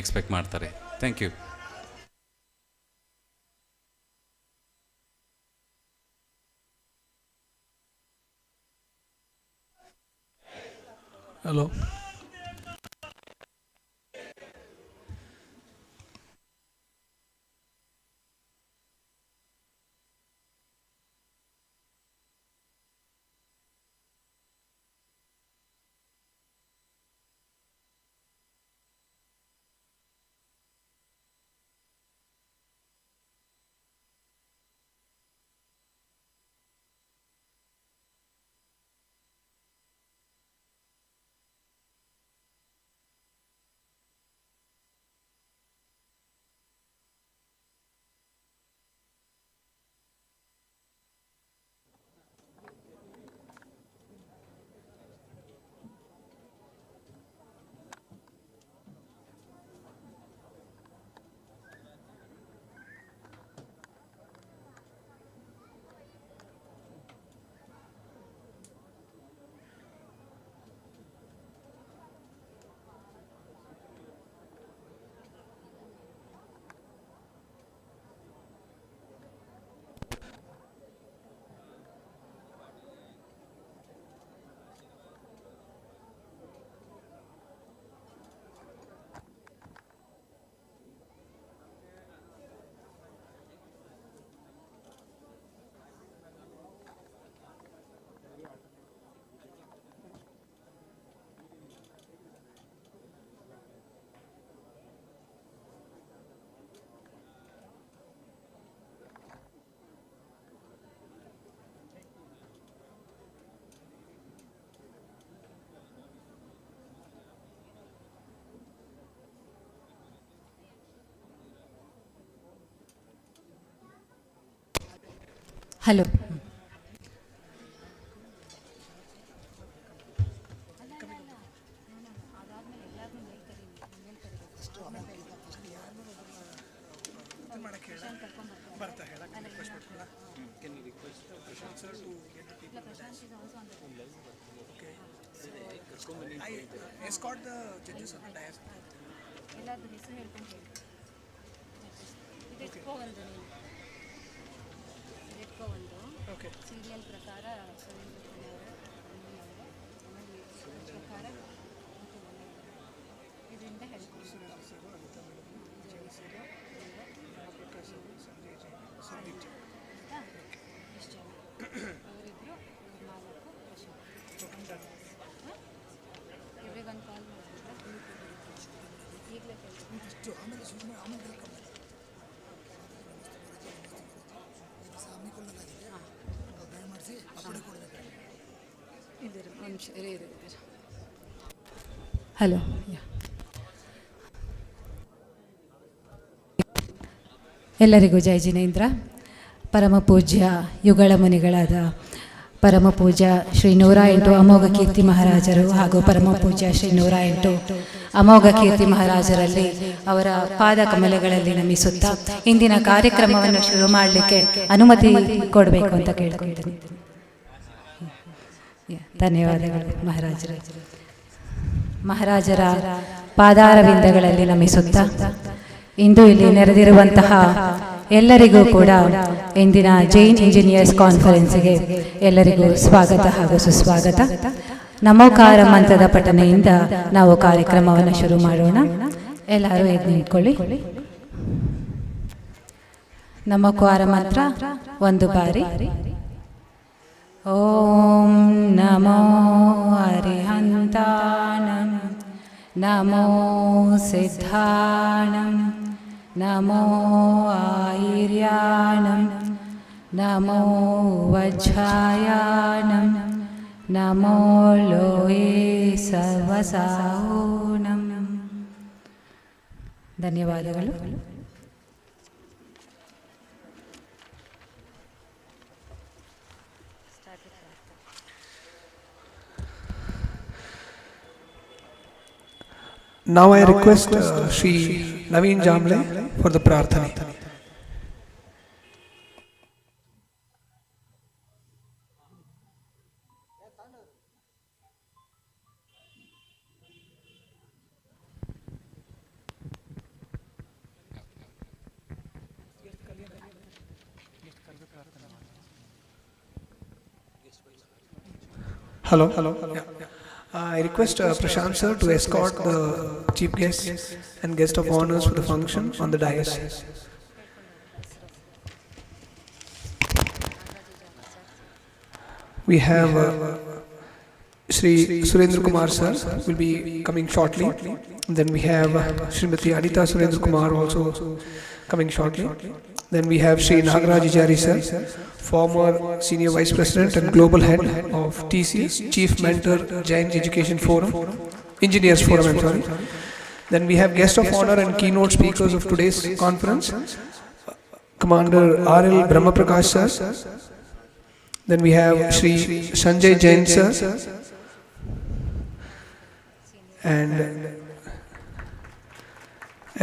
Expect ಮಾಡ್ತಾರೆ. Thank you. Hello. Hello. Escort the judges on the dais. ಎಲ್ಲಾದ್ರೂ ಹೆಸರು ಹೇಳ್ಕೊಂಡು ಹೇಳಿ. ಇದೆಟ್ಕೋ ಒಂದು ನೀನು ಇದೆಟ್ಕೋ ಒಂದು ಸೀರಿಯಲ್ ಪ್ರಕಾರ ಪ್ರಕಾರ ಇದರಿಂದ ಹೇಳ್ಕೊಂಡು ಇಷ್ಟು ಜನ ಅವರಿಬ್ಬರು ನಾಲ್ಕು ಇವ್ರಿಗೊಂದು ಕಾಲ್ ಮಾಡಿದ್ರೆ ಈಗಲೇ ಹಲೋ. ಎಲ್ಲರಿಗೂ ಜೈ ಜಿನೇಂದ್ರ. ಪರಮ ಪೂಜ್ಯ ಯುಗಳ ಮುನಿಗಳಾದ ಪರಮ ಪೂಜ್ಯ ಶ್ರೀ 108 ಅಮೋಘ ಕೀರ್ತಿ ಮಹಾರಾಜರು ಹಾಗೂ ಪರಮ ಪೂಜ್ಯ ಶ್ರೀ 108 ಅಮೋಘ ಕೀರ್ತಿ ಮಹಾರಾಜರಲ್ಲಿ ಅವರ ಪಾದ ಕಮಲಗಳಲ್ಲಿ ನಮಿಸುತ್ತಾ ಇಂದಿನ ಕಾರ್ಯಕ್ರಮವನ್ನು ಶುರು ಮಾಡಲಿಕ್ಕೆ ಅನುಮತಿ ಕೊಡಬೇಕು ಅಂತ ಕೇಳ್ಕೊಳ್ತೀನಿ. ಧನ್ಯವಾದಗಳು ಮಹಾರಾಜರ ಪಾದಾರವಿಂದಗಳಲ್ಲಿ ನಮಿಸುತ್ತಾ ಇಂದು ಇಲ್ಲಿ ನೆರೆದಿರುವಂತಹ ಎಲ್ಲರಿಗೂ ಕೂಡ ಇಂದಿನ ಜೈನ್ ಇಂಜಿನಿಯರ್ಸ್ ಕಾನ್ಫರೆನ್ಸ್ಗೆ ಎಲ್ಲರಿಗೂ ಸ್ವಾಗತ ಹಾಗೂ ಸುಸ್ವಾಗತ. ನಮೋಕಾರ ಮಂತ್ರದ ಪಠನೆಯಿಂದ ನಾವು ಕಾರ್ಯಕ್ರಮವನ್ನು ಶುರು ಮಾಡೋಣ. ಎಲ್ಲರೂ ಎದ್ದು ನಿಂತ್ಕೊಳ್ಳಿ. ನಮೋಕಾರ ಮಂತ್ರ ಒಂದು ಬಾರಿ. ಓಂ ನಮೋ ಅರಿಹಂತಾಣಂ ನಮೋ ಸಿದ್ಧಾಣಂ ನಮೋ ಆಯಿರ್ಯಾಣಂ ನಮೋ ವಜ್ರಾಯಾಣಂ ನಮೋ ಲೋಯೇ ಸರ್ವಸಾಹೋಣಂ. ಧನ್ಯವಾದಗಳು. Now I request Shri Naveen Jamle for the prarthana. Hello. Yeah. I request Prashant sir to escort the chief guests and guest of honors for the function on the dais. We have Shri Surendra Kumar sir will be coming shortly. Then we have Srimati Anita Surendra Kumar also coming shortly. Then we have Shri Nagarajachari sir, former Senior Vice President and Global Head of TCS, Chief Mentor, Jain Education Forum, Engineers Forum, I'm sorry. Then we have guest of honor and keynote speakers of today's conference, Commander R.L. Brahmaprakash sir. Then we have Shri Sanjay Jain sir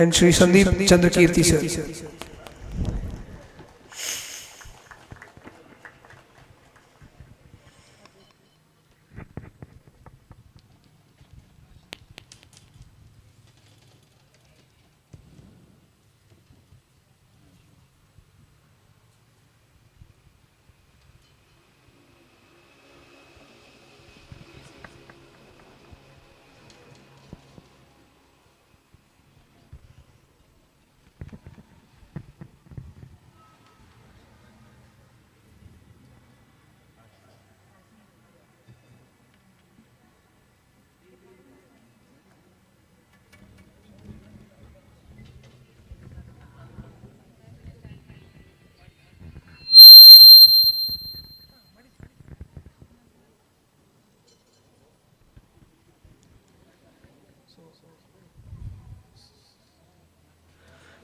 and Shri Sandeep Chandrakirti sir.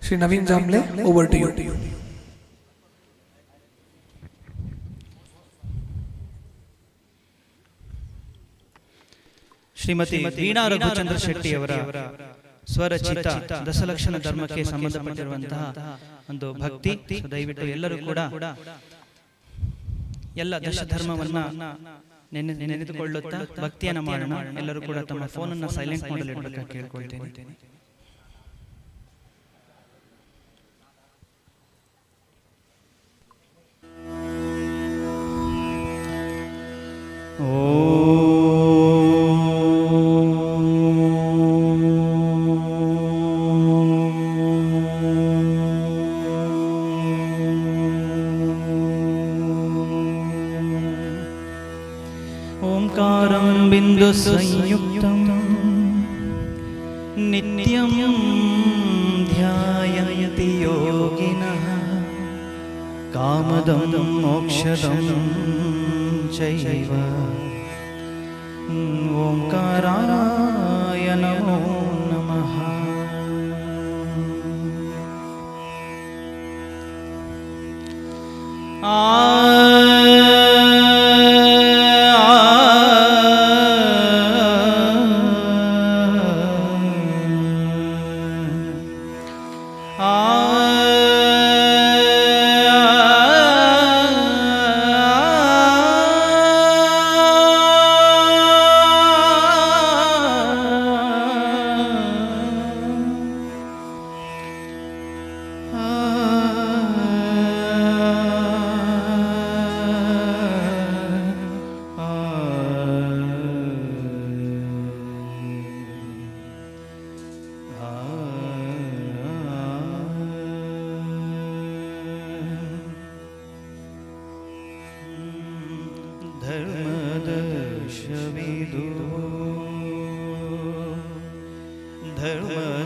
Shri Naveen Jamle, over to you. Shrimati Veena Raghuchandra Shetty ಅವರ ಸ್ವರಚಿತ ದಶಲಕ್ಷಣ ಧರ್ಮಕ್ಕೆ ಸಂಬಂಧಪಟ್ಟಿರುವಂತಹ ಒಂದು ಭಕ್ತಿ. ದಯವಿಟ್ಟು ಎಲ್ಲರೂ ಕೂಡ ಎಲ್ಲ ದಶ ಧರ್ಮವನ್ನ ನೆನೆದುಕೊಳ್ಳುತ್ತಾ ಭಕ್ತಿಯನ್ನ ಮಾಡೋಣ. ಎಲ್ಲರೂ ಕೂಡ ತಮ್ಮ ಫೋನ್ ಅನ್ನು ಸೈಲೆಂಟ್ ಮಾಡಲು ಇಡಬೇಕು ಕೇಳ್ಕೊಳ್ತೇನೆ. ओंकारं बिंदु संयुक्तं नित्यं ध्यायन्ति योगिनः कामदं मोक्षदं चैव ओंकाराय नमो नमः।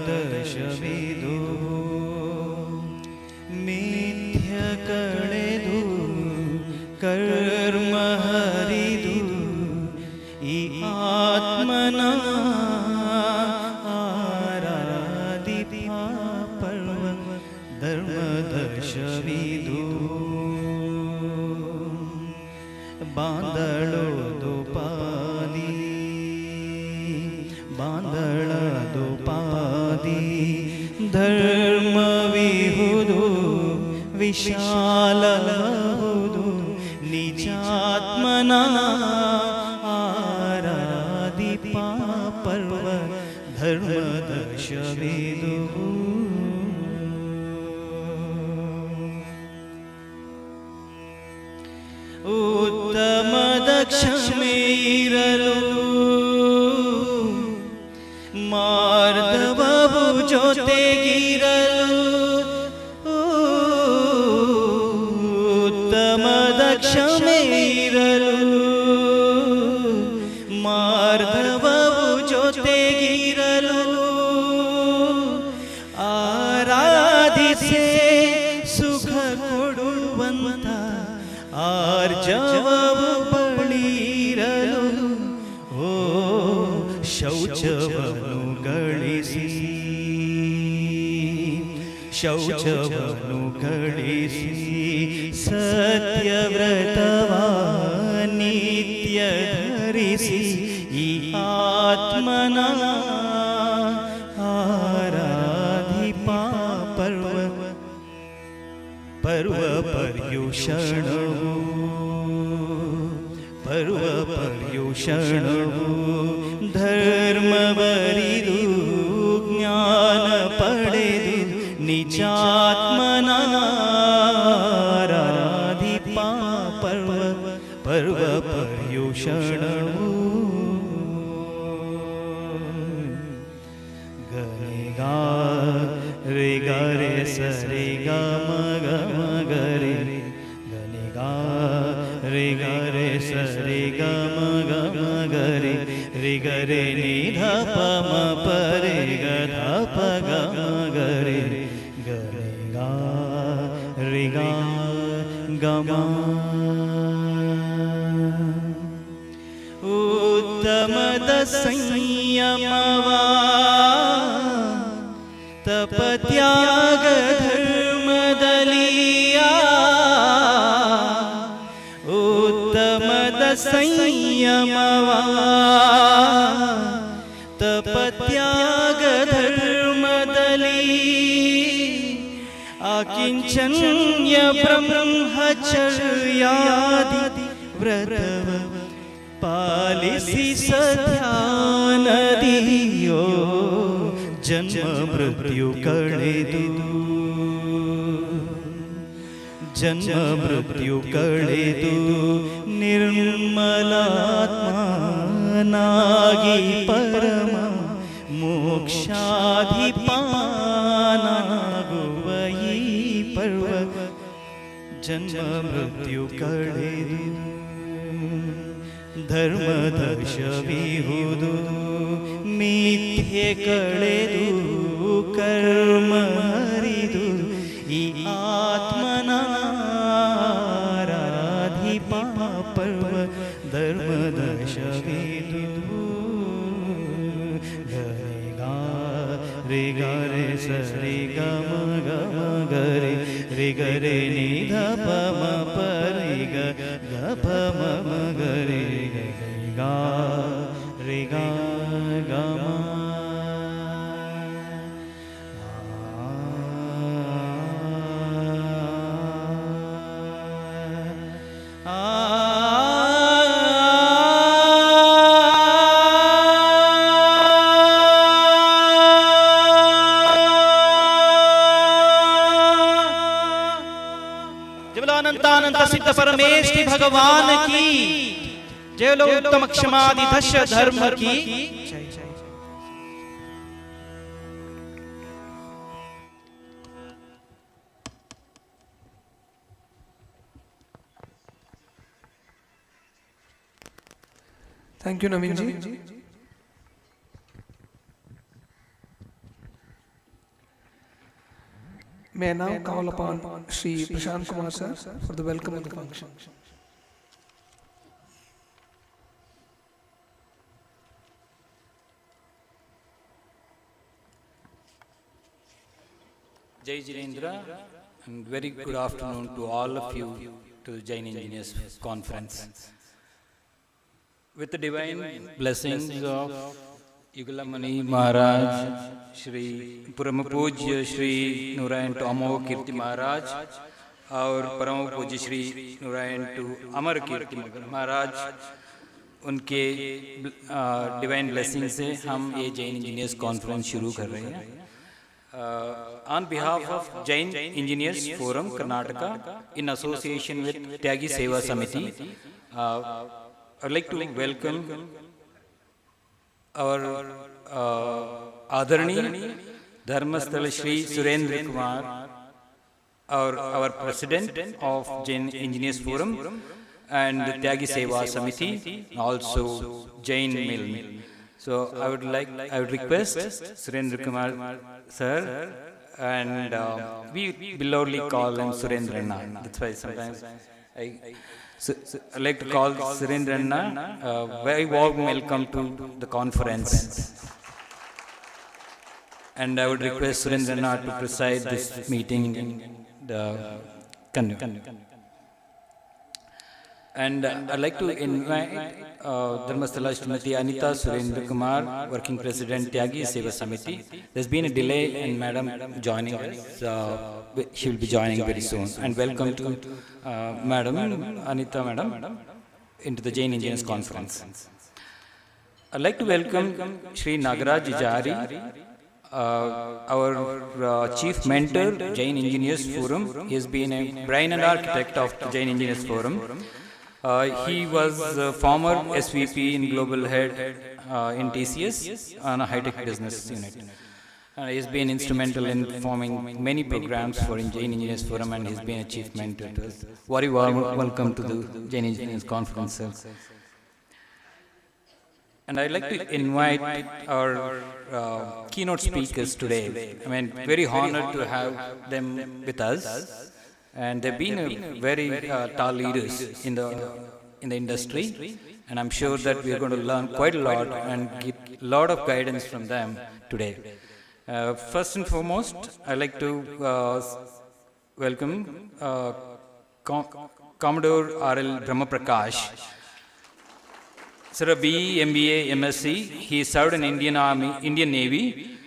ಧರ್ಮದಶವಿದು ಮಿಥ್ಯ ಕಳೆದು ಕರ್ಮ ಹರಿದು ಈ ಆತ್ಮನ ಆರಾಧಿಪ ಪರ್ವ ಧರ್ಮದಶವಿದು ಬಾಂದಳೋದು ಪಾದಿ ಬಾಂದಳದು ಪಾದಿ ಧರ್ಮವಿಹುದು ವಿಶಾಲಹುದು ನಿಜಾತ್ಮನ ಆರಾಧಿಪ ಪರ್ವ ಧರ್ಮದಶವಿದು ಉತ್ತಮದ ಕ್ಷಮೆಯಿರ ಜೊತೆಗಿರಲು ಉತ್ತಮದ ಕ್ಷಮೆ ಇರಲು ಮಾರ್ಧವವು ಜೊತೆಗಿರಲು ಆರಾಧಿಸೆ ಸುಖ ಕೊಡುವಂತ ಆರ್ಜವವು ಬಳಿರಲು ಓ ಶೌಚವನ್ನು ಗಳಿಸಿ ಶೌಚವನ್ನು ಗಳಿಸಿ ಸತ್ಯವ್ರತವ ನಿತ್ಯ ಧರಿಸಿ ಈ ಆತ್ಮನ ಆರಾಧಿಪ ಪರ್ವ ಪರ್ವ ಪರ್ಯುಷಣವು ಪರ್ವ ಪರ್ಯುಷಣವು ಧರ್ಮವರಿದು ಜ್ಞಾನ ಪಡೆದು ನಿಜಾತ್ಮನ ಆರಾಧಿಪ ಪರ್ವ ಪರ್ವ ಪರ್ಯುಷಣವು ಗರಿಗಾ ರೇ ಗರೆ ಸರಿ ಗ ಮ ಗರೆ ಗನಿಗಾ ರೇ ಗರೆ ಸರಿ ಗ ಮ ಗರೆ ರಿ ಗರೆ ನಿ ಧ ಪ ಮ ಪ ರೇ ಗ ಧ ಪ ಗ ಮ ಗರೆ ಗರೆ ಗಾ ರಿ ಗಾ ಗ ಮ ಉತ್ತಮದ ಸಂಯಮವ ತಪತ್ಯಾಗ ಧರ್ಮದಲಿಯ ಉತ್ತಮದ ಸಂಯಮವ ತಪತ್ಯಾಗ ಧರ್ಮದಲಿ ಅಕಿಂಚನ್ಯ ಬ್ರಹ್ಮಚರ್ಯಾದಿ ವ್ರತವ ಪಾಲಿಸಿ ಸತ್ಯಾನದಿಯೋ ಜನ್ಮ ಮೃತ್ಯು ಕಳೆದು ಜನ್ಮ ಮೃತ್ಯು ಕಳೆದು ನಿರ್ಮಲಾತ್ಮನಾಗಿ ಪರಮ ಮೋಕ್ಷಾಧಿಪಾನಾಗುವ ಈ ಪರ್ವ ಜನ್ಮ ಮೃತ್ಯು ಕಳೆದು ಧರ್ಮದರ್ಶವಿಹುದು ಮಿಥ್ಯೆ ಕಳೆದು ಕರ್ಮ ಹರಿದು ಈ ಆತ್ಮನ ಆರಾಧಿಪ ಪರ್ವ ಧರ್ಮದರ್ಶವಿದು ಗರೆ ಗಾ ರೇ ಗರೆ ಸರಿ ಗ ಮ ಗ ಮ ಗರೆ ರಿ ಗರೆ ನಿ ಧ ಪ ಮ ಪ ರೇ ಗ ಗ ಪ ಮ ಮ ಗರೆ ಗಾ ರೇ ಗಾ ಗ ಮ ज्वलानंतानंत सिद्ध परमेष्टि भगवान की जय लो उत्तम क्षमादि दश धर्म की Thank you, Naveen ji. May I now call upon Shri Prashant Kumar sir for the welcome of the function. Jai Jinendra, and very good afternoon to all of you to the Jain Engineers Conference. With the divine blessings of Jwalamala Maharaj, Shri Parama Pujya Shri Nurayan to Amog Kirti Maharaj, और परम पूज्य Shri Narayan to अमर कीर्ति महाराज, उनके divine blessing से हम ये Jain engineers conference शुरू कर रहे हैं. On behalf of Jain Engineers Forum Karnataka in association with Tyagi Seva Samiti, I'd like to welcome our Adarani Dharmasthala Shri Surendra Kumar, our president of Jain Engineers Forum, and the Tyagi Seva Samiti, also Jain Mill. So I would request Surendra Kumar sir, and we belovedly call him Surendrana. That's why sometimes I like to call Surendrana. Very warm welcome to the conference. And I would request Surendrana to preside this meeting. And I'd like to invite Dharmasthala Srimati Anita Surendra Kumar, Working President, Tyagi Seva Samiti. There's been a delay in Madam joining us. She will be joining very soon. And welcome to Madam Anita Madam into the Jain Engineers Conference. I'd like to welcome Sri Nagaraj Jari, our chief mentor, Jain Engineers Forum. He has been a brain and architect of the Jain Engineers Forum. He was a former SVP in Global Head in TCS on a high-tech business unit. He has been instrumental in forming many programs for Jain Engineers Forum, and he's been a chief mentor to us. Very warm welcome to the Jain Engineers Conference. And I'd like to invite our keynote speakers today. I mean, very honored to have them with us. And they've been very tall leaders in the industry. And I'm sure that we are going to learn quite a lot and get a lot of guidance from them today. First and foremost, I'd like to welcome Commodore R.L. Brahmaprakash. Sir, a BE, MBA, MSc. He served in Indian Navy.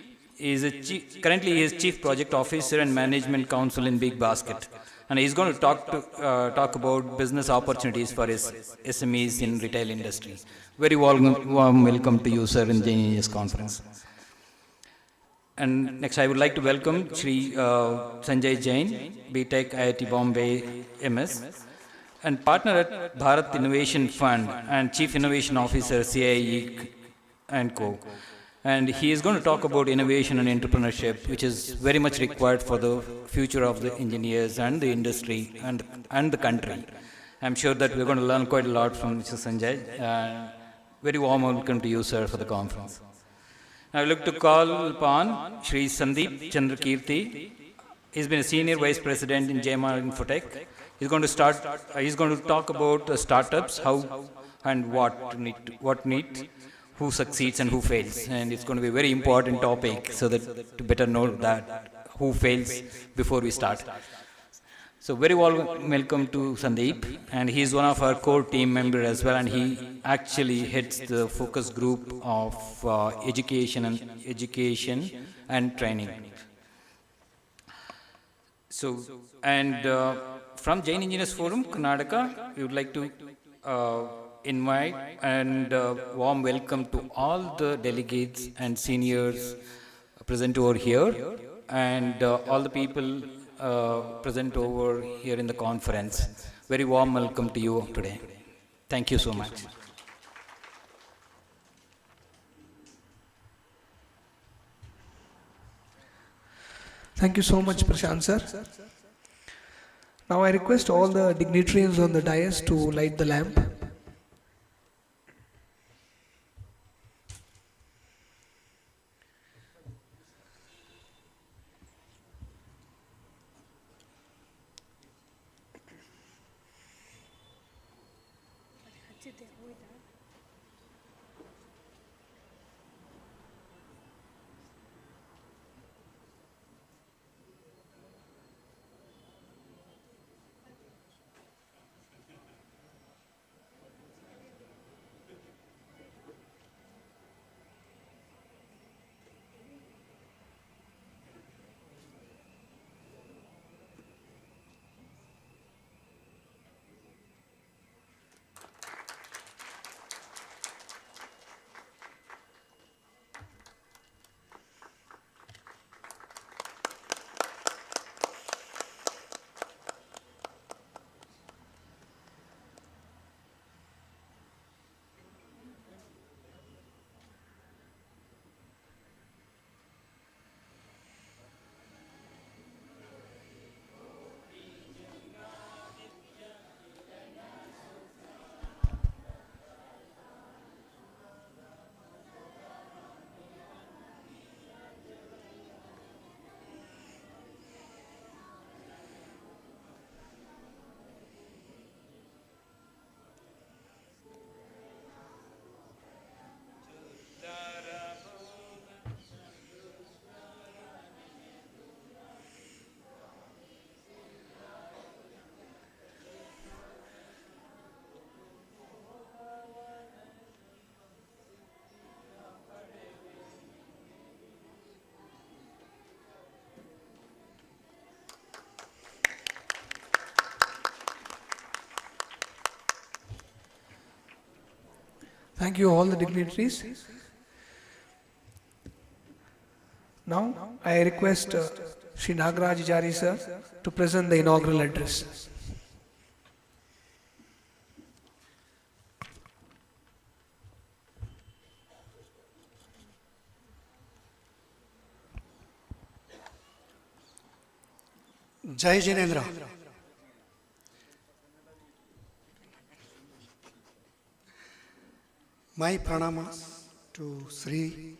Currently, he is Chief Project Officer and Management Council in Big Basket. And he's going to talk about business opportunities for his SMEs in retail industry. Very warm welcome to you, sir, in Jain Engineers Conference. And next, I would like to welcome Shri Sanjay Jain, BTech IIT Bombay MS, and partner at Bharat Innovation Fund and Chief Innovation Officer CIE and Co. And he is going to talk about innovation and entrepreneurship, which is very much required for the future of the engineers and the industry and the country. I'm sure that we're going to learn quite a lot from Mr. Sanjay. Very warm welcome to you, sir, for the conference. I would like to call upon Shri Sandeep Chandrakirti. He's been a Senior Vice President in JMR Infotech. He's going to talk about startups, how and what need, who succeeds and who fails. And it's going to be a very important topic so that to better know that who fails before we start. So very warm welcome to Sandeep, and he's one of our core team members as well, and he actually heads the focus group of education and training. So, and from Jain Engineers Forum, Karnataka, we would like to invite and warm welcome to all the delegates and seniors present over here, and all the people present over here in the conference. Very warm welcome to you today. Thank you so much. Thank you so much, Prashant sir. Now I request all the dignitaries on the dais to light the lamp. Thank you all the dignitaries. Now I request Shri Nagaraj Jari sir to present the inaugural address. Jai Jinendra. My pranamas to Sri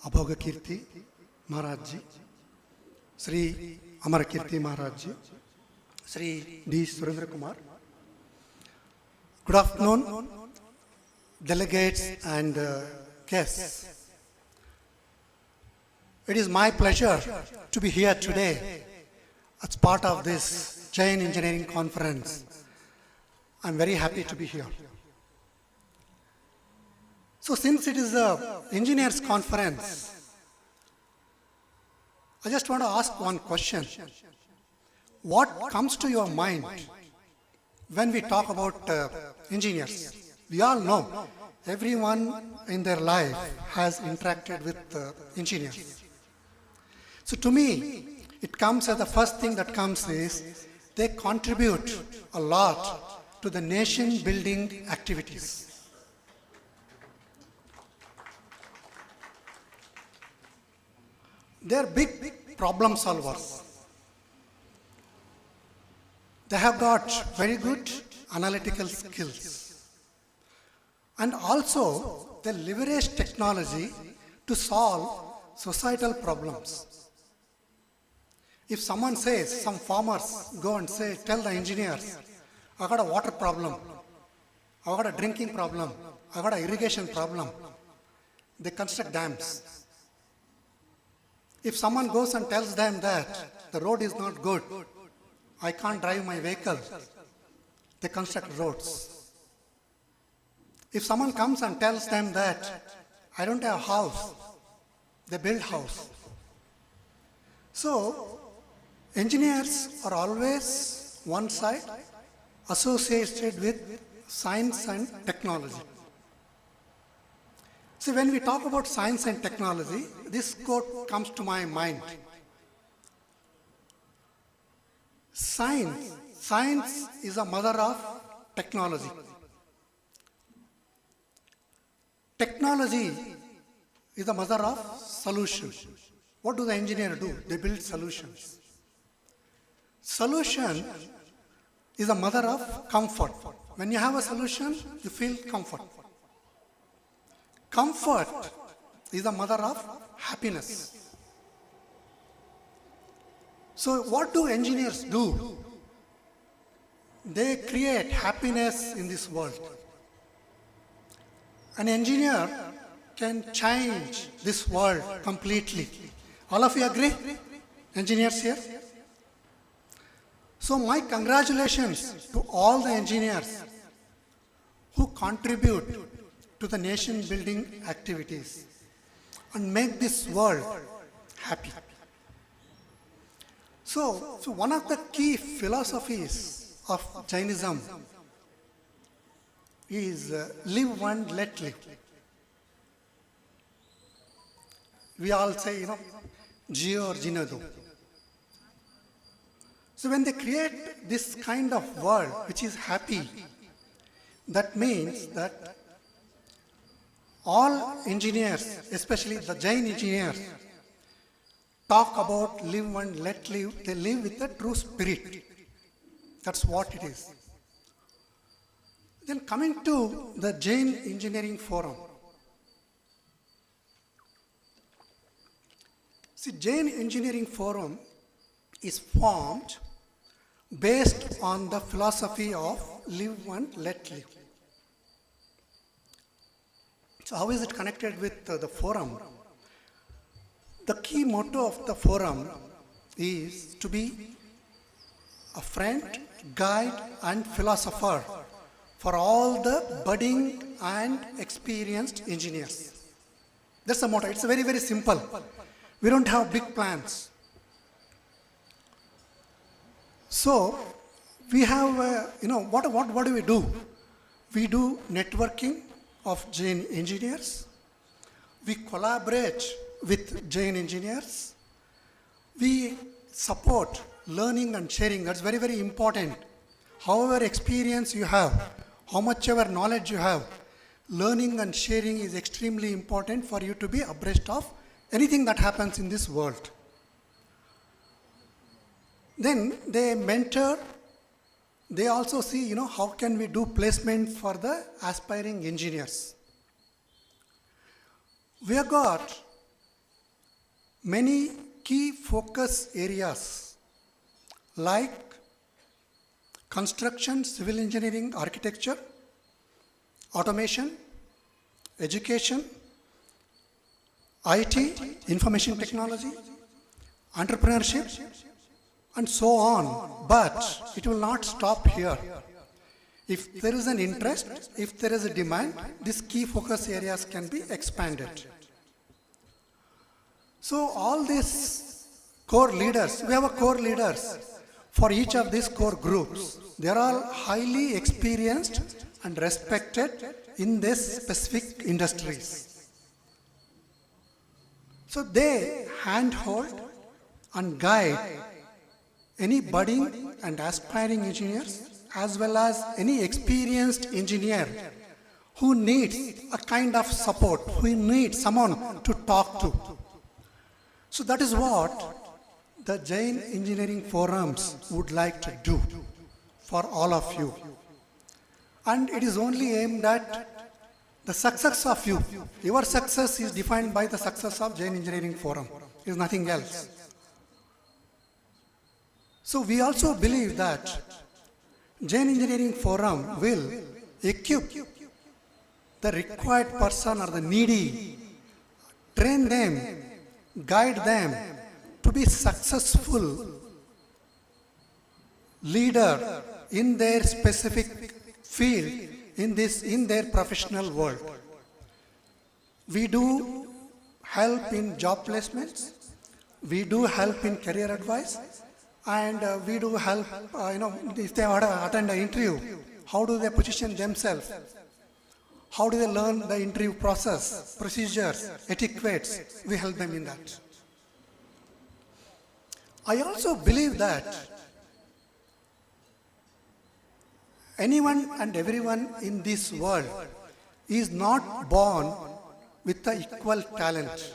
Abhogakirti Maharaj Ji, Sri Amarakirti Maharaj Ji, Sri D. Surendra Kumar. Good afternoon, delegates and guests. It is my pleasure to be here today as part of this Jain Engineering Conference. I am very happy to be here. So since it is an engineers conference, I just want to ask one question. What comes to your mind when we talk about engineers? We all know everyone in their life has interacted with engineers. So to me, it comes as the first thing that comes is they contribute a lot to the nation building activities. They are big problem solvers. They have got very good analytical skills. And also, they leverage technology to solve societal problems. If someone says, some farmers go and say, tell the engineers, I got a water problem, I got a drinking problem, I got an irrigation problem, they construct dams. If someone goes and tells them that the road is not good, I can't drive my vehicle, they construct roads. If someone comes and tells them that I don't have a house, they build house. So, engineers are always one side associated with science and technology. See, when we talk about science and technology, this quote comes to my mind. Science is a mother of technology. Technology is the mother of solution. What do the engineers do? They build solutions. Solution is the mother of comfort. When you have a solution, you feel comfort. Comfort is the mother of happiness. So what do engineers do? They create happiness in this world. An engineer can change this world completely. All of you agree? Engineers here? So my congratulations to all the engineers who contribute to the nation building activities and make this world happy. So one of the key philosophies of Jainism is live and let live. We all say, Jio or Jinado. So when they create this kind of world which is happy, that means that all engineers, especially the Jain engineers, talk about live and let live. They live with the true spirit. That's what it is. Then coming to the Jain Engineering Forum. See, Jain Engineering Forum is formed based on the philosophy of live and let live. So how is it connected with the forum? The key motto of the forum is to be a friend, guide and philosopher for all the budding and experienced engineers. That's the motto. It's very, very simple. We don't have big plans. So we have, what do we do? We do networking, of Jain engineers. We collaborate with Jain engineers. We support learning and sharing. That's very, very important. However experience you have, how much ever knowledge you have, learning and sharing is extremely important for you to be abreast of anything that happens in this world. Then they mentor, they also see, how can we do placement for the aspiring engineers. We have got many key focus areas like construction, civil engineering, architecture, automation, education, IT, information technology, entrepreneurship, and so on. But it will not stop here. If there is an interest, if there is a demand, these key focus areas can be expanded. So all these core leaders, we have a core leaders for each of these core groups. They are all highly experienced and respected in this specific industries. So they handhold and guide any budding and aspiring engineers as well as any experienced engineer who needs a kind of support, who needs someone to talk to. So that is what the Jain Engineering Forums would like to do for all of you. And it is only aimed at the success of you. Your success is defined by the success of Jain Engineering Forum. It is nothing else. So we also believe that Jain Engineering Forum will equip the required person or the needy, train them, guide them to be successful leader in their specific field, in their professional world. We do help in job placements, we do help in career advice, and we do help, if they want to attend an interview, how do they position themselves? How do they learn the interview process, procedures, etiquettes? We help them in that. I also believe that anyone and everyone in this world is not born with the equal talent.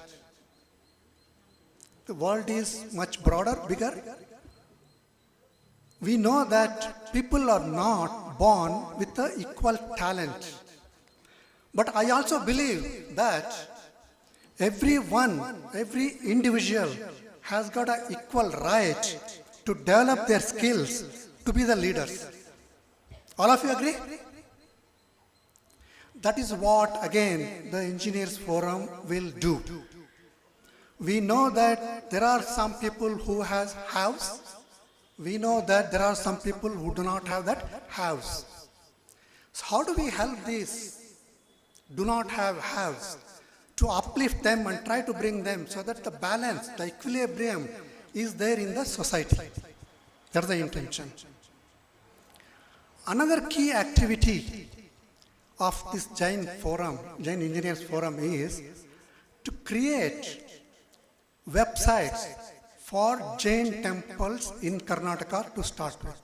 The world is much broader, bigger. We know that people are not born with the equal talent. But I also believe that everyone, every individual has got an equal right to develop their skills to be the leaders. All of you agree? That is what, again, the Engineers Forum will do. We know that there are some people who have. We know that there are some people who do not have that house. So how do we help these do not have house to uplift them and try to bring them so that the balance, the equilibrium is there in the society? That's the intention. Another key activity of this Jain Forum, Jain Engineers Forum, is to create websites for Jain temples in Karnataka to start with.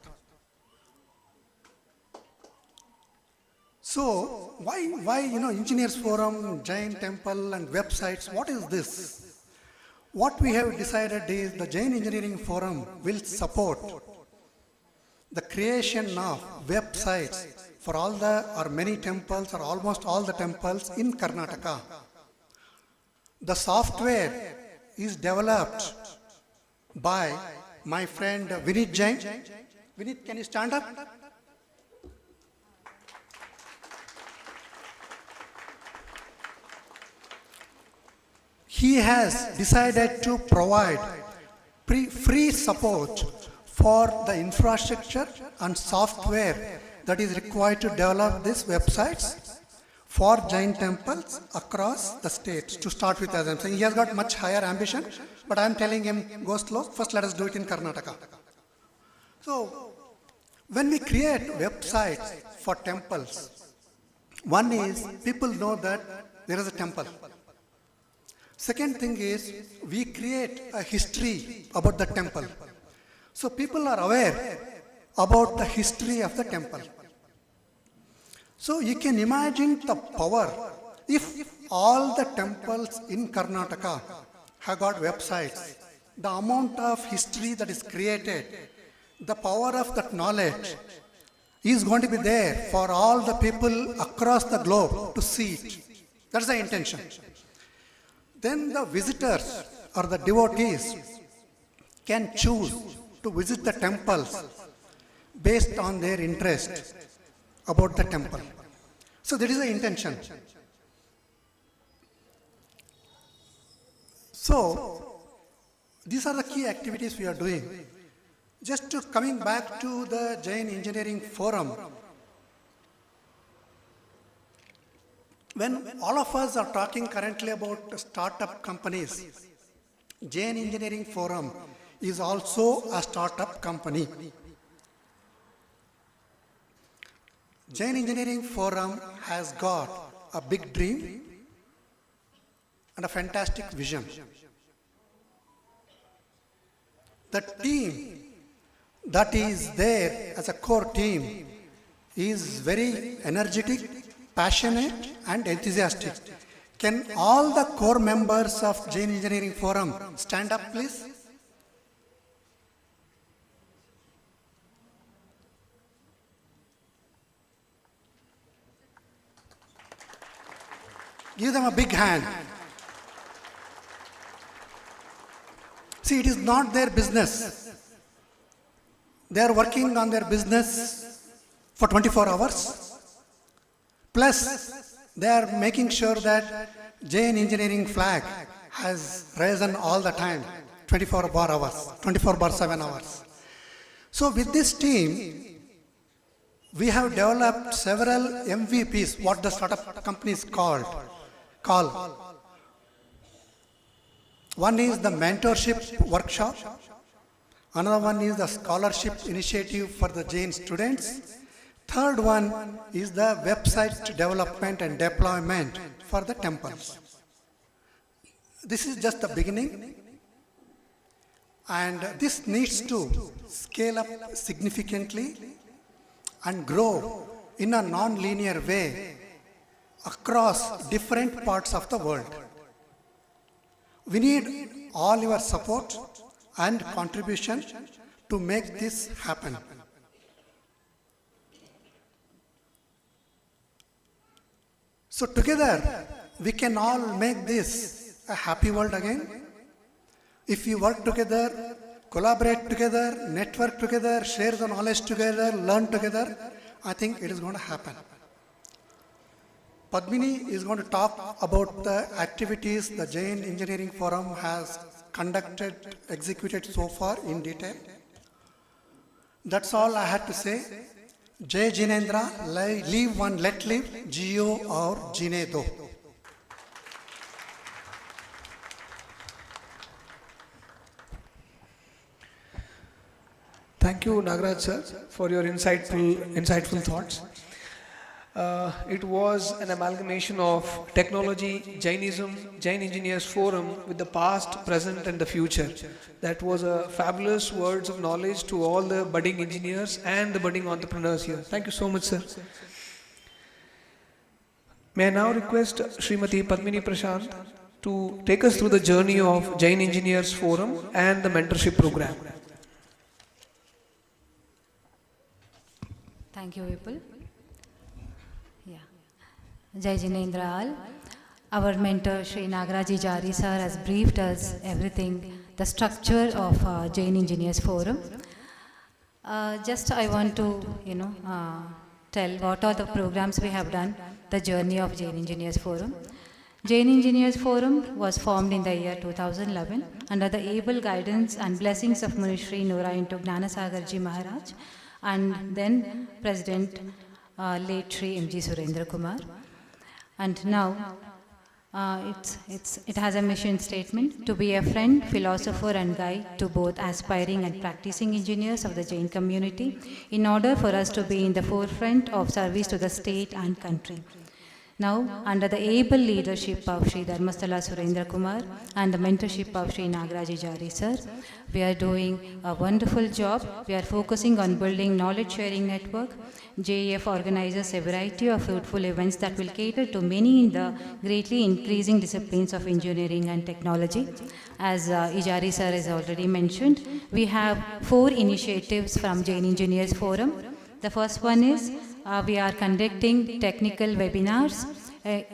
So why Engineers Forum, Jain temple and websites, what is this? What we have decided is the Jain Engineering Forum will support the creation of websites for all the or many temples or almost all the temples in Karnataka. The software is developed by my friend Vinit Jain. Vinit, can you stand up? He has decided to provide free support for the infrastructure and software that is required to develop these websites for Jain temples across the states. To start with, as I'm saying, he has got much higher ambition, but I'm telling him, go slow, first let us do it in Karnataka. So, when we create websites for temples, One is people know that there is a temple. Second thing is we create a history about the temple. So people are aware about the history of the temple. So you can imagine the power if all the temples in Karnataka have got websites, the amount of history that is created, the power of that knowledge is going to be there for all the people across the globe to see it. That's the intention. Then the visitors or the devotees can choose to visit the temples based on their interest about the temple. So that is the intention. So these are the key activities we are doing. Just to coming back to the Jain Engineering Forum, when all of us are talking currently about startup companies, Jain Engineering Forum is also a startup company. Jain Engineering Forum has got a big dream and a fantastic vision. The team that is there as a core team is very energetic, passionate and enthusiastic. Can all the core members of Jain Engineering Forum stand up, please? Give them a big hand. See, it is not their business. They are working on their business for 24 hours. Plus, they are making sure that Jain Engineering flag has risen all the time, 24 bar hours, 24 bar 7 hours. So with this team, we have developed several MVPs, what the startup companies call. One is the mentorship workshop. Another one is the scholarship initiative for the Jain students. Third one is the website development and deployment for the temples. This is just the beginning, and this needs to scale up significantly and grow in a non-linear way across different parts of the world. We need all your support and contribution to make this happen. So together, we can all make this a happy world again. If we work together, collaborate together, network together, share the knowledge together, learn together, I think it is going to happen. Padmini is going to talk about the activities the Jain Engineering Forum has conducted, executed so far in detail. That's all I had to say. Jai Jinendra, live one, let live, Jio or Jine Do. Thank you, Nagaraj sir, for your insightful thoughts. It was an amalgamation of technology, Jainism, Jain Engineers Forum with the past, present and the future. That was a fabulous words of knowledge to all the budding engineers and the budding entrepreneurs here. Thank you so much, sir. May I now request Srimati Padmini Prashant to take us through the journey of Jain Engineers Forum and the mentorship program. Thank you, Vipul. Yeah. Jai Jinendra all. Our mentor Sri Nagaraji Jari sir has briefed us everything, the structure of Jain Engineers Forum. Just I want to, tell what are the programs we have done, the journey of Jain Engineers Forum. Jain Engineers Forum was formed in the year 2011 under the able guidance and blessings of Munishri Nuraintu Gnanasagarji Maharaj and then President late Shri M.G. Surendra Kumar. And now it has a mission statement to be a friend, philosopher and guide to both aspiring and practicing engineers of the Jain community in order for us to be in the forefront of service to the state and country. Now, under the able leadership of Sri Dharmasthala Surendra Kumar and the mentorship of Sri Nagaraji Jari sir, we are doing a wonderful job. We are focusing on building knowledge sharing network. JEF organizes a variety of fruitful events that will cater to many in the greatly increasing disciplines of engineering and technology. As Ijari sir has already mentioned, we have 4 initiatives from Jain Engineers Forum. The first one is we are conducting technical webinars.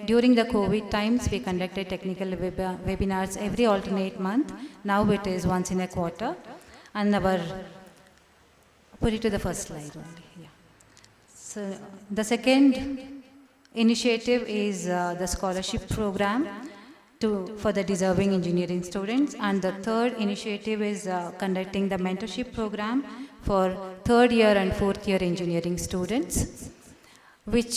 During the COVID times, we conducted technical webinars every alternate month. Now it is once in a quarter. And put it to the first slide only. Yeah. So the second initiative is the scholarship program for the deserving engineering students. And the third initiative is conducting the mentorship program for 3rd year and 4th year engineering students, which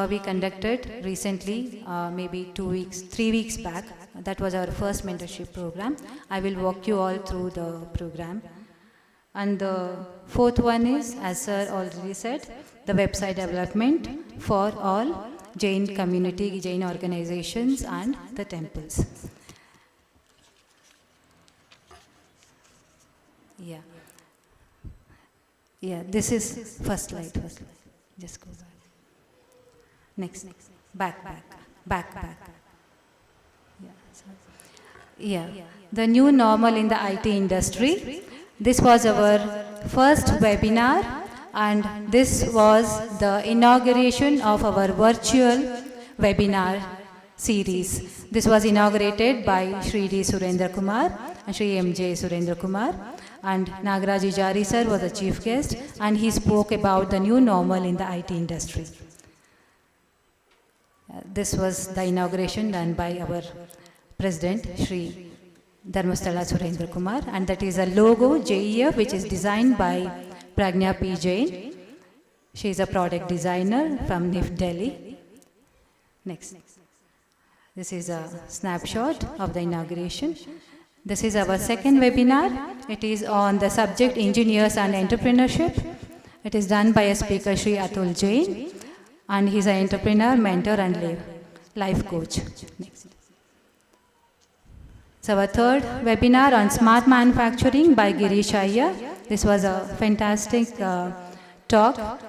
we conducted recently, maybe 3 weeks back. That was our first mentorship program. I will walk you all through the program. And the fourth one is, as sir already said, the website development for all Jain community, Jain organizations and the temples. Yeah. Yeah, this is first slide. Just go back. Next. Back. Yeah. The new normal in the IT industry. This was our first webinar, and this was the inauguration of our virtual webinar series. This was inaugurated by Sri D. Surendra Kumar and Sri M.J. Surendra Kumar. And Nagaraji Jari sir was the chief guest, and he spoke about the new normal in the IT industry. This was the inauguration done by our President, Sri Dharmasthala Surendra Kumar, and that is a logo, JEF, which is designed by Pragnya P. Jain. She is a product designer from NIF Delhi. Next. This is a snapshot of the inauguration. This is our second webinar. It is on the subject engineers and entrepreneurship. It is done by a speaker, Sri Atul Jain, and he is an entrepreneur, mentor and life coach. Next. So our third webinar on smart manufacturing by Girish Iyer. This was a fantastic talk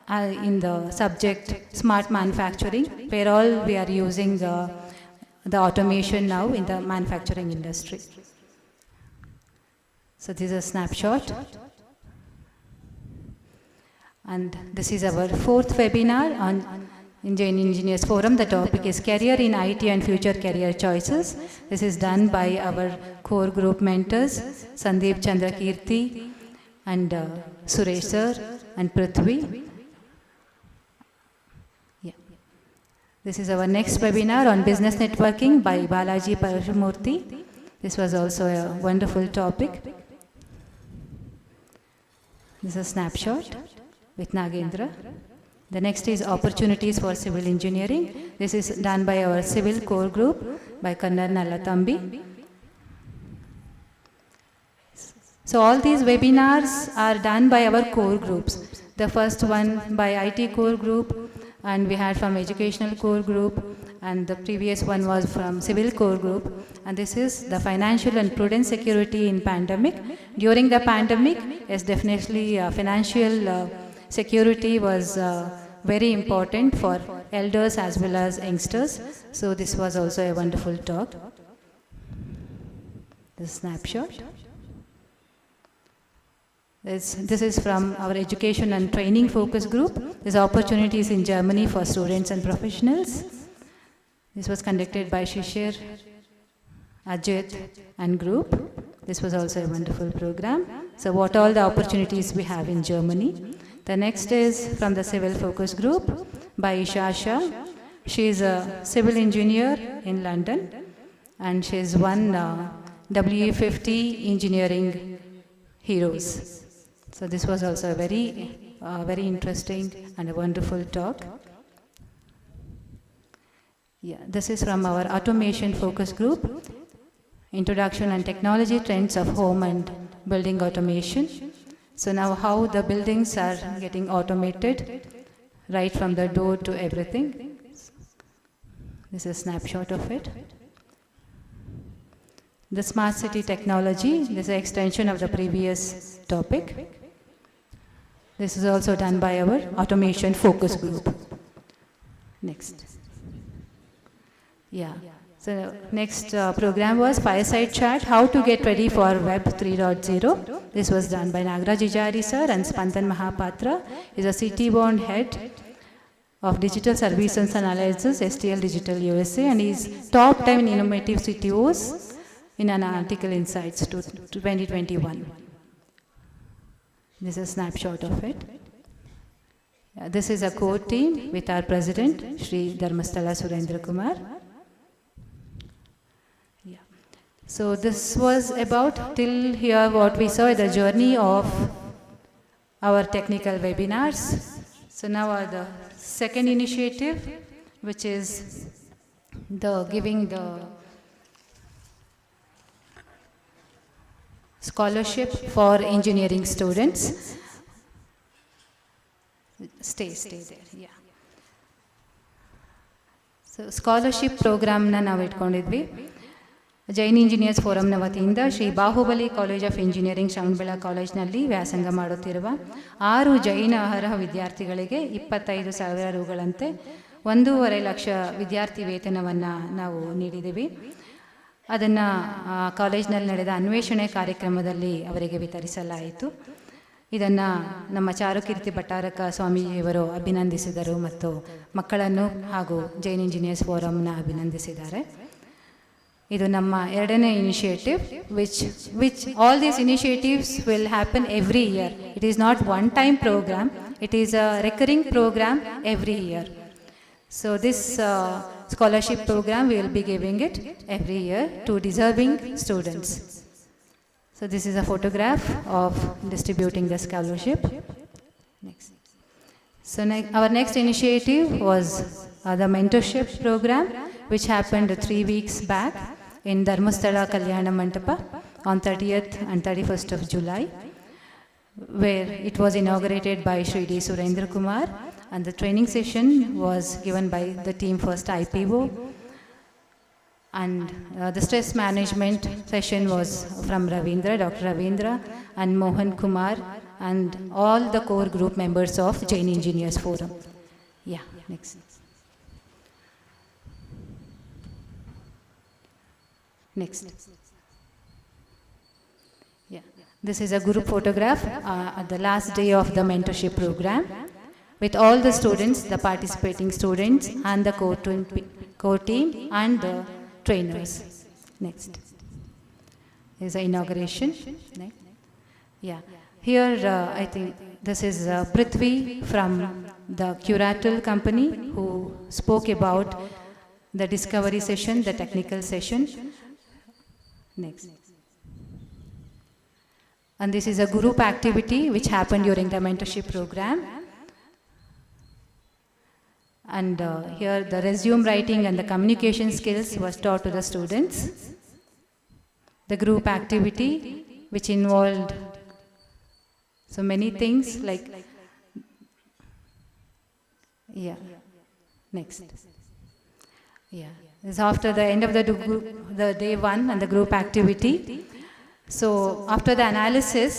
in the subject smart manufacturing, where all we are using the automation now in the manufacturing industry. So this is a snapshot. And this is our fourth webinar on Jain Engineers Forum. The topic is Career in IT and Future Career Choices. This is done by our core group mentors, Sandeep Chandrakirti and Suresh sir and Prithvi. This is our next webinar on business networking by Balaji Parashamurthy. This was also a wonderful topic. This is a snapshot with Nagendra. The next is opportunities for civil engineering. This is done by our civil core group by Kannar Nallatambi. So all these webinars are done by our core groups. The first one by IT core group, and we had from educational core group, and the previous one was from civil core group, and this is the financial and prudent security in pandemic. During the pandemic, yes, definitely financial security was very important for elders as well as youngsters. So this was also a wonderful talk. This snapshot. This is from our education and training focus group. There's opportunities in Germany for students and professionals. This was conducted by Shishir, Ajit and group. This was also a wonderful program. So what all the opportunities we have in Germany. The next is from the civil focus group by Isha Shah. She is a civil engineer in London, and she is won WE50 engineering heroes. So this was also a very interesting and a wonderful talk. Yeah, this is from our automation focus group, Introduction and Technology Trends of Home and Building Automation. So now how the buildings are getting automated, right from the door to everything. This is a snapshot of it. The smart city technology, this is an extension of the previous topic. This is also done by our automation focus group. Next. Yeah. So next program was Fireside Chat, how to get ready for Web 3.0. This was done by Nagaraj Ijari sir, and Spandan Mahapatra is a city-born head of Digital Services Analysis, STL Digital USA, and is top 10 innovative CTOs in an article Insights to 2021. This is a snapshot of it. This is a core team with our president, Shri Dharmasthala Surendra Kumar. Yeah. So this was about till here what we saw, the journey of our technical webinars. So now the second initiative, which is the giving the scholarship for engineering students. Stay there, yeah. So scholarship program na ನಾವು ಇಟ್ಕೊಂಡಿದ್ವಿ. Jain engineers ಫೋರಮ್ನ ವತಿಯಿಂದ Shri Bahubali college of engineering Shravanabela ಕಾಲೇಜ್ನಲ್ಲಿ ವ್ಯಾಸಂಗ ಮಾಡುತ್ತಿರುವ 6 ಜೈನ ಅರ್ಹ ವಿದ್ಯಾರ್ಥಿಗಳಿಗೆ 25,000 ರೂಗಳಂತೆ 1.5 ಲಕ್ಷ ವಿದ್ಯಾರ್ಥಿ ವೇತನವನ್ನು ನಾವು ನೀಡಿದ್ದೀವಿ. ಅದನ್ನು ಕಾಲೇಜ್ನಲ್ಲಿ ನಡೆದ ಅನ್ವೇಷಣೆ ಕಾರ್ಯಕ್ರಮದಲ್ಲಿ ಅವರಿಗೆ ವಿತರಿಸಲಾಯಿತು. ಇದನ್ನು ನಮ್ಮ ಚಾರುಕೀರ್ತಿ ಭಟ್ಟಾರಕ ಸ್ವಾಮೀಜಿಯವರು ಅಭಿನಂದಿಸಿದರು ಮತ್ತು ಮಕ್ಕಳನ್ನು ಹಾಗೂ ಜೈನ್ ಇಂಜಿನಿಯರ್ಸ್ ಫೋರಮ್ನ ಅಭಿನಂದಿಸಿದ್ದಾರೆ. ಇದು ನಮ್ಮ ಎರಡನೇ initiative, which all these initiatives will happen every year. It is not one time program, it is a recurring program every year. So this scholarship program we will be giving it every year to deserving students. So this is a photograph of distributing the scholarship. Next. So our next initiative was the mentorship program, which happened 3 weeks back in Dharmasthala Kalyana Mandapa on 30th and 31st of July, where it was inaugurated by Shri D. Surendra Kumar, and the training session was given by the team first IPO, and the stress management session was from Ravindra, Dr. Ravindra and Mohan Kumar, and all the core group members of Jain Engineers Forum. Yeah, next. Next. Yeah, this is a group photograph at the last day of the mentorship program with all the students, the participating students and the core team and the trainers. Next. This is the inauguration. Next. Yeah. Here I think this is Prithvi from the Curatal company who spoke about the discovery session, the technical session. Next. And this is a group activity which happened during the mentorship program. And here the resume writing and the communication skills was taught to the students. The group activity which involved so many things like, yeah, next. Yeah, this is after the end of the day 1 and the group activity. So after the analysis,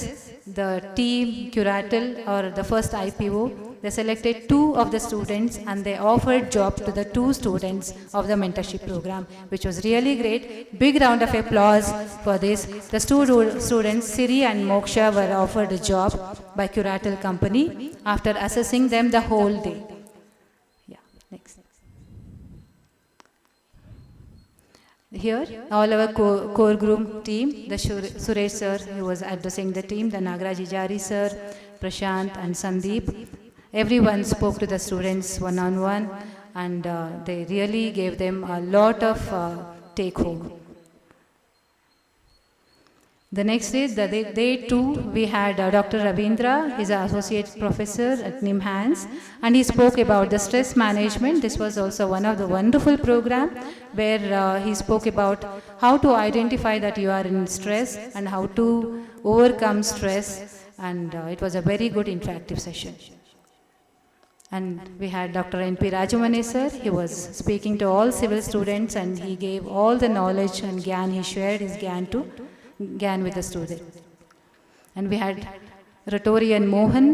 the team Curatal or the first IPO, they selected 2 of the students and they offered job to the 2 students of the mentorship program, which was really great. Big round of applause for this. The students Siri and Moksha were offered a job by Curatal company after assessing them the whole day. Yeah, next. Here, all our core group team, the Suresh sir who was addressing the team, the Nagaraj Ijari sir, Prashant and Sandeep, everyone spoke to the students one-on-one, and they really gave them a lot of take home. The next is, day 2, we had Dr. Ravindra, he's an associate professor at NIMHANS, and he spoke about the stress management. This was also one of the wonderful program where he spoke about how to identify that you are in stress and how to overcome stress, and it was a very good interactive session. And we had Dr. N.P. Rajamane sir. He was speaking to all civil students and he gave all the knowledge and gyan. He shared his gyan with the student. And we had Rotorian Mohan,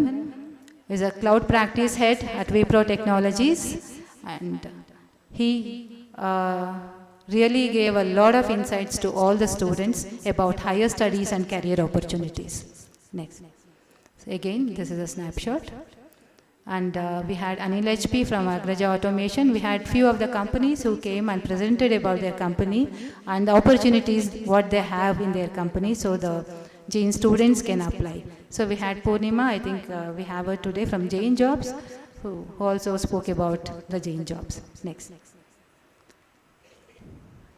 is a cloud practice head at Wipro Technologies, and he really gave a lot of insights to all the students about higher studies and career opportunities. Next. So again, this is a snapshot. And we had Anil HP from Agraja Automation. We had few of the companies who came and presented about their company and the opportunities what they have in their company, so the Jain students can apply. So we had Purnima, I think we have her today from Jain Jobs, who also spoke about the Jain Jobs. Next.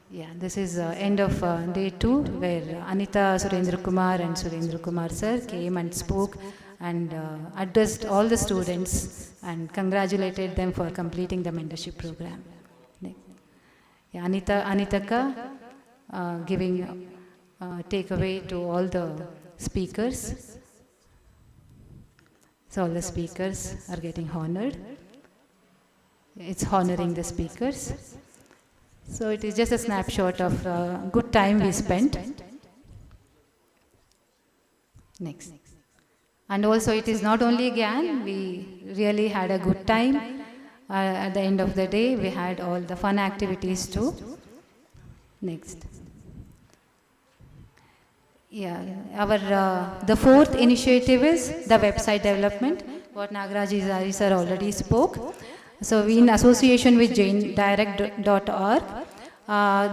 Yeah, this is end of day 2, where Anita Surendra Kumar and Surendra Kumar sir came and spoke and addressed all the students and congratulated them for completing the mentorship program. Yeah, Anitaka giving takeaway to all the speakers. So all the speakers are getting honored. It's honoring the speakers. So it is just a snapshot of good time we spent. Next. And also it is not only GAN, we really had a good time. At the end of the day, we had all the fun activities too. Next. Yeah, the fourth initiative is the website development, what Nagaraj sir already spoke. So we, in association with jaindirect.org,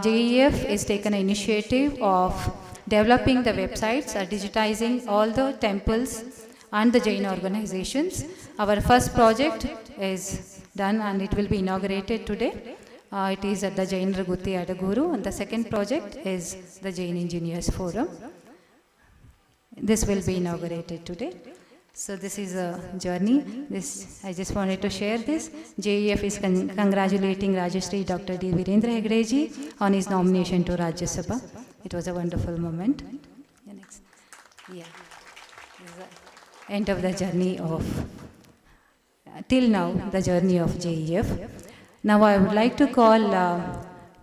JEF is taken an initiative of developing the websites, digitizing all the temples and the Jain organizations. Our first project is done and it will be inaugurated today. It is at the Jain Raguti Adaguru, and the second project is the Jain Engineers Forum. This will be inaugurated today. So this is a journey. I just wanted to share this. JEF is congratulating Rajashri Dr. D. Virendra Hegdeji on his nomination to Rajya Sabha. It was a wonderful moment. Yeah, next. Yeah. This is the end of the journey of, till now, the journey of JEF. Now I would like to call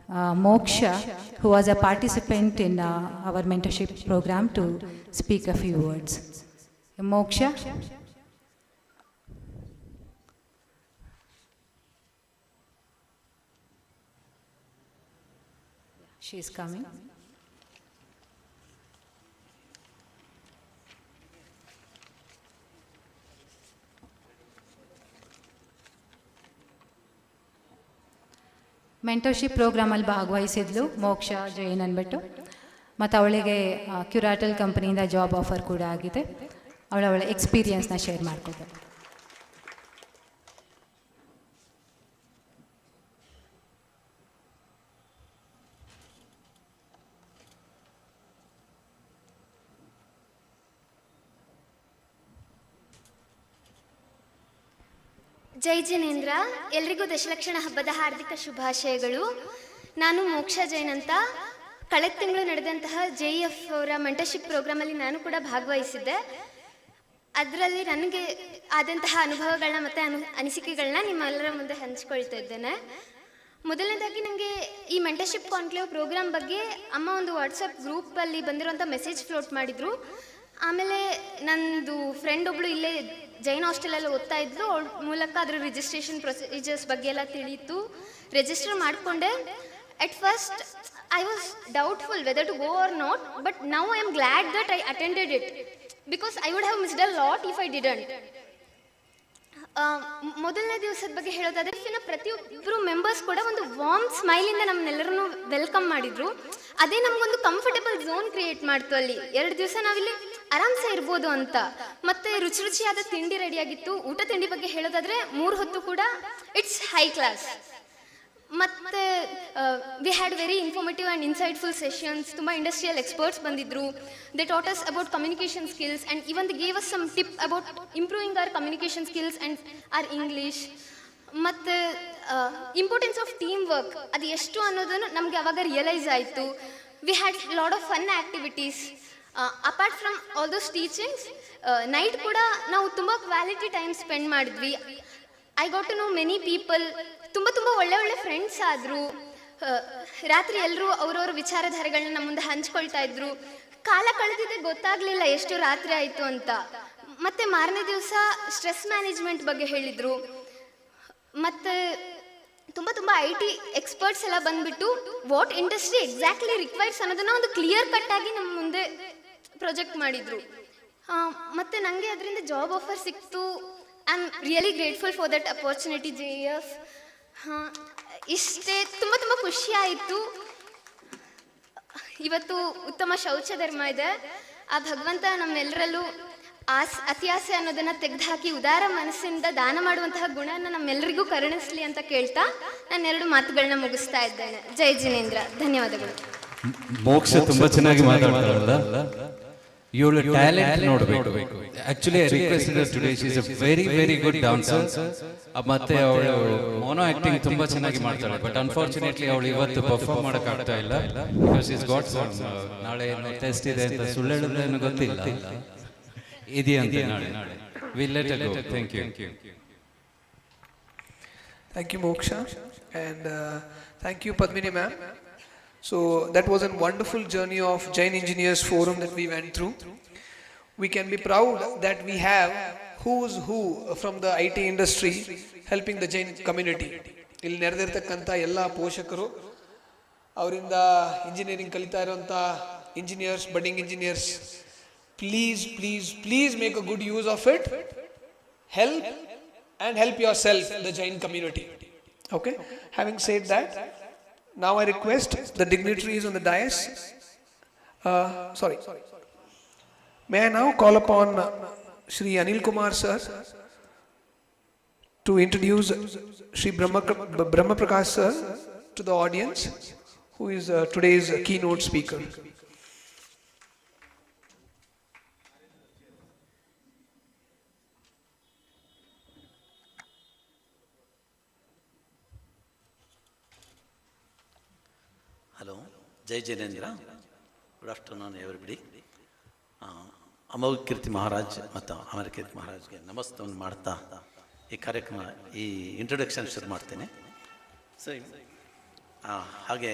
Moksha, who was a participant in our mentorship program, to speak a few words. Moksha. She is coming. Mentorship ಪ್ರೋಗ್ರಾಮಲ್ಲಿ ಭಾಗವಹಿಸಿದ್ಲು ಮೋಕ್ಷ ಜೈನ್ ಅಂದ್ಬಿಟ್ಟು, ಮತ್ತು ಅವಳಿಗೆ ಕ್ಯುರಾಟಲ್ ಕಂಪನಿಯಿಂದ job offer ಕೂಡ ಆಗಿದೆ. ಅವಳ ಎಕ್ಸ್ಪೀರಿಯನ್ಸ್ನ share ಮಾಡ್ಕೋಬೇಕು. ಜೈ ಜಿನೇಂದ್ರ, ಎಲ್ರಿಗೂ ದಶಲಕ್ಷಣ ಹಬ್ಬದ ಹಾರ್ದಿಕ ಶುಭಾಶಯಗಳು. ನಾನು ಮೋಕ್ಷ ಜೈನ್ ಅಂತ. ಕಳೆದ ತಿಂಗಳು ನಡೆದಂತಹ JEF ಅವರ ಮೆಂಟರ್ಶಿಪ್ ಪ್ರೋಗ್ರಾಮಲ್ಲಿ ನಾನು ಕೂಡ ಭಾಗವಹಿಸಿದ್ದೆ. ಅದರಲ್ಲಿ ನನಗೆ ಆದಂತಹ ಅನುಭವಗಳನ್ನ ಮತ್ತು ಅನಿಸಿಕೆಗಳನ್ನ ನಿಮ್ಮೆಲ್ಲರ ಮುಂದೆ ಹಂಚ್ಕೊಳ್ತಾ ಇದ್ದೇನೆ. ಮೊದಲನೇದಾಗಿ ನನಗೆ ಈ ಮೆಂಟರ್ಶಿಪ್ ಕಾನ್ಕ್ಲೇವ್ ಪ್ರೋಗ್ರಾಮ್ ಬಗ್ಗೆ ಅಮ್ಮ ಒಂದು ವಾಟ್ಸಪ್ ಗ್ರೂಪಲ್ಲಿ ಬಂದಿರೋಂಥ ಮೆಸೇಜ್ ಫ್ಲೋಟ್ ಮಾಡಿದರು. ಆಮೇಲೆ ನನ್ನದು ಫ್ರೆಂಡ್ ಒಬ್ಬಳು ಇಲ್ಲೇ ಜೈನ್ ಹಾಸ್ಟೆಲಲ್ಲಿ ಓದ್ತಾ ಇದ್ಲು. ಅವಳ ಮೂಲಕ ಅದರ ರಿಜಿಸ್ಟ್ರೇಷನ್ ಪ್ರೊಸೀಜರ್ಸ್ ಬಗ್ಗೆ ಎಲ್ಲ ತಿಳಿಯಿತು. ರಿಜಿಸ್ಟರ್ ಮಾಡಿಕೊಂಡೆ. At first I was doubtful whether to go or not, but now I am glad that I attended it, because I would have missed a lot if I didn't. ಮೊದಲನೇ ದಿವಸದ ಬಗ್ಗೆ ಹೇಳೋದಾದ್ರೆ ಪ್ರತಿಯೊಬ್ಬರು members ಕೂಡ ಒಂದು warm ಸ್ಮೈಲಿಂದ ನಮ್ಮನ್ನೆಲ್ಲರನ್ನು welcome ಮಾಡಿದ್ರು. ಅದೇ ನಮಗೊಂದು ಕಂಫರ್ಟಬಲ್ ಝೋನ್ ಕ್ರಿಯೇಟ್ ಮಾಡ್ತು. ಅಲ್ಲಿ 2 ದಿವಸ ನಾವಿಲ್ಲಿ ಆರಾಮ್ಸೆ ಇರ್ಬೋದು ಅಂತ. ಮತ್ತೆ ರುಚಿ ರುಚಿಯಾದ ತಿಂಡಿ ರೆಡಿಯಾಗಿತ್ತು. ಊಟ ತಿಂಡಿ ಬಗ್ಗೆ ಹೇಳೋದಾದ್ರೆ 3 ಹೊತ್ತು ಕೂಡ ಇಟ್ಸ್ ಹೈ ಕ್ಲಾಸ್. ಮತ್ತು we had very informative and insightful sessions. ತುಂಬ ಇಂಡಸ್ಟ್ರಿಯಲ್ ಎಕ್ಸ್ಪರ್ಟ್ಸ್ ಬಂದಿದ್ದರು. They taught us about communication skills and even they gave us some tip about improving our communication skills and our English. ಮತ್ತು importance of team work ಅದು ಎಷ್ಟು ಅನ್ನೋದನ್ನು ನಮಗೆ ಅವಾಗ realise ಆಯಿತು. We had lot of fun activities. Apart from all those teachings, night ಕೂಡ ನಾವು ತುಂಬ ಕ್ವಾಲಿಟಿ ಟೈಮ್ ಸ್ಪೆಂಡ್ ಮಾಡಿದ್ವಿ. I got to know many people. ತುಂಬ ಒಳ್ಳೆ ಒಳ್ಳೆ ಫ್ರೆಂಡ್ಸ್ ಆದರು. ರಾತ್ರಿ ಎಲ್ಲರೂ ಅವ್ರವ್ರ ವಿಚಾರಧಾರೆಗಳನ್ನ ನಮ್ಮ ಮುಂದೆ ಹಂಚ್ಕೊಳ್ತಾ ಇದ್ರು. ಕಾಲ ಕಳೆದಿದ್ದೆ ಗೊತ್ತಾಗಲಿಲ್ಲ ಎಷ್ಟು ರಾತ್ರಿ ಆಯಿತು ಅಂತ. ಮತ್ತು ಮಾರನೇ ದಿವಸ ಸ್ಟ್ರೆಸ್ ಮ್ಯಾನೇಜ್ಮೆಂಟ್ ಬಗ್ಗೆ ಹೇಳಿದರು. ಮತ್ತು ತುಂಬ IT ಎಕ್ಸ್ಪರ್ಟ್ಸ್ ಎಲ್ಲ ಬಂದುಬಿಟ್ಟು ವಾಟ್ ಇಂಡಸ್ಟ್ರಿ ಎಕ್ಸಾಕ್ಟ್ಲಿ ರಿಕ್ವೈರ್ಸ್ ಅನ್ನೋದನ್ನು ಒಂದು ಕ್ಲಿಯರ್ ಕಟ್ ಆಗಿ ನಮ್ಮ ಮುಂದೆ ಪ್ರೊಜೆಕ್ಟ್ ಮಾಡಿದರು. ಮತ್ತು ನನಗೆ ಅದರಿಂದ ಜಾಬ್ ಆಫರ್ ಸಿಕ್ತು. I am really grateful for that opportunity JEF. ಇಷ್ಟೇ, ತುಂಬ ಖುಷಿ ಆಯಿತು. ಇವತ್ತು ಉತ್ತಮ ಶೌಚ ಧರ್ಮ ಇದೆ. ಆ ಭಗವಂತ ನಮ್ಮೆಲ್ಲರಲ್ಲೂ ಅತಿಯಾಸೆ ಅನ್ನೋದನ್ನು ತೆಗೆದುಹಾಕಿ ಉದಾರ ಮನಸ್ಸಿಂದ ದಾನ ಮಾಡುವಂತಹ ಗುಣನ ನಮ್ಮೆಲ್ಲರಿಗೂ ಕರುಣಿಸಲಿ ಅಂತ ಕೇಳ್ತಾ ನಾನು 2 ಮಾತುಗಳನ್ನ ಮುಗಿಸ್ತಾ ಇದ್ದೇನೆ. ಜೈ ಜಿನೇಂದ್ರ. ಧನ್ಯವಾದಗಳು. ಮೋಕ್ಷ ತುಂಬಾ ಚೆನ್ನಾಗಿ ಮಾತಾಡ್ತಾರಲ್ಲ, ಇವಳ ಟ್ಯಾಲೆಂಟ್ ನೋಡಬೇಕು. Actually request today she is a very good dancer. ಮತ್ತೆ ಅವಳು ಮೋನೋ ಆಕ್ಟಿಂಗ್ ತುಂಬಾ ಚೆನ್ನಾಗಿ ಮಾಡ್ತಾಳೆ. ಬಟ್ ಅನ್ಫಾರ್ಚುನೇಟ್ಲಿ ಅವಳು ಇವತ್ತು ಪರ್ಫಾರ್ಮ್ ಮಾಡಕ್ ಆಗ್ತಾ ಇಲ್ಲ. ಬಿಕಾಸ್ ಇಸ್ ಗಾಟ್ ನಾಳೆ ಟೆಸ್ಟ್ ಇದೆ ಅಂತ ಸುಳ್ಳು ಹೇಳೋದೇನು ಗೊತ್ತಿಲ್ಲ. ಇದೆಯಂತೆ ನಾಳೆ. Will let it go. Thank you. Thank you, Moksha, and thank you, Padmini ma'am. So that was a wonderful journey of Jain Engineers Forum that we went through. We can be proud that we have who's who from the IT industry helping the Jain community. ಇಲ್ಲಿ ನೆರೆದಿರ್ತಕ್ಕಂಥ ಎಲ್ಲ ಪೋಷಕರು, ಅವರಿಂದ engineering ಕಲಿತಾ ಇರುವಂಥ engineers, budding engineers, please make a good use of it. Help yourself, the Jain community. Okay, having said that, now I request the dignitaries on the dais. May I now call upon Shri Anil Kumar sir to introduce Shri Brahma Prakash sir to the audience, who is today's keynote speaker. Hello, Jai Jinendra. Good afternoon everybody. ಅಮೋಘ ಕೀರ್ತಿ ಮಹಾರಾಜ್ ಮತ್ತು ಅಮರ ಕೀರ್ತಿ ಮಹಾರಾಜ್ಗೆ ನಮಸ್ತೆಯನ್ನು ಮಾಡ್ತಾ ಈ ಕಾರ್ಯಕ್ರಮ, ಈ introduction ಶುರು ಮಾಡ್ತೇನೆ. So ಹಾಗೆ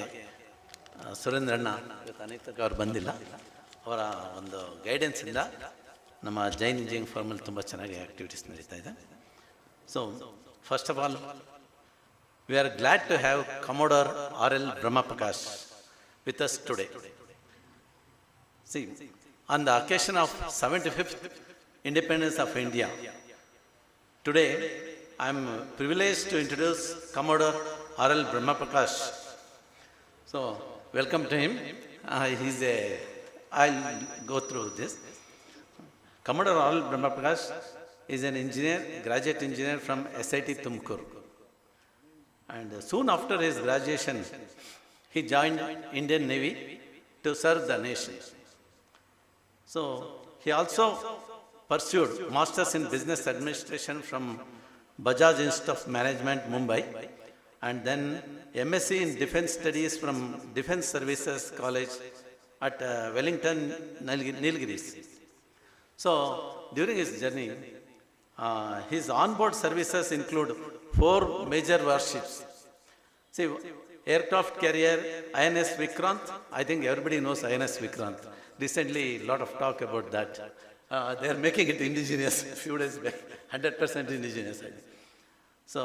ಸುರೇಂದ್ರಣ್ಣ ಇವತ್ತು ಅನೇಕ ಅವ್ರು ಬಂದಿಲ್ಲ. ಅವರ ಒಂದು ಗೈಡೆನ್ಸಿಂದ ನಮ್ಮ ಜೈನ್ ಇಂಜಿನಿಯರಿಂಗ್ ಫಾರ್ಮಲ್ಲಿ ತುಂಬ ಚೆನ್ನಾಗಿ ಆ್ಯಕ್ಟಿವಿಟೀಸ್ ನಡೀತಾ ಇದೆ. So first of all, we are glad to have Commodore R.L. Brahma Prakash with us today. See, on the occasion of 75th independence of India, today I am privileged to introduce Commodore R.L. Brahma Prakash. So, welcome to him. I'll go through this. Commodore R.L. Brahma Prakash is an engineer, graduate engineer from SIT Tumkur. And soon after his graduation, he joined Indian Navy to serve the nation. So he also pursued Masters in Business Administration from Bajaj Institute of Management, Mumbai, and then MSc in Defence Studies from Defence Services College at Wellington, Nilgiris. So during his journey, his onboard services include 4 major warships. See, aircraft carrier INS Vikrant. I think everybody knows INS Vikrant. Recently, a lot of talk about that. They are making it indigenous a few days back, 100% indigenous. I think. So,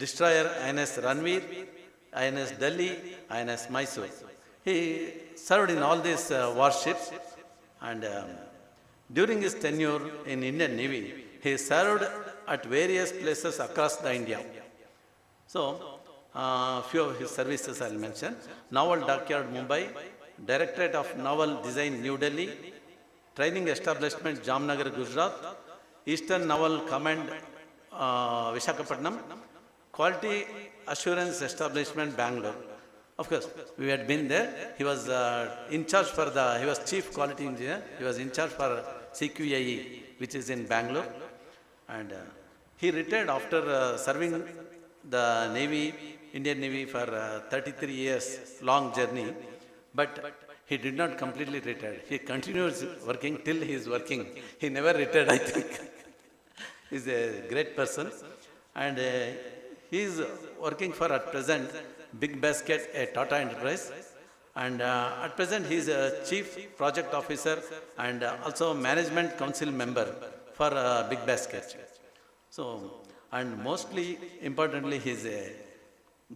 destroyer INS Ranveer, INS Delhi, INS Mysore. He served in all these warships, and during his tenure in Indian Navy, he served at various places across the India. So, few of his services I'll mention. Naval Dockyard, Mumbai, Directorate of Naval Design, New Delhi, Training Establishment, Jamnagar, Gujarat, Eastern Naval Command, Visakhapatnam, Quality Assurance Establishment, Bangalore. Of course, we had been there. He was in charge for he was Chief Quality Engineer. He was in charge for CQAE, which is in Bangalore. And he retired after serving the Navy, Indian Navy for 33 years, long journey. But he did not completely retire. He continues working till he is working. He never retired, I think. He's a great person. and he is working for at present Big Basket, a Tata enterprise, and at present he is a chief project officer and also management council member for Big Basket. So, and mostly importantly, he is a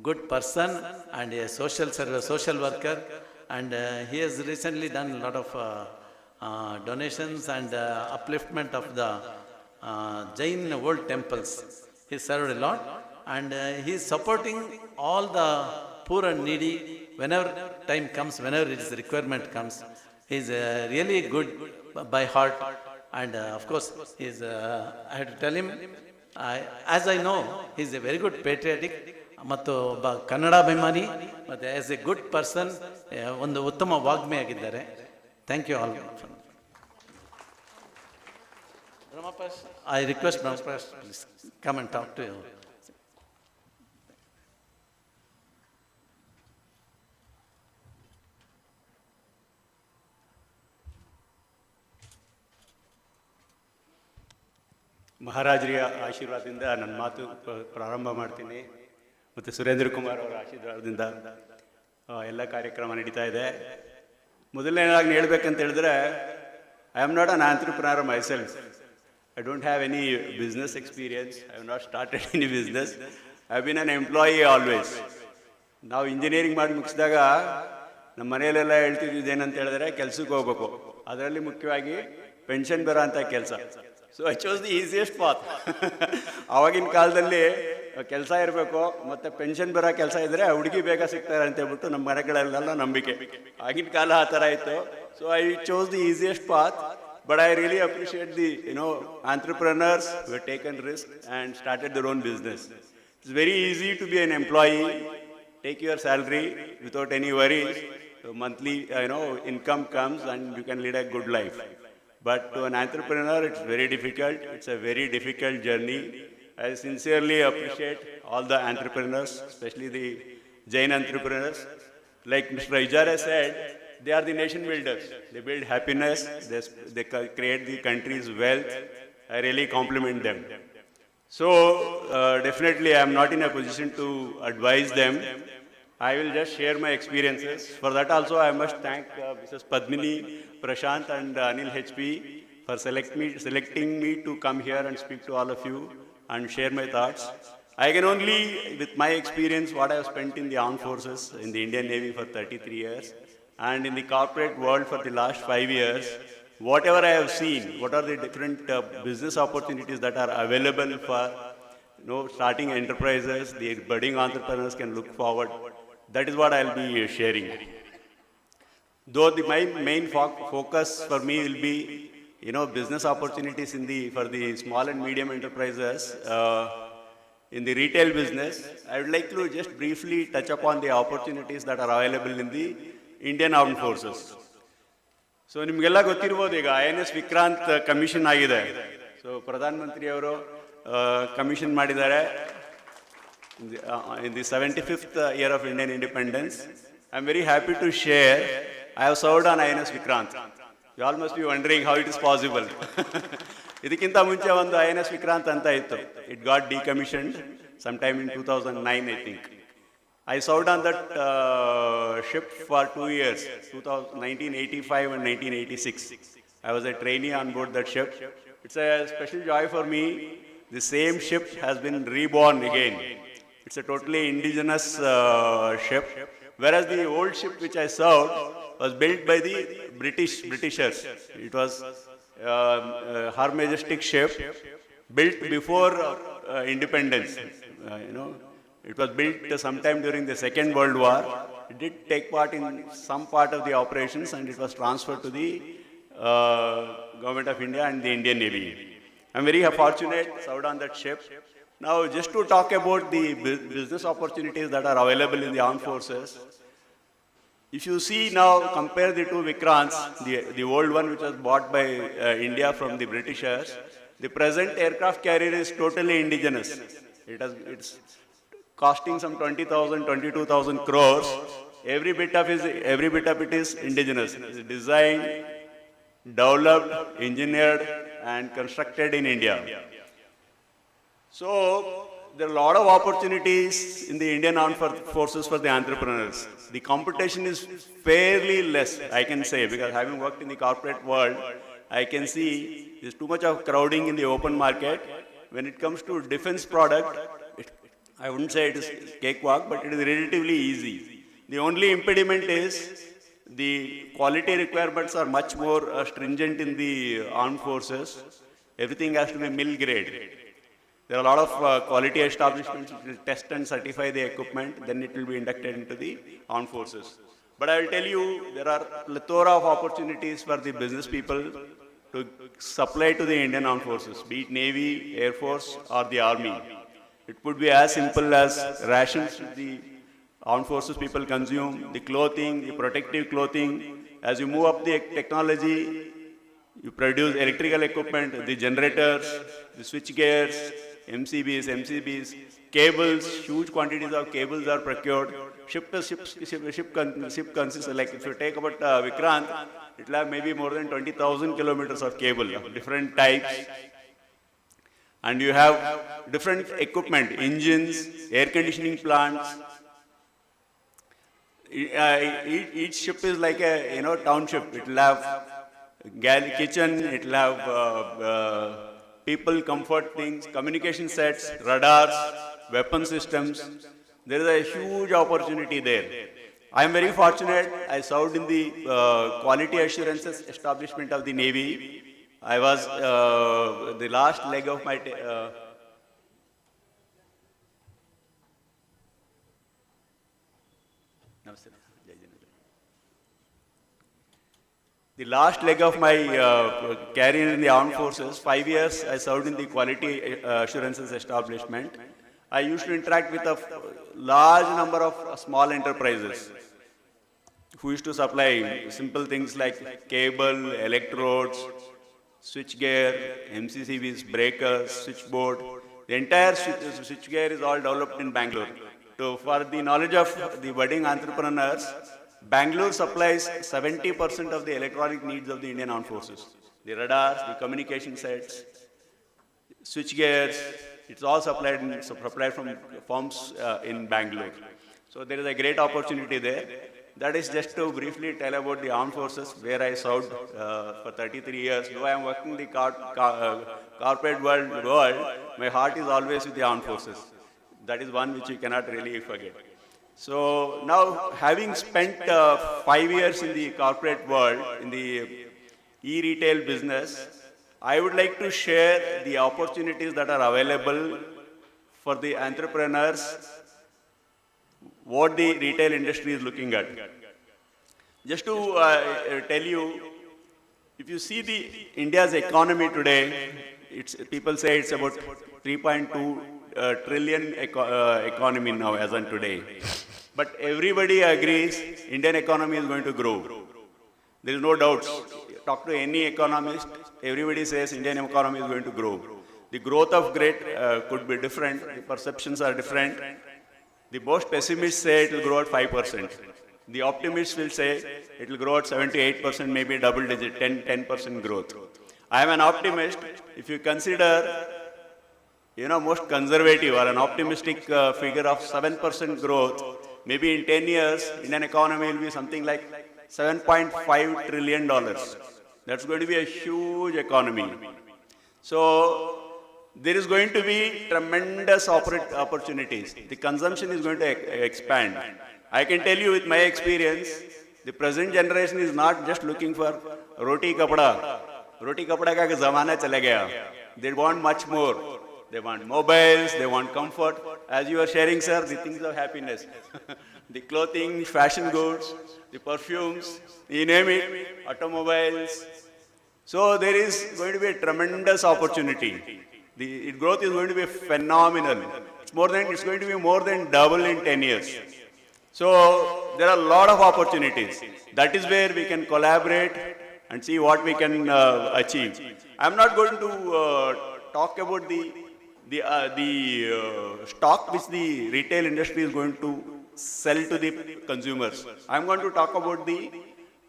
good person and a social worker, and he has recently done a lot of donations and upliftment of the Jain old temples. He served a lot, and he is supporting all the poor and needy whenever time comes, whenever its requirement comes. He is really good by heart, and of course, I had to tell him, as I know, he is a very good patriotic, ಮತ್ತು ಒಬ್ಬ ಕನ್ನಡಾಭಿಮಾನಿ, ಮತ್ತು as A good person ಒಂದು ಉತ್ತಮ ವಾಗ್ಮಿ ಆಗಿದ್ದಾರೆ. Thank you all. Brahmaprakash, I request Brahmaprakash, please come and talk to you. ಮಹಾರಾಜರ ಆಶೀರ್ವಾದದಿಂದ ನನ್ನ ಮಾತು ಪ್ರಾರಂಭ ಮಾಡ್ತೀನಿ. ಮತ್ತು ಸುರೇಂದ್ರ ಕುಮಾರ್ ಅವರ ಆಶೀರ್ವಾದದಿಂದ ಎಲ್ಲ ಕಾರ್ಯಕ್ರಮ ನಡೀತಾ ಇದೆ. ಮೊದಲನೇದಾಗಿ ಹೇಳ್ಬೇಕಂತ ಹೇಳಿದ್ರೆ, I am not an entrepreneur my self. I don't have any business experience. I have not started any business. I have been an employee always. ನಾವು ಇಂಜಿನಿಯರಿಂಗ್ ಮಾಡಿ ಮುಗಿಸಿದಾಗ ನಮ್ಮ ಮನೆಯಲ್ಲೆಲ್ಲ ಹೇಳ್ತಿದ್ದು ಏನಂತ ಹೇಳಿದ್ರೆ, ಕೆಲ್ಸಕ್ಕೆ ಹೋಗ್ಬೇಕು, ಅದರಲ್ಲಿ ಮುಖ್ಯವಾಗಿ ಪೆನ್ಷನ್ ಬರೋ ಅಂಥ ಕೆಲಸ. So I chose the easiest path. ಆವಾಗಿನ ಕಾಲದಲ್ಲಿ ಕೆಲಸ ಇರಬೇಕು ಮತ್ತು ಪೆನ್ಷನ್ ಬರೋ ಕೆಲಸ ಇದ್ದರೆ ಹುಡುಗಿ ಬೇಗ ಸಿಗ್ತಾರೆ ಅಂತ ಹೇಳ್ಬಿಟ್ಟು ನಮ್ಮ ಮನೆಗಳಲ್ಲೆಲ್ಲ ನಂಬಿಕೆ. ಆಗಿನ ಕಾಲ ಆ ಥರ ಇತ್ತು. So I chose the easiest path. But I really appreciate the entrepreneurs who have taken risk and started their own business. It's very easy to be an employee, take your salary without any worries. So monthly, income comes and you can lead a good life. But to an entrepreneur, it's very difficult. It's a very difficult journey. I sincerely appreciate all the entrepreneurs, especially the Jain entrepreneurs. Like Mr. Ijare said, they are the nation builders. They build happiness. They create the country's wealth. I really compliment them. So definitely I am not in a position to advise them. I will just share my experiences. For that also I must thank Mrs. Padmini, Prashant and Anil HP for selecting me to come here and speak to all of you and share my thoughts. I can only, with my experience, what I have spent in the armed forces, in the Indian Navy for 33 years, and in the corporate world for the last 5 years, whatever I have seen, what are the different business opportunities that are available for starting enterprises, the budding entrepreneurs can look forward. That is what I will be sharing. Though my main focus for me will be, business opportunities for the small and medium enterprises in the retail business, I would like to just briefly touch upon the opportunities that are available in the Indian Armed Forces. So ನಿಮಗೆಲ್ಲ ಗೊತ್ತಿರ್ಬೋದು, ಈಗ INS Vikrant commission ಆಗಿದೆ. So Pradhan Mantri ಅವರು commission ಮಾಡಿದ್ದಾರೆ in the 75th year of Indian independence. I am very happy to share I have served on INS Vikrant. You all must be wondering how it is possible. ಇದಕ್ಕಿಂತ ಮುಂಚೆ ಒಂದು INS Vikrant ಅಂತ ಇತ್ತು. It got decommissioned sometime in 2009, I think. I served on that ship for 2 years, 1985 and 1986. I was a trainee on board that ship. It's a special joy for me. The same ship has been reborn again. It's a totally indigenous ship, whereas the old ship which I served was built by the Britishers. It was Her Majestic ship, built before independence. It was built sometime during the Second World War. It did take part in some part of the operations, and it was transferred to the Government of India and the Indian Navy. I am very fortunate served on that ship. Now, just to talk about the business opportunities that are available in the armed forces, if you see now, compare the two Vikrants, the old one which was bought by India from the Britishers, the present aircraft carrier is totally indigenous. It's costing some 20,000, 22,000 crores. Every bit of it is indigenous. It's designed, developed, engineered, and constructed in India. So there are a lot of opportunities in the Indian armed forces for the entrepreneurs. The competition is fairly less, I can say, because having worked in the corporate world, I can see there's too much of crowding in the open market. When it comes to defense product, I wouldn't say it is cakewalk, but it is relatively easy. The only impediment is the quality requirements are much more stringent in the armed forces. Everything has to be mill grade. There are a lot of quality establishments which will test and certify the equipment, then it will be inducted into the armed forces. But I will tell you, there are plethora of opportunities for the business people to supply to the Indian armed forces, be it Navy, Air Force, or the Army. It could be as simple as rations the armed forces people consume, the clothing, the protective clothing. As you move up the technology, you produce electrical equipment, the generators, the switch gears, MCBs, cables, huge quantities of cables are procured. Ship consists, like if you take about Vikrant, it will have maybe more than 20,000 kilometers of cable of different types. And you have different equipment, engines, air conditioning plants. Each ship is like a township. It will have kitchen, it will have people comfort things, communication sets, radars, weapon systems. There is a huge opportunity there. I am very fortunate. I served in the quality assurances establishment of the Navy. I was the last leg of my the last leg of my career in the armed forces. 5 years I served in the quality assurances establishment. I used to interact with a large number of small enterprises who used to supply simple things like cable, electrodes, switchgear, MCCBs, breakers, switchboard. The entire switchgear is all developed in Bangalore. So for the knowledge of the budding entrepreneurs, Bangalore supplies 70% of the electronic needs of the Indian Armed Forces. The radars, the communication sets, switchgears, it's all supplied from firms in Bangalore. So there is a great opportunity there. That is just to briefly tell about the armed forces where I served for 33 years. Though I am working in the corporate world, my heart is always with the armed forces. That is one which you cannot really forget. So now, having spent 5 years in the corporate world, in the e-retail business, I would like to share the opportunities that are available for the entrepreneurs, what the retail industry is looking at. Just to tell you, if you see the India's economy today, people say it's about 3.2 trillion economy now as on today. But everybody agrees Indian economy is going to grow. There is no doubt. Talk to any economist, everybody says Indian economy is going to grow. The growth of rate could be different, the perceptions are different. The most pessimists say it will grow at 5%. The optimists will say it will grow at 7-8%, maybe double digit, 10% growth. I am an optimist. If you consider, most conservative or an optimistic figure of 7% growth, maybe in 10 years, Indian economy will be something like $7.5 trillion. That's going to be a huge economy. So there is going to be tremendous opportunities. The consumption is going to expand. I can tell you with my experience, the present generation is not just looking for roti kapda. Roti kapda ka zamana chala gaya. They want much more. They want mobiles, they want comfort. As you are sharing, sir, the things of happiness. The clothing, fashion goods, the perfumes, you name it, automobiles. So there is going to be a tremendous opportunity. The growth is going to be phenomenal. It's going to be more than double in 10 years. So there are a lot of opportunities. That is where we can collaborate and see what we can achieve. I'm not going to talk about the stock which the retail industry is going to sell to the consumers. I'm going to talk about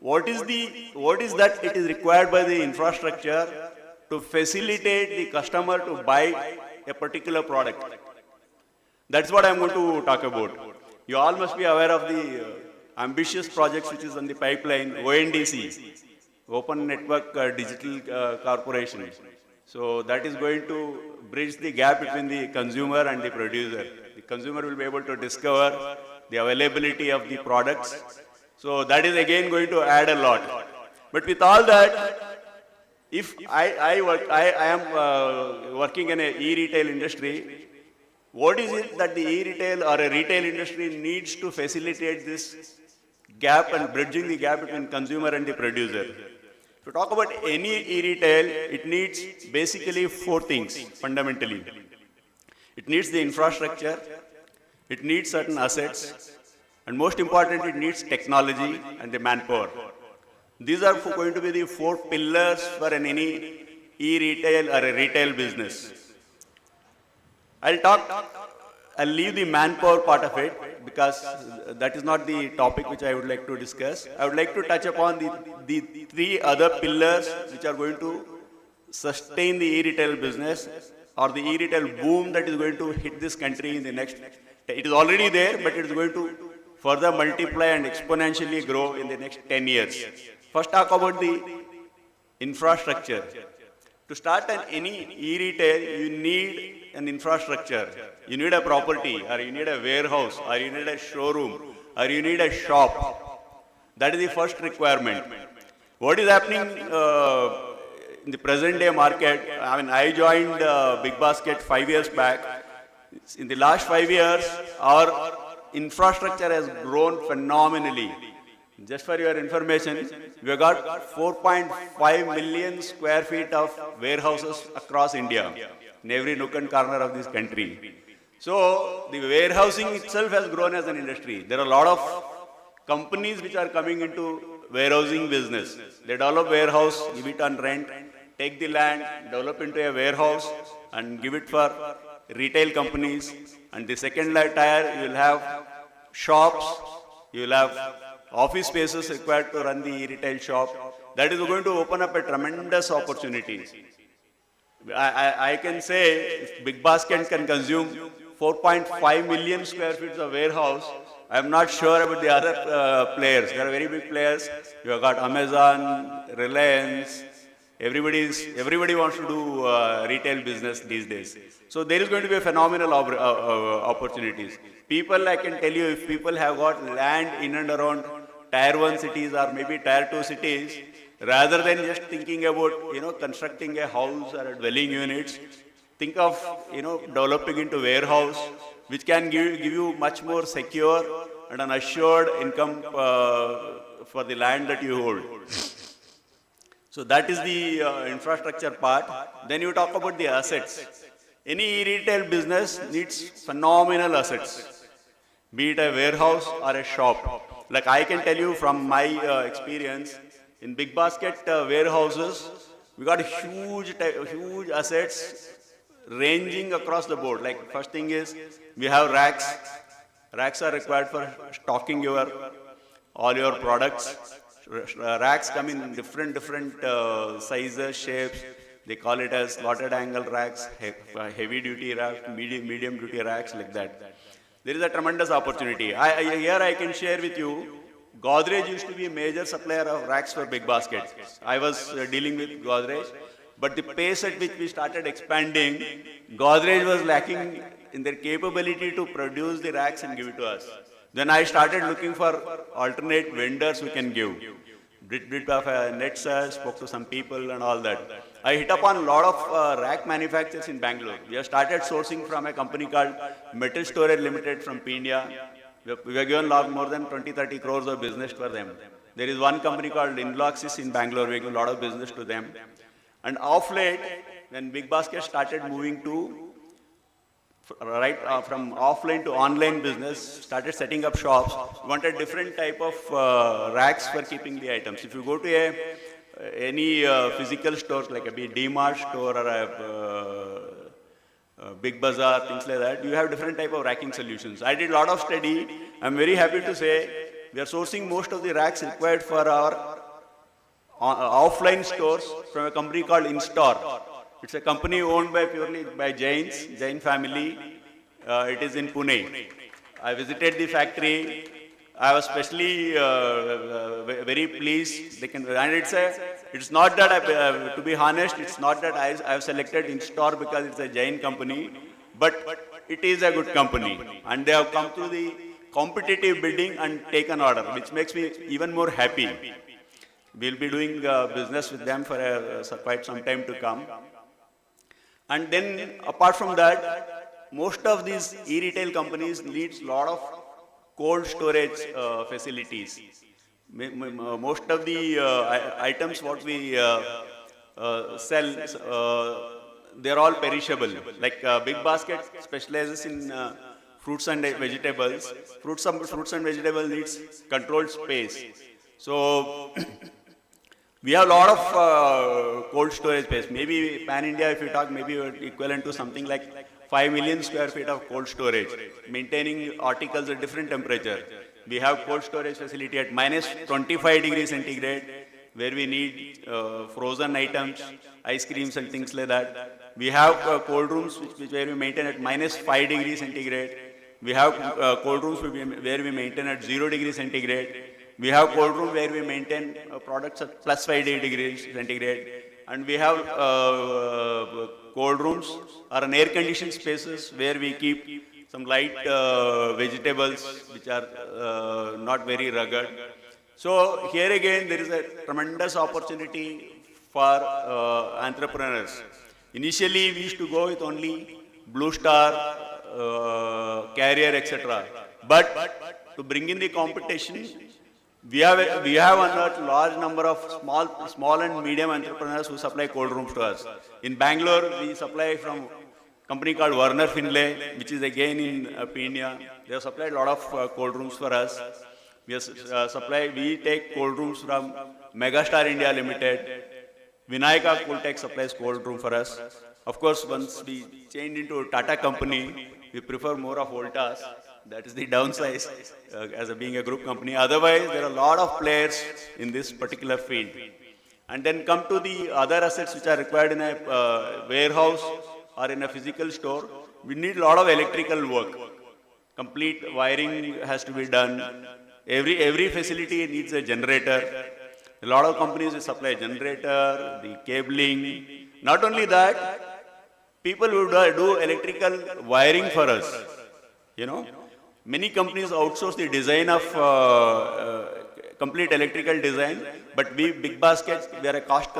what is that it is required by the infrastructure to facilitate the customer to buy a particular product. That's what I'm going to talk about. You all must be aware of the ambitious projects which is on the pipeline, ONDC, Open Network Digital Corporation. So that is going to bridge the gap between the consumer and the producer. The consumer will be able to discover the availability of the products. So that is again going to add a lot. But with all that, if I am working in a e-retail industry, what is it that the e-retail or a retail industry needs to facilitate this gap and bridging the gap between consumer and the producer? To talk about any e-retail, it needs basically four things fundamentally. It needs the infrastructure, it needs certain assets, and most importantly, it needs technology and the manpower. These are going to be the four pillars for any e-retail or a retail business. I'll leave the manpower part of it because that is not the topic which I would like to discuss. I would like to touch upon the three other pillars which are going to sustain the e-retail business or the e-retail boom that is going to hit this country in the next, it is already there, but it is going to further multiply and exponentially grow in the next 10 years. First, talk about the infrastructure. To start any e-retail, you need an infrastructure. You need a property, or you need a warehouse, or you need a showroom, or you need a shop. That is the first requirement. What is happening in the present day market? I mean, I joined Big Basket 5 years back. In the last 5 years, our infrastructure has grown phenomenally. Just for your information, we have got 4.5 million square feet of warehouses across India, in every nook and corner of this country. So the warehousing itself has grown as an industry. There are a lot of companies which are coming into warehousing business. They develop warehouse, give it on rent, take the land, develop into a warehouse and give it for retail companies. And the second tier, you will have shops, you will have office spaces required to run the retail shop. That is going to open up a tremendous opportunity. I can say if Big Basket can consume 4.5 million square feet of warehouse, I am not sure about the other players. They are very big players. You have got Amazon, Reliance. Everybody wants to do retail business these days. So there is going to be a phenomenal opportunities. People, I can tell you, if people have got land in and around tier 1 cities or maybe tier 2 cities, rather than just thinking about, constructing a house or a dwelling units, think of, developing into warehouse, which can give you much more secure and an assured income for the land that you hold. So that is the infrastructure part. Then you talk about the assets. Any retail business needs phenomenal assets, be it a warehouse or a shop. Like I can tell you from my experience, in Big Basket warehouses, we got huge assets ranging across the board. Like first thing is, we have racks. Racks are required for stocking all your products. Racks come in different sizes, shapes. They call it as slotted angle racks, heavy duty racks, medium duty racks, like that. There is a tremendous opportunity. Here I can share with you, Godrej used to be a major supplier of racks for Big Basket. I was dealing with Godrej, but the pace at which we started expanding, Godrej was lacking in their capability to produce the racks and give it to us. Then I started looking for alternate vendors who can give. Did a net search, spoke to some people and all that. I hit upon a lot of rack manufacturers in Bangalore. We have started sourcing from a company called Metal Storage Limited from India. We have given more than 20-30 crores of business for them. There is one company called Inloxis in Bangalore. We give a lot of business to them. And off late, when Big Basket started moving to from offline to online business, started setting up shops, wanted different type of racks for keeping the items. If you go to any physical stores like a D-Mart store or a Big Bazaar, things like that, you have different type of racking solutions. I did a lot of study. I'm very happy to say we are sourcing most of the racks required for our offline stores from a company called InStore. It's a company owned purely by Jain family, It is in Pune. I visited the factory. I was especially very pleased. It's not that, to be honest, it's not that I have selected in-store because it's a Jain company, but it is a good company. And they have come through the competitive bidding and taken order, which makes me even more happy. We'll be doing business with them for quite some time to come. And then, apart from that, most of these e-retail companies needs a lot of cold storage facilities. Most of the items what we sell, they're all perishable. Like Big Basket specializes in fruits and vegetables. Fruits and vegetables needs controlled space. So we have a lot of cold storage space. Maybe pan-India, if you talk, maybe equivalent to something like 5 million square feet of cold storage, maintaining articles at different temperature. We have cold storage facility at minus 25 degrees centigrade, where we need frozen items, ice creams and things like that. We have cold rooms where we maintain at minus 5 degrees centigrade. We have cold rooms where we maintain at 0 degrees centigrade. We have cold room where we maintain products at plus 5 degrees centigrade. And we have cold rooms or an air-conditioned spaces where we keep some light vegetables which are not very rugged. So here again there is a tremendous opportunity for entrepreneurs. Initially we used to go with only Blue Star, Carrier, etc. But to bring in the competition, we have unearthed large number of small and medium entrepreneurs who supply cold rooms to us. In Bangalore, we supply from a company called Warner Finlay, which is again in Pune. They have supplied a lot of cold rooms for us. We take cold rooms from Megastar India Limited. Vinayaka Cooltech supplies cold room for us. Of course, once we changed into a Tata company, we prefer more of Voltas. That is the downside as being a group company. Otherwise, there are a lot of players in this particular field. And then come to the other assets which are required in a warehouse or in a physical store. We need a lot of electrical work. Complete wiring has to be done. Every facility needs a generator. A lot of companies will supply generator, the cabling. Not only that, people who do electrical wiring for us. Many companies outsource the design of complete electrical design, but we, Big Basket, we are a cost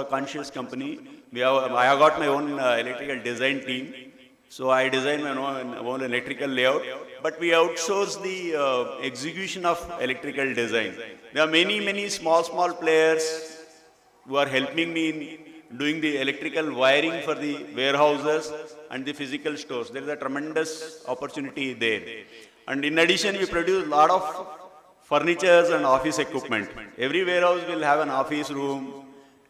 conscious company. I have got my own electrical design team, so I design my own electrical layout, but we outsource the execution of electrical design. There are many small players who are helping me in doing the electrical wiring for the warehouses and the physical stores. There is a tremendous opportunity there. And in addition, we produce a lot of furnitures and office equipment. Every warehouse will have an office room,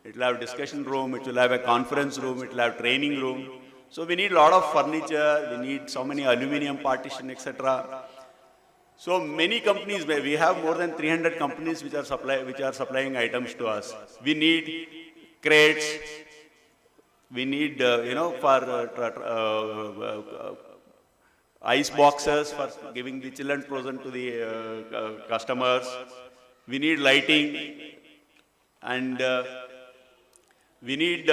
it will have a discussion room, it will have a conference room, it will have training room. So we need a lot of furniture, we need so many aluminum partition, etc. So many companies, we have more than 300 companies which are supplying items to us. We need crates, we need, for ice boxes for giving the chill and frozen to the customers. We need lighting, and we need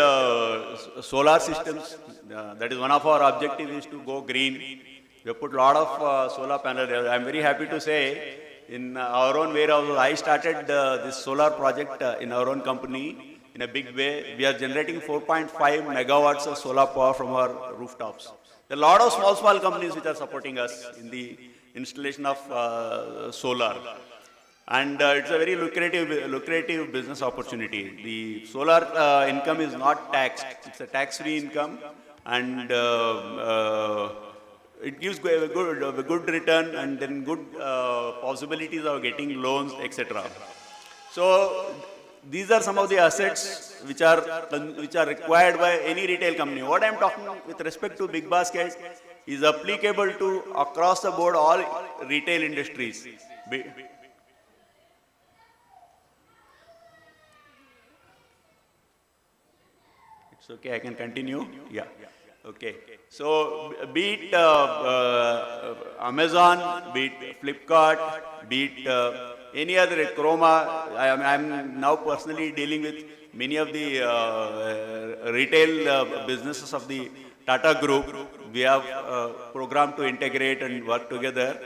solar systems. That is one of our objectives, is to go green. We have put a lot of solar panels. I am very happy to say, in our own warehouse, I started this solar project in our own company in a big way. We are generating 4.5 megawatts of solar power from our rooftops. There are a lot of small companies which are supporting us in the installation of solar. And it's a very lucrative business opportunity. The solar income is not taxed. It's a tax-free income, and it gives a good return, and then good possibilities of getting loans, etc. So these are some of the assets which are required by any retail company. What I am talking with respect to Big Basket is applicable to across the board all retail industries. It's okay, I can continue. Yeah. Okay. So be it Amazon, be it Flipkart, be it any other Chroma. I'm now personally dealing with many of the retail businesses of the Tata Group. We have programmed to integrate and work together.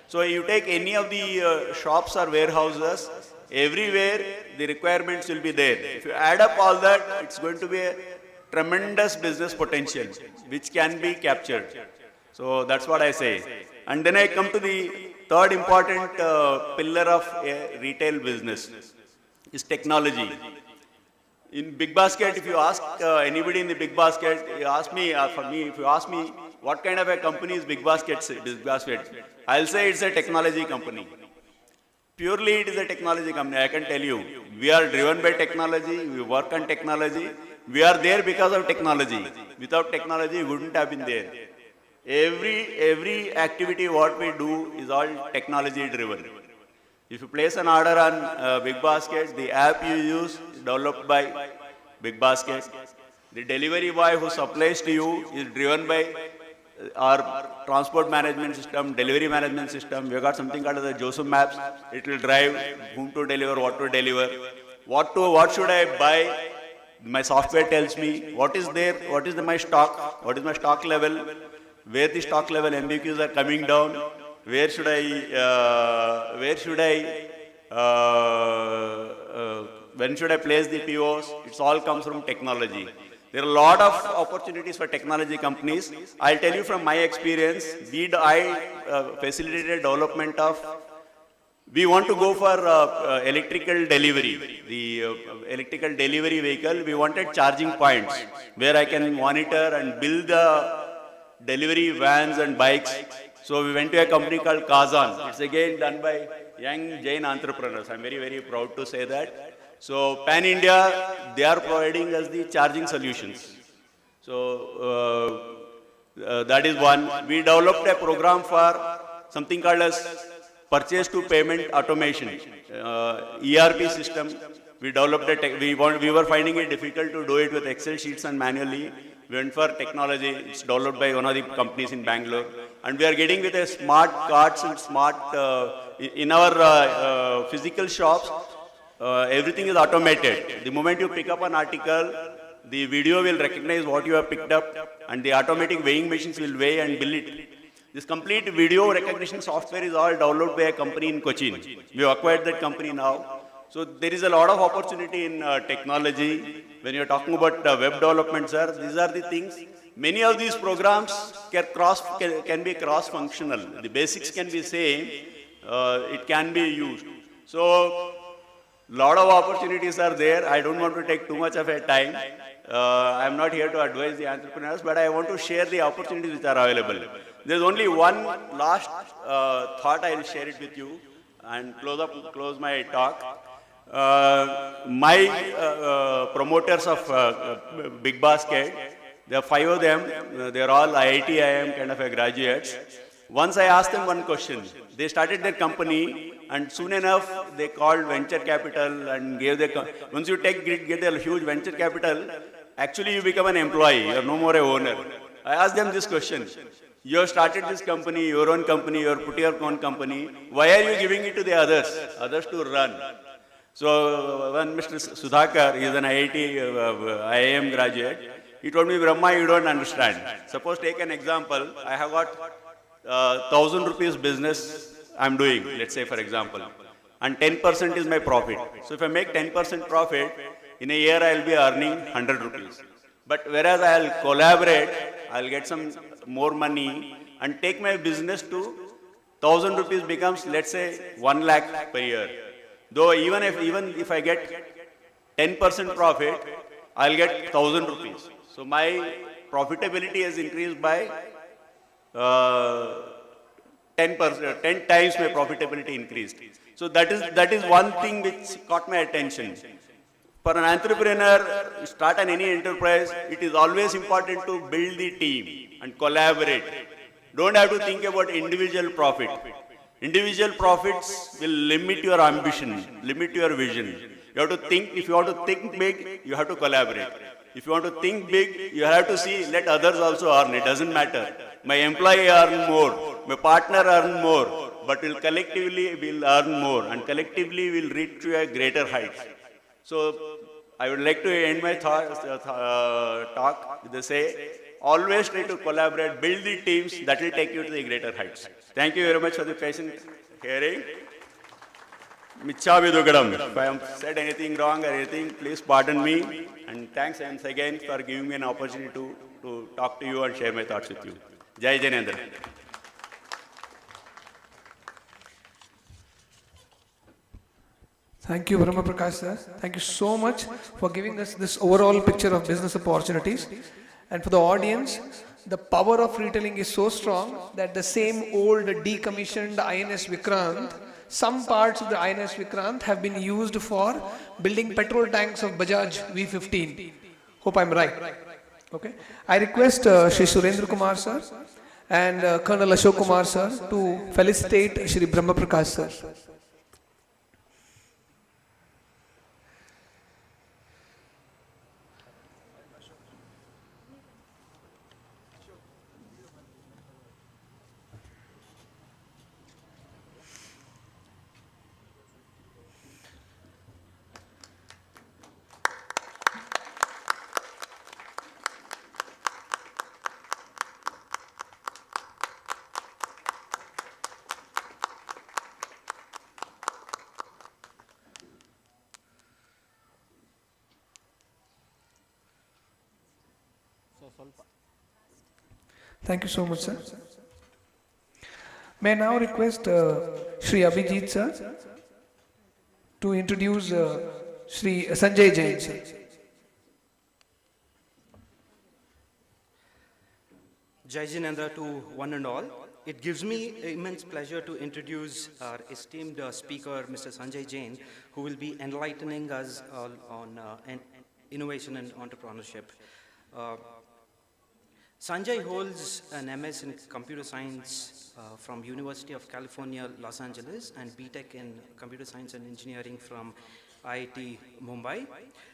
So you take any of the shops or warehouses, everywhere the requirements will be there. If you add up all that, it's going to be a tremendous business potential which can be captured. So that's what I say. And then I come to the third important pillar of a retail business is technology. In Big Basket, if you ask anybody in the Big Basket, you ask me, if you ask me what kind of a company is Big Basket, I'll say it's a technology company. Purely it is a technology company, I can tell you. We are driven by technology, we work on technology. We are there because of technology. Without technology, we wouldn't have been there. Every activity what we do is all technology driven. If you place an order on Big Basket, the app you use is developed by Big Basket. The delivery boy who supplies to you is driven by our transport management system, delivery management system. We've got something called the Joseph Maps. It will drive whom to deliver, what to deliver, what should I buy. My software tells me what is there, what is my stock, what is my stock level, where the stock level MBQs are coming down, when should I place the POs. It all comes from technology. There are a lot of opportunities for technology companies. I'll tell you from my experience, I facilitated development of. We want to go for electrical delivery, the electrical delivery vehicle. We wanted charging points where I can monitor and build the delivery vans and bikes. So we went to a company called Kazan. It's again done by young Jain entrepreneurs. I'm very, very proud to say that. So Pan India, they are providing us the charging solutions. So that is one. We developed a program for something called as purchase to payment automation, ERP system. We developed we were finding it difficult to do it with Excel sheets and manually. We went for technology. It's developed by one of the companies in Bangalore. And we are getting with a smart cards and smart, in our physical shops, everything is automated. The moment you pick up an article, the video will recognize what you have picked up and the automatic weighing machines will weigh and bill it. This complete video recognition software is all developed by a company in Cochin. We have acquired that company now. So there is a lot of opportunity in technology. When you are talking about web development, sir, these are the things. Many of these programs can be cross-functional. The basics can be same. It can be used. So lot of opportunities are there. I don't want to take too much of a time. I'm not here to advise the entrepreneurs, but I want to share the opportunities which are available. There's only one last thought I will share it with you and close my talk. My promoters of Big Basket, there are 5 of them. They're all IIT, IIM kind of a graduates. Once I asked them one question. They started their company and soon enough they called venture capital and gave their, once you get a huge venture capital, actually you become an employee, you're no more a owner. I asked them this question. You have started this company, your own company, you have put your own company. Why are you giving it to the others to run? So when Mr. Sudhakar, he is an IIT, IIM graduate, he told me, Brahma, you don't understand. Suppose take an example, I have got 1,000 rupees business I'm doing, let's say for example, and 10% is my profit. So if I make 10% profit, in a year I'll be earning 100 rupees. But whereas I'll collaborate, I'll get some more money and take my business to 1,000 rupees becomes, let's say, 1 lakh per year. Though even if I get 10% profit, I'll get 1,000 rupees. So my profitability has increased by 10 times my profitability increased. So that is one thing which caught my attention. For an entrepreneur, start an any enterprise, it is always important to build the team and collaborate. Don't have to think about individual profit. Individual profits will limit your ambition, limit your vision. You have to think, if you want to think big, you have to collaborate. If you want to think big, you have to see, let others also earn. It doesn't matter. My employee earn more, my partner earn more, but collectively we'll earn more, and collectively we'll reach to a greater height. So I would like to end my talk with the say, always try to collaborate, build the teams that will take you to the greater heights. Thank you very much for the patient hearing. Michavidugadam. If I have said anything wrong or anything, please pardon me. And thanks once again for giving me an opportunity to talk to you and share my thoughts with you. Jai Janendra. Thank you, Brahma Prakash sir. Thank you so much for giving us this overall picture of business opportunities. And for the audience, the power of retelling is so strong that the same old decommissioned INS Vikrant, some parts of the INS Vikrant have been used for building petrol tanks of Bajaj V15. Hope I'm right. Okay. I request Shri Surendra Kumar sir and Colonel Ashok Kumar sir to felicitate Shri Brahma Prakash sir. Thank you so much, sir. May I now request Shri Abhijit sir to introduce Shri Sanjay Jain sir. Jai Jinendra to one and all. It gives me immense pleasure to introduce our esteemed speaker, Mr. Sanjay Jain, who will be enlightening us on innovation and entrepreneurship. Sanjay holds an MS in Computer Science from University of California, Los Angeles, and BTech in Computer Science and Engineering from IIT Mumbai.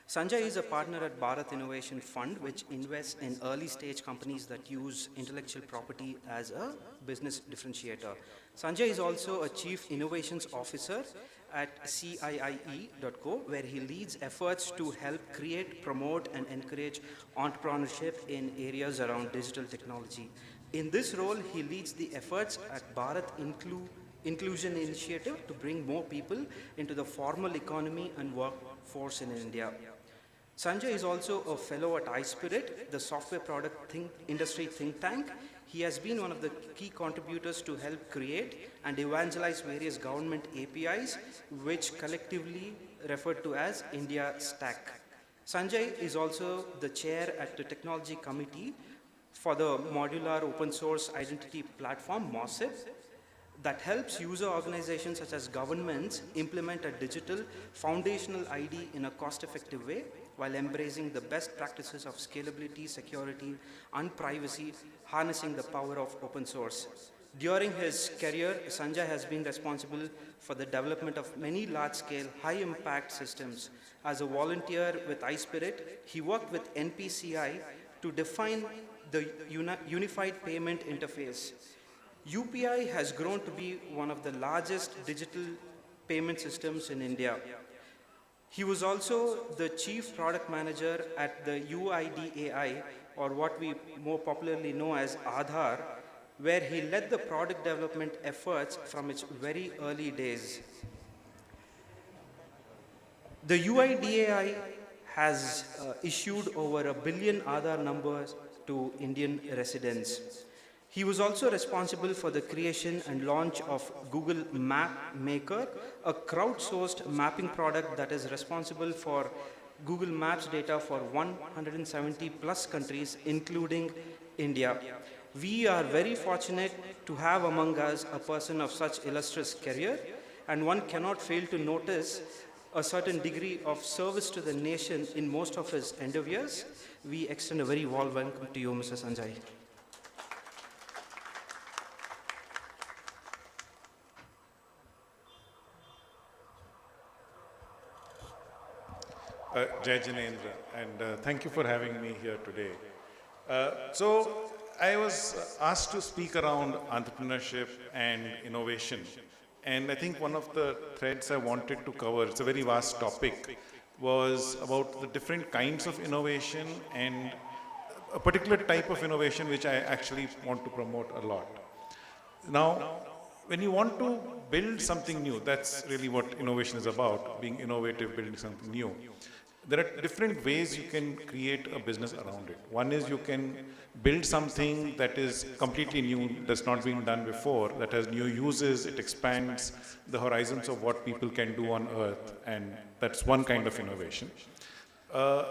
Sanjay is a partner at Bharat Innovation Fund, which invests in early stage companies that use intellectual property as a business differentiator. Sanjay is also a Chief Innovations Officer at CIIE.co, where he leads efforts to help create, promote, and encourage entrepreneurship in areas around digital technology. In this role, he leads the efforts at Bharat Inclusion Initiative to bring more people into the formal economy and workforce in India. Sanjay is also a fellow at iSpirit, the software product industry think tank. He has been one of the key contributors to help create and evangelize various government APIs, which collectively referred to as India Stack. Sanjay is also the chair at the technology committee for the modular open source identity platform, MOSIP, that helps user organizations such as governments implement a digital foundational ID in a cost-effective way while embracing the best practices of scalability, security, and privacy, harnessing the power of open source. During his career, Sanjay has been responsible for the development of many large-scale, high-impact systems. As a volunteer with iSpirit, he worked with NPCI to define the unified payment interface. UPI has grown to be one of the largest digital payment systems in India. He was also the chief product manager at the UIDAI, or what we more popularly know as Aadhaar, where he led the product development efforts from its very early days. The UIDAI has issued over 1 billion Aadhaar numbers to Indian residents. He was also responsible for the creation and launch of Google Map Maker, a crowdsourced mapping product that is responsible for Google Maps data for 170 plus countries, including India. We are very fortunate to have among us a person of such illustrious career, and one cannot fail to notice a certain degree of service to the nation in most of his endeavors. We extend a very warm welcome to you, Mr. Sanjay. Jai Janendra, and thank you for having me here today. So I was asked to speak around entrepreneurship and innovation, and I think one of the threads I wanted to cover, it's a very vast topic, was about the different kinds of innovation and a particular type of innovation which I actually want to promote a lot. Now, when you want to build something new, that's really what innovation is about, being innovative, building something new. There are different ways you can create a business around it. One is you can build something that is completely new, that's not been done before, that has new uses, it expands the horizons of what people can do on earth, and that's one kind of innovation.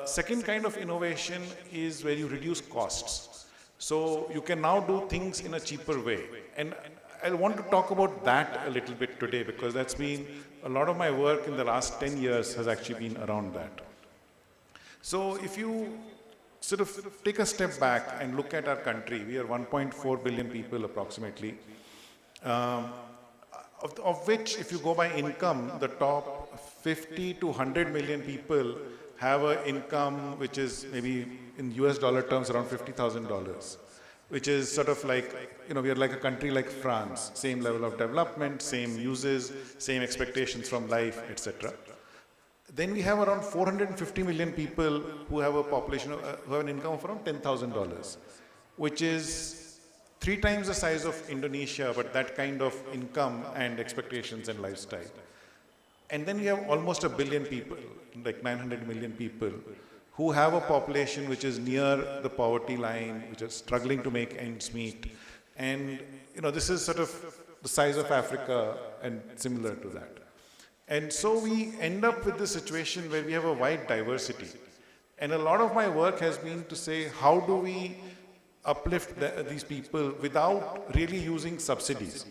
Second kind of innovation is where you reduce costs. So you can now do things in a cheaper way. And I want to talk about that a little bit today, because that's been a lot of my work in the last 10 years has actually been around that. So if you sort of take a step back and look at our country, we are 1.4 billion people approximately, of which, if you go by income, the top 50 to 100 million people have an income which is maybe in US dollar terms around $50,000, which is sort of like, we are like a country like France, same level of development, same uses, same expectations from life, etc. Then we have around 450 million people who have a population, who have an income of around $10,000, which is 3 times the size of Indonesia, but that kind of income and expectations and lifestyle. And then we have almost 1 billion people, like 900 million people, who have a population which is near the poverty line, which is struggling to make ends meet. And, this is sort of the size of Africa and similar to that. And so we end up with this situation where we have a wide diversity. And a lot of my work has been to say, how do we uplift these people without really using subsidies?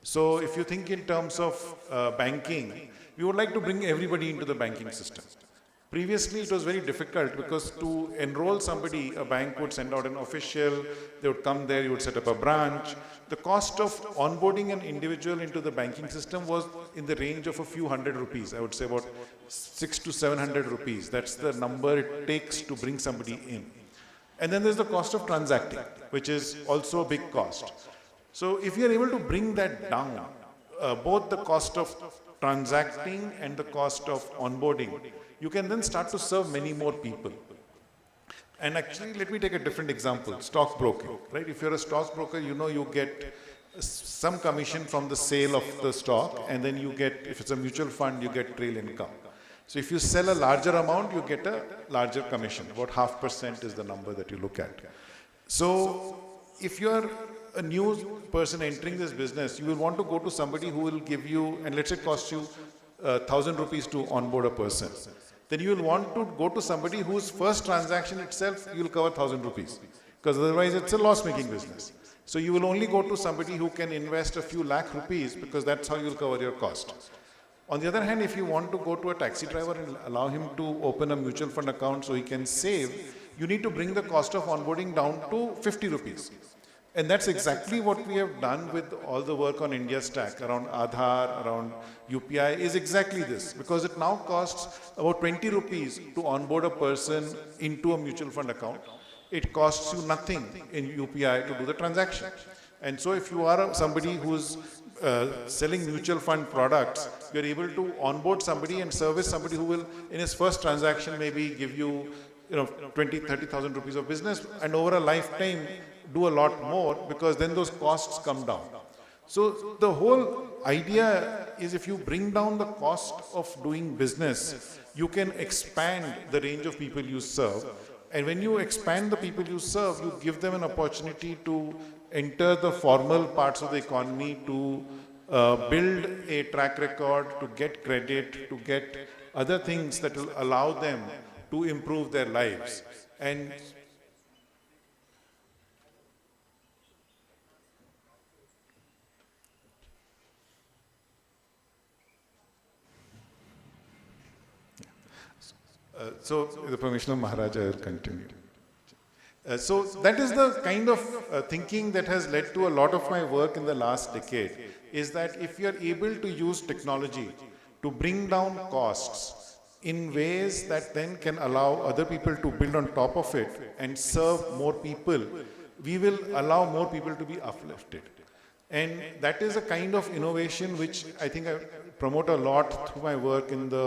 So if you think in terms of banking, we would like to bring everybody into the banking system. Previously, it was very difficult because to enroll somebody, a bank would send out an official, they would come there, you would set up a branch. The cost of onboarding an individual into the banking system was in the range of a few hundred rupees. I would say about 600 to 700 rupees. That's the number it takes to bring somebody in. And then there's the cost of transacting, which is also a big cost. So if you're able to bring that down, both the cost of transacting and the cost of onboarding, you can then start to serve many more people. And actually, let me take a different example, stockbroking, right? If you're a stockbroker, you get some commission from the sale of the stock, and then you get, if it's a mutual fund, you get trail income. So if you sell a larger amount, you get a larger commission. About 0.5% is the number that you look at. So if you're a new person entering this business, you will want to go to somebody who will give you, and let's say it costs you 1,000 rupees to onboard a person. Then you will want to go to somebody whose first transaction itself, you will cover 1,000 rupees. Because otherwise it's a loss-making business. So you will only go to somebody who can invest a few lakh rupees, because that's how you will cover your cost. On the other hand, if you want to go to a taxi driver and allow him to open a mutual fund account so he can save, you need to bring the cost of onboarding down to 50 rupees. And that's exactly what we have done with all the work on India Stack, around Aadhaar, around UPI, is exactly this. Because it now costs about 20 rupees to onboard a person into a mutual fund account. It costs you nothing in UPI to do the transaction. And so if you are somebody who's selling mutual fund products, you're able to onboard somebody and service somebody who will, in his first transaction, maybe give you 20, 30,000 rupees of business, and over a lifetime do a lot more, because then those costs come down. So the whole idea is, if you bring down the cost of doing business, you can expand the range of people you serve. And when you expand the people you serve, you give them an opportunity to enter the formal parts of the economy, to build a track record, to get credit, to get other things that will allow them to improve their lives. And so, with the permission of Maharaja, I will continue. So that is the kind of thinking that has led to a lot of my work in the last decade, is that if you are able to use technology to bring down costs in ways that then can allow other people to build on top of it and serve more people, we will allow more people to be uplifted. And that is a kind of innovation which I think I promote a lot through my work in the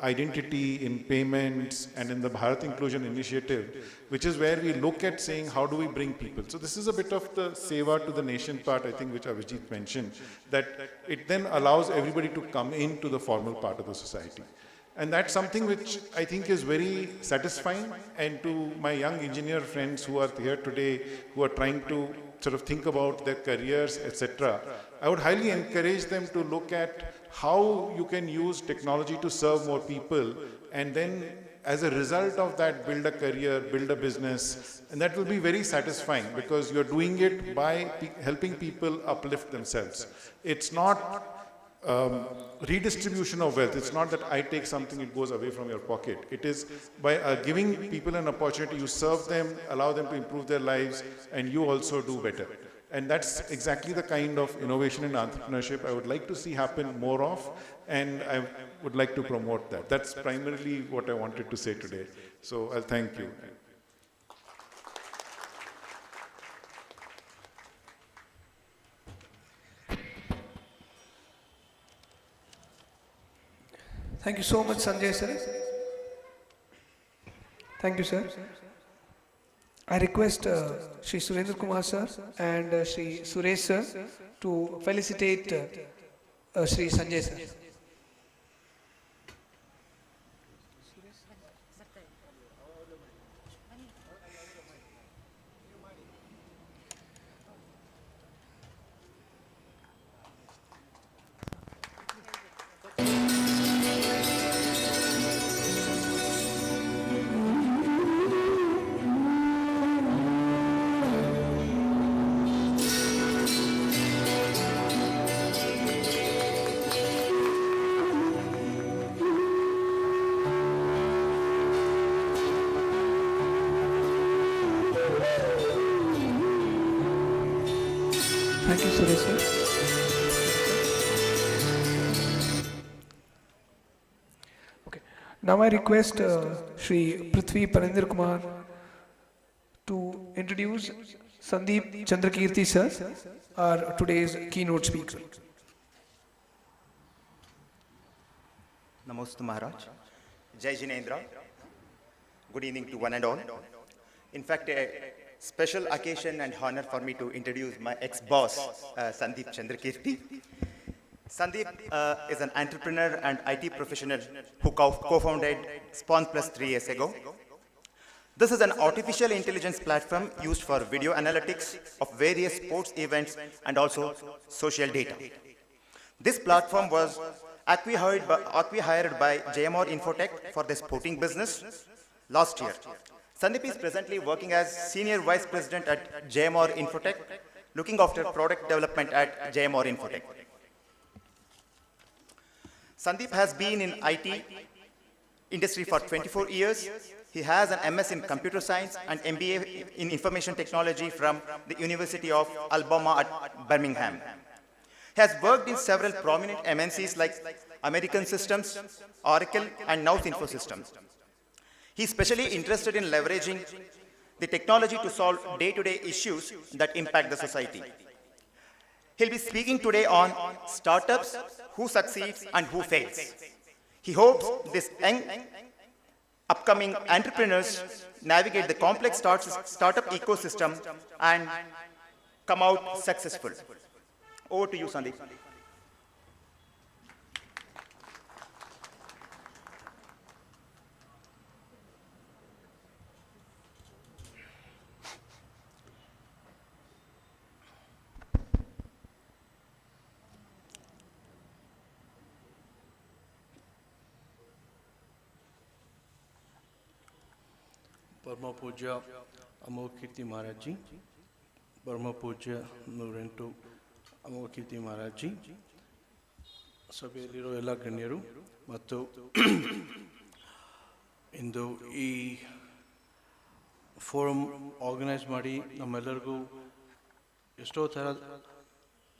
identity, in payments, and in the Bharat Inclusion Initiative, which is where we look at saying, how do we bring people? So this is a bit of the seva to the nation part, I think, which Avijit mentioned, that it then allows everybody to come into the formal part of the society. And that's something which I think is very satisfying. And to my young engineer friends who are here today, who are trying to sort of think about their careers, etc., I would highly encourage them to look at how you can use technology to serve more people, and then as a result of that, build a career, build a business, and that will be very satisfying because you're doing it by helping people uplift themselves. It's not redistribution of wealth. It's not that I take something, it goes away from your pocket. It is by giving people an opportunity, you serve them, allow them to improve their lives, and you also do better. And that's exactly the kind of innovation and entrepreneurship I would like to see happen more of, and I would like to promote that. That's primarily what I wanted to say today. So I'll thank you. Thank you so much, Sanjay sir. Thank you, sir. I request Shri Surendra Kumar sir and Shri Suresh sir to felicitate Shri Sanjay sir. Thank you, Suresh sir. Okay. Now I request Shri Prithvi Parendra Kumar to introduce Sandeep Chandrakirti sir, our today's keynote speaker. Namaste Maharaj. Jai Jinendra. Good evening to one and all. In fact, a special occasion and honor for me to introduce my ex-boss, Sandeep Chandrakirti. Sandeep is an entrepreneur and IT professional who co-founded Spawn Plus 3 years ago. This is an artificial intelligence platform used for video analytics of various sports events and also social data. This platform was acquired by JMR Infotech for the sporting business last year. Sandeep is presently working as Senior Vice President at JMR Infotech, looking after product development at JMR Infotech. Sandeep has been in IT industry for 24 years. He has an MS in Computer Science and MBA in Information Technology from the University of Alabama at Birmingham. He has worked in several prominent MNCs like American Systems, Oracle, and now Infosystems. He is especially interested in leveraging the technology to solve day-to-day issues that impact the society. He'll be speaking today on startups, who succeeds and who fails. He hopes this young, upcoming entrepreneurs navigate the complex startup ecosystem and come out successful. Over to you, Sandeep. परम पूज्य अमोघ कीर्ति महाराज जी, परम पूज्य नूरेंटು ಅಮೋಘ ಕೀರ್ತಿ Maharaj G, ಸಭೆಯಲ್ಲಿರೋ ಎಲ್ಲ ಗಣ್ಯರು ಮತ್ತು ಇಂದು ಈ forum organise ಮಾಡಿ ನಮ್ಮೆಲ್ಲರಿಗೂ ಎಷ್ಟೋ ಥರ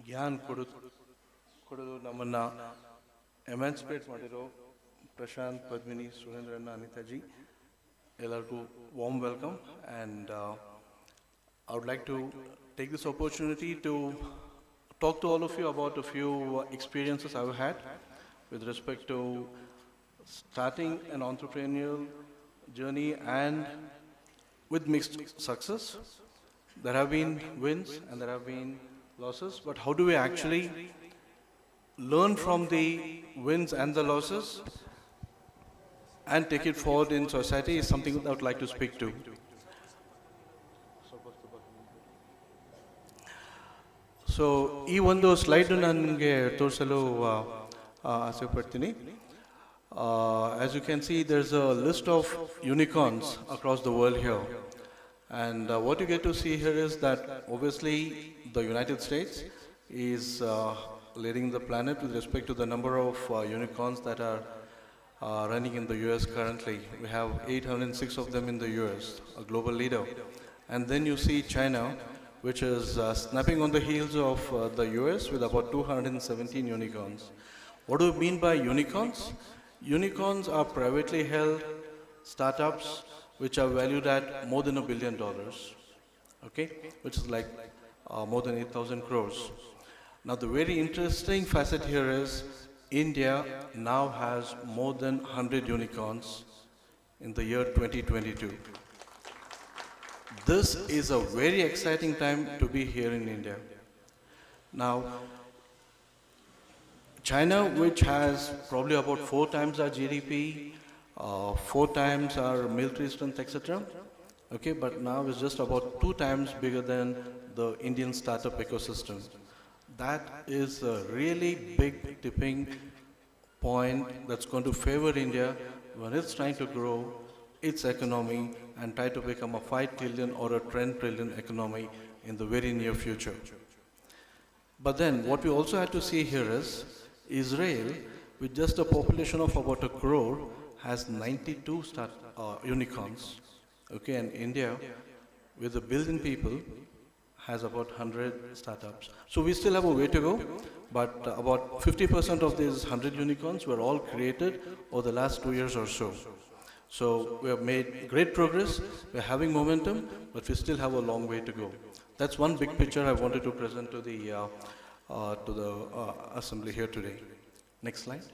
ಜ್ಞಾನ ಕೊಡೋದು ನಮ್ಮನ್ನು ಎಮ್ಯಾನ್ಸಿಪೇಟ್ ಮಾಡಿರೋ Prashant, Padmini, Surendra, Anitaji, ellargu warm welcome, and I would like to take this opportunity to talk to all of you about a few experiences I've had with respect to starting an entrepreneurial journey and with mixed success. There have been wins and there have been losses, but how do we actually learn from the wins and the losses and take it forward in society is something that I would like to speak to. So, ಈ ಒಂದು slide ನನಗೆ ತೋರಿಸಲು ಆಸೆ ಪಡ್ತೀನಿ. As you can see, there's a list of unicorns across the world here. And what you get to see here is that obviously the United States is leading the planet with respect to the number of unicorns that are running in the US currently. We have 806 of them in the US, a global leader. And then you see China, which is snapping on the heels of the US with about 217 unicorns. What do we mean by unicorns? Unicorns are privately held startups which are valued at more than $1 billion, okay? Which is like more than 8,000 crores. Now the very interesting facet here is India now has more than 100 unicorns in the year 2022. This is a very exciting time to be here in India. Now, China, which has probably about 4 times our GDP, 4 times our military strength, etc. Okay, but now it's just about 2 times bigger than the Indian startup ecosystem. That is a really big tipping point that's going to favor India when it's trying to grow its economy and try to become a 5 trillion or a 10 trillion economy in the very near future. But then what we also have to see here is Israel, with just a population of about 1 crore, has 92 unicorns. Okay, and India, with 1 billion people, has about 100 startups. So we still have a way to go, but about 50% of these 100 unicorns were all created over the last 2 years or so. So we have made great progress, we're having momentum, but we still have a long way to go. That's one big picture I wanted to present to the assembly here today. Next slide.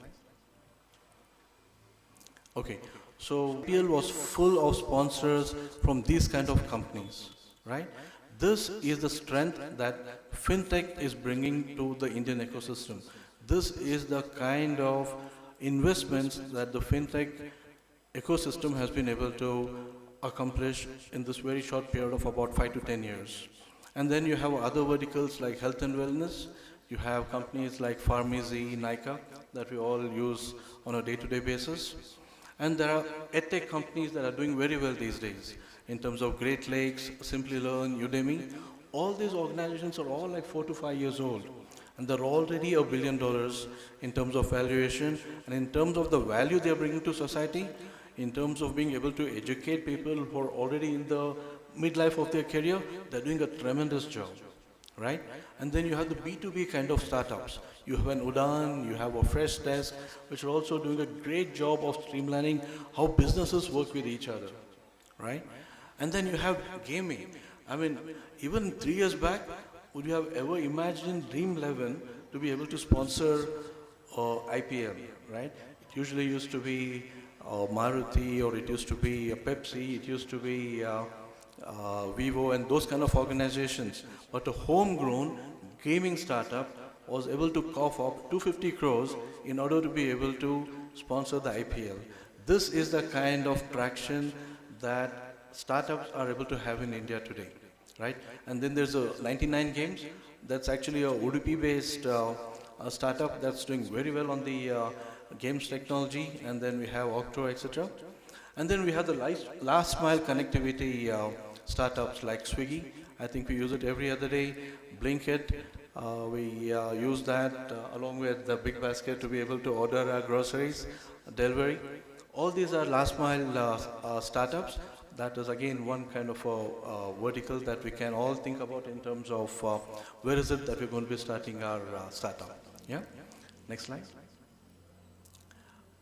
Okay, so PL was full of sponsors from these kind of companies, right? This is the strength that fintech is bringing to the Indian ecosystem. This is the kind of investments that the fintech ecosystem has been able to accomplish in this very short period of about 5 to 10 years. And then you have other verticals like health and wellness. You have companies like Pharmacy, Nika, that we all use on a day-to-day basis. And there are edtech companies that are doing very well these days in terms of Great Lakes, Simply Learn, Udemy. All these organizations are all like 4 to 5 years old. And they're already $1 billion in terms of valuation, and in terms of the value they're bringing to society, in terms of being able to educate people who are already in the midlife of their career, they're doing a tremendous job, right? And then you have the B2B kind of startups. You have an Udan, you have a Fresh Desk, which are also doing a great job of streamlining how businesses work with each other, right? And then you have gaming. I mean, even 3 years back, would you have ever imagined Dream11 to be able to sponsor IPL, right? It usually used to be Maruti, or it used to be Pepsi, it used to be Vivo and those kind of organizations. But a homegrown gaming startup was able to cough up 250 crores in order to be able to sponsor the IPL. This is the kind of traction that startups are able to have in India today, right? And then there's a 99 Games. That's actually a Udupi-based startup that's doing very well on the games technology. And then we have Octo, etc. And then we have the last mile connectivity startups like Swiggy. I think we use it every other day. Blinkit, we use that along with the Big Basket to be able to order our groceries, delivery. All these are last mile startups. That is again one kind of a vertical that we can all think about in terms of where is it that we're going to be starting our startup. Yeah? Next slide.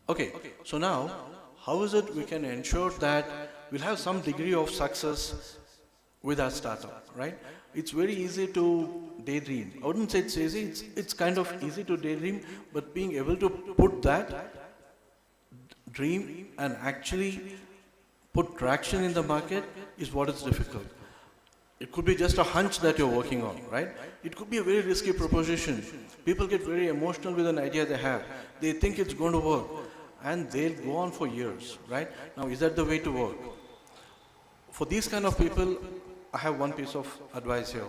Okay, so now, how is it we can ensure that we'll have some degree of success with our startup, right? It's very easy to daydream. I wouldn't say it's easy, it's kind of easy to daydream, but being able to put that dream and actually put traction in the market is what is difficult. It could be just a hunch that you're working on, right? It could be a very risky proposition. People get very emotional with an idea they have. They think it's going to work, and they'll go on for years, right? Now, is that the way to work? For these kind of people, I have one piece of advice here.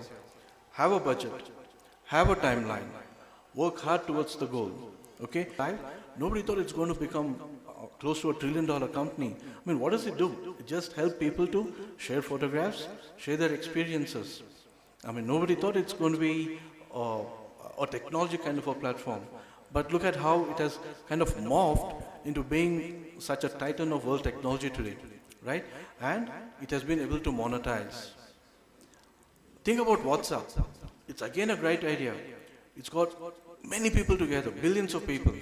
Have a budget, have a timeline, work hard towards the goal, okay? Nobody thought it's going to become close to $1 trillion company. I mean, what does it do? It just helps people to share photographs, share their experiences. I mean, nobody thought it's going to be a technology kind of a platform. But look at how it has kind of morphed into being such a titan of world technology today, right? And it has been able to monetize. Think about WhatsApp. It's again a great idea. It's got many people together, billions of people.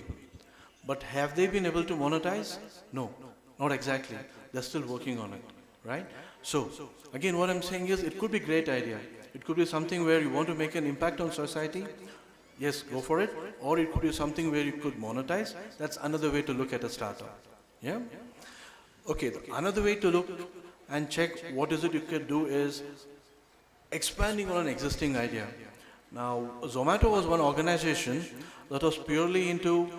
But have they been able to monetize? No, not exactly. They're still working on it, right? So, again, what I'm saying is it could be a great idea. It could be something where you want to make an impact on society. Yes, go for it. Or it could be something where you could monetize. That's another way to look at a startup. Yeah? Okay, another way to look and check what is it you can do is expanding on an existing idea. Now, Zomato was one organization that was purely into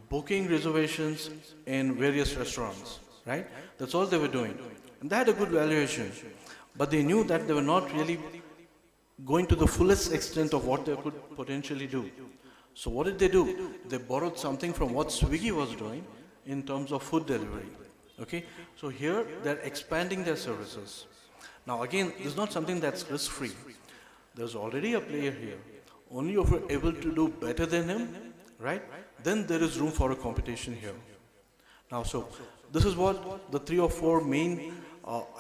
booking reservations in various restaurants, right? That's all they were doing. And they had a good valuation. But they knew that they were not really going to the fullest extent of what they could potentially do. So what did they do? They borrowed something from what Swiggy was doing in terms of food delivery. Okay? So here they're expanding their services. Now again, this is not something that's risk-free. There's already a player here. Only if we're able to do better than him, right? Then there is room for a competition here. Now, so this is what the 3 or 4 main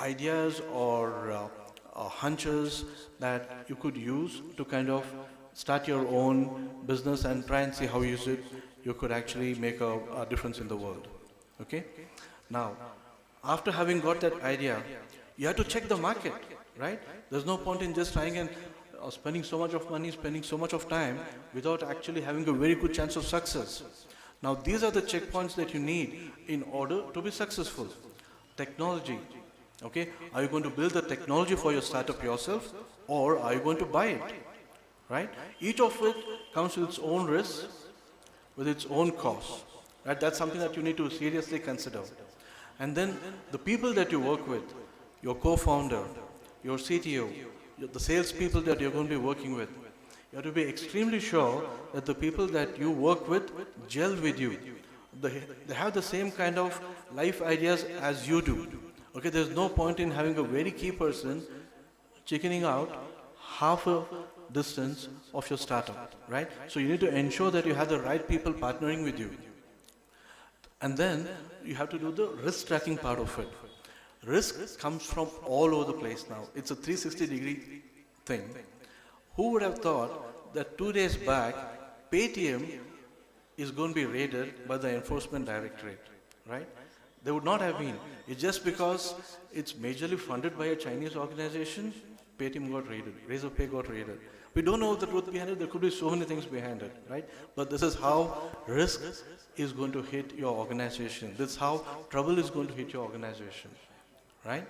ideas or hunches that you could use to kind of start your own business and try and see how you could actually make a difference in the world. Okay? Now, after having got that idea, you have to check the market, right? There's no point in just trying and spending so much of money, spending so much of time without actually having a very good chance of success. Now, these are the checkpoints that you need in order to be successful. Technology, okay? Are you going to build the technology for your startup yourself, or are you going to buy it, right? Each of it comes with its own risks, with its own costs, right? That's something that you need to seriously consider. And then the people that you work with, your co-founder, your CTO, the salespeople that you're going to be working with, you have to be extremely sure that the people that you work with gel with you. They have the same kind of life ideas as you do. Okay, there's no point in having a very key person chickening out half a distance of your startup, right? So you need to ensure that you have the right people partnering with you. And then you have to do the risk tracking part of it. Risk comes from all over the place now. It's a 360-degree thing. Who would have thought that 2 days back, Paytm is going to be raided by the Enforcement Directorate, right? They would not have been. It's just because it's majorly funded by a Chinese organization, Paytm got raided, Razorpay got raided. We don't know the truth behind it. There could be so many things behind it, right? But this is how risk is going to hit your organization. This is how trouble is going to hit your organization, right?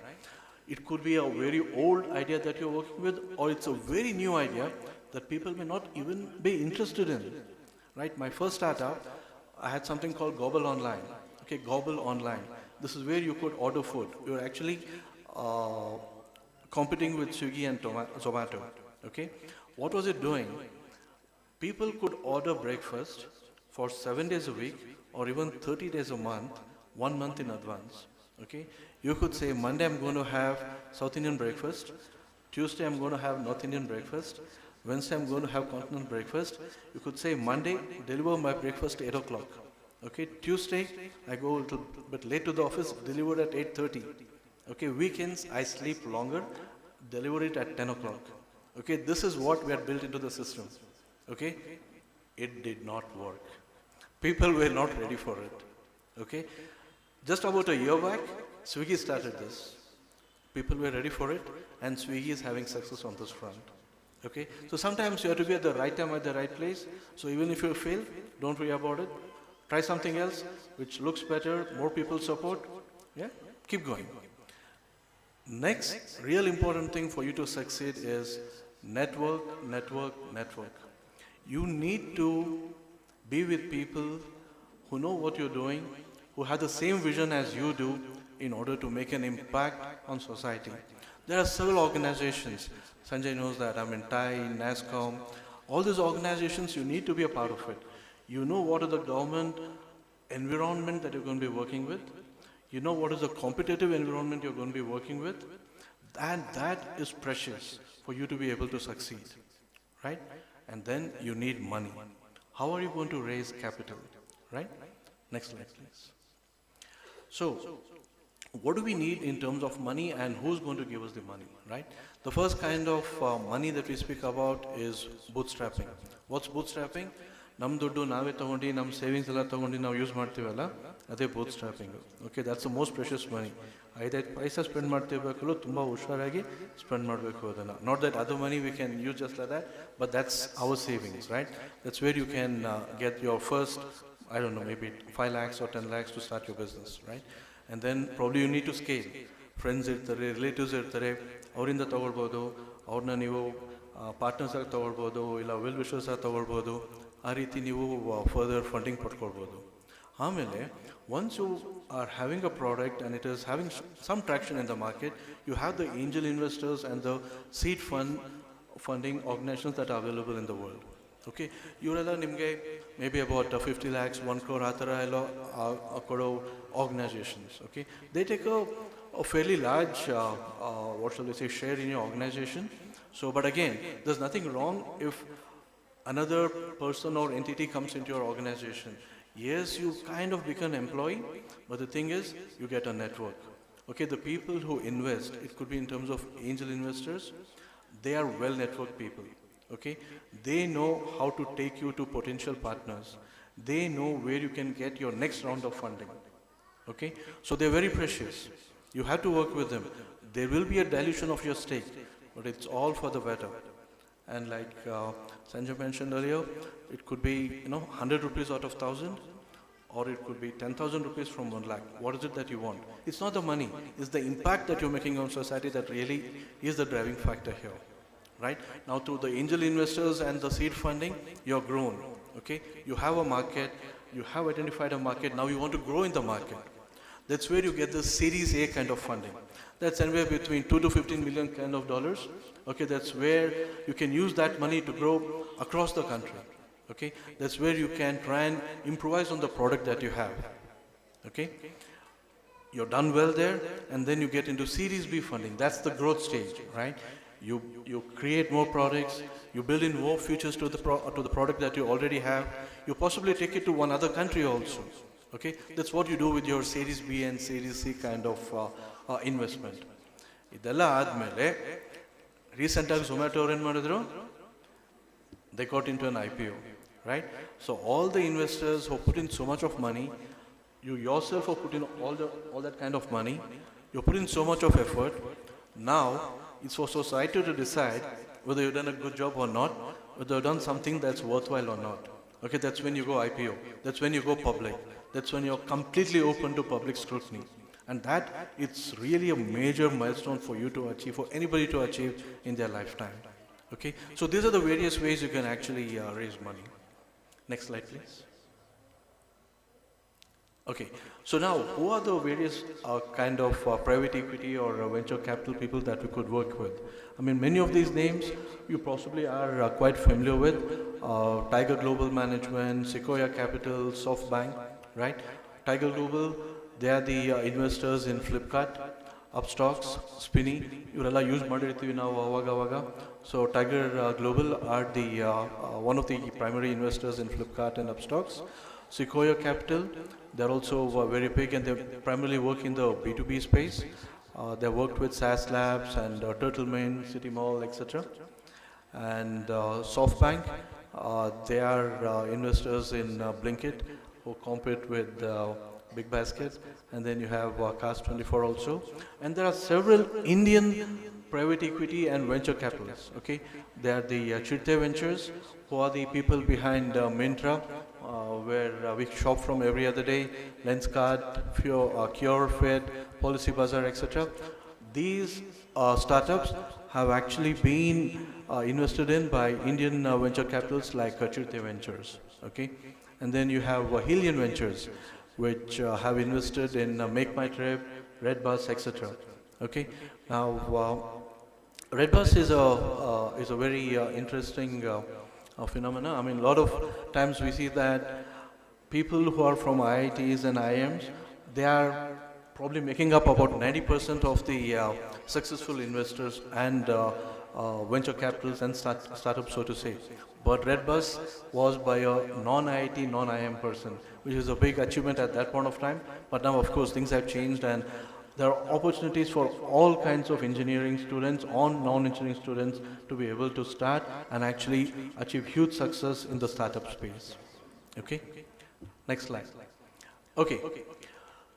It could be a very old idea that you're working with, or it's a very new idea that people may not even be interested in, right? My first startup, I had something called Gobble Online. Okay, Gobble Online. This is where you could order food. You're actually competing with Swiggy and Zomato. Okay, what was it doing? People could order breakfast for 7 days a week, or even 30 days a month, 1 month in advance. Okay, you could say Monday I'm going to have South Indian breakfast, Tuesday I'm going to have North Indian breakfast, Wednesday I'm going to have continental breakfast. You could say Monday, deliver my breakfast at 8 o'clock. Okay, Tuesday I go a little bit late to the office, delivered at 8:30. Okay, weekends I sleep longer, deliver it at 10 o'clock. Okay, this is what we had built into the system. Okay, it did not work. People were not ready for it. Okay? Just about a year back, Swiggy started this. People were ready for it, and Swiggy is having success on this front. Okay? So sometimes you have to be at the right time at the right place. So even if you fail, don't worry about it. Try something else which looks better, more people support. Yeah? Keep going. Next, real important thing for you to succeed is network, network, network. You need to be with people who know what you're doing, who have the same vision as you do in order to make an impact on society. There are several organizations. Sanjay knows that. I'm in TAI, NASCOM. All these organizations, you need to be a part of it. You know what is the government environment that you're going to be working with. You know what is the competitive environment you're going to be working with. And that is precious for you to be able to succeed, right? And then you need money. How are you going to raise capital, right? Next slide, please. So, what do we need in terms of money and who's going to give us the money, right? The first kind of money that we speak about is bootstrapping. What's bootstrapping? Nam duddu nave tagondi, nam savings ella tagondi now use martivalla, ade bootstrapping. Okay, that's the most precious money. Either paisa spend martibekalo, tumba husharagi spend marbeku adanna. Not that other money we can use just like that, but that's our savings, right? That's where you can get your first, I don't know, maybe 5 lakhs or 10 lakhs to start your business, right? And then probably you need to scale. Friends irtare, relatives irtare, ಅವರಿಂದ ತಗೊಳ್ಬೋದು, ಅವ್ರನ್ನ ನೀವು partners ಆಗಿ ತಗೊಳ್ಬೋದು, ಇಲ್ಲ well wishers ಆಗಿ ತಗೊಳ್ಬೋದು, ಆ ರೀತಿ ನೀವು ಫರ್ದರ್ ಫಂಡಿಂಗ್ ಪಡ್ಕೊಳ್ಬೋದು. ಆಮೇಲೆ once you are having a product and it is having some traction in the market, you have the angel investors and the seed funding organizations that are available in the world. Okay, ಇವರೆಲ್ಲ ನಿಮಗೆ maybe about 50 lakhs, 1 crore ಆ ಥರ ಎಲ್ಲ ಕೊಡೋ organizations. Okay, they take a fairly large, what shall we say, share in your organization. So, but again, there's nothing wrong if another person or entity comes into your organization. Yes, you kind of become an employee, but the thing is, you get a network. Okay, the people who invest, it could be in terms of angel investors, they are well-networked people. Okay, they know how to take you to potential partners. They know where you can get your next round of funding. Okay, so they're very precious. You have to work with them. There will be a dilution of your stake, but it's all for the better. And like Sanjay mentioned earlier, it could be 100 rupees out of 1,000, or it could be 10,000 rupees from 1 lakh. What is it that you want? It's not the money. It's the impact that you're making on society that really is the driving factor here. Right? Now through the angel investors and the seed funding, you're grown. Okay? You have a market, you have identified a market, now you want to grow in the market. That's where you get the Series A kind of funding. That's anywhere between 2 to 15 million kind of dollars. Okay, that's where you can use that money to grow across the country. Okay, that's where you can try and improvise on the product that you have. Okay, you're done well there, and then you get into Series B funding. That's the growth stage, right? You create more products, you build in more features to the product that you already have. You possibly take it to one other country also. Okay, that's what you do with your Series B and Series C kind of investment. ಇದೆಲ್ಲ ಆದಮೇಲೆ ರೀಸೆಂಟಾಗಿ Zomato ಅವ್ರು ಏನು ಮಾಡಿದ್ರು, they got into an IPO, right? So all the investors who put in so much of money, you yourself have put in all that kind of money, you put in so much of effort. Now it's for society to decide whether you've done a good job or not, whether you've done something that's worthwhile or not. Okay, that's when you go IPO, that's when you go public, that's when you're completely open to public scrutiny. And that, it's really a major milestone for you to achieve, for anybody to achieve in their lifetime. Okay, so these are the various ways you can actually raise money. Next slide, please. Okay, so now who are the various kind of private equity or venture capital people that we could work with? I mean, many of these names you possibly are quite familiar with. Tiger Global Management, Sequoia Capital, SoftBank, right? Tiger Global, they are the investors in Flipkart, Upstocks, Spinny. ಇವರೆಲ್ಲ use ಮಾಡಿರ್ತೀವಿ ನಾವು ಅವಾಗ. So Tiger Global are the one of the primary investors in Flipkart and Upstocks. Sequoia Capital, they're also very big and they primarily work in the B2B space. They worked with SAS Labs and Turtle Main, City Mall, etc. And SoftBank, they are investors in Blinkit, who compete with big basket, and then you have Cast 24 also, and there are several Indian private equity and venture capitals. Okay, they are the Chirte Ventures, who are the people behind Myntra, where we shop from every other day, Lenskart, Cure, Fed, Policy Bazaar, etc. These startups have actually been invested in by Indian venture capitals like Chirte Ventures. Okay, and then you have Helion Ventures, which have invested in Make My Trip, Redbus, etc. Okay, now Redbus is a very interesting phenomena. I mean, a lot of times we see that people who are from IITs and IIMs, they are probably making up about 90% of the successful investors and venture capitals and startups, so to say. But Redbus was by a non-IIT, non-IIM person, which is a big achievement at that point of time. But now, of course, things have changed, and there are opportunities for all kinds of engineering students or non-engineering students to be able to start and actually achieve huge success in the startup space. Okay? Next slide. Okay.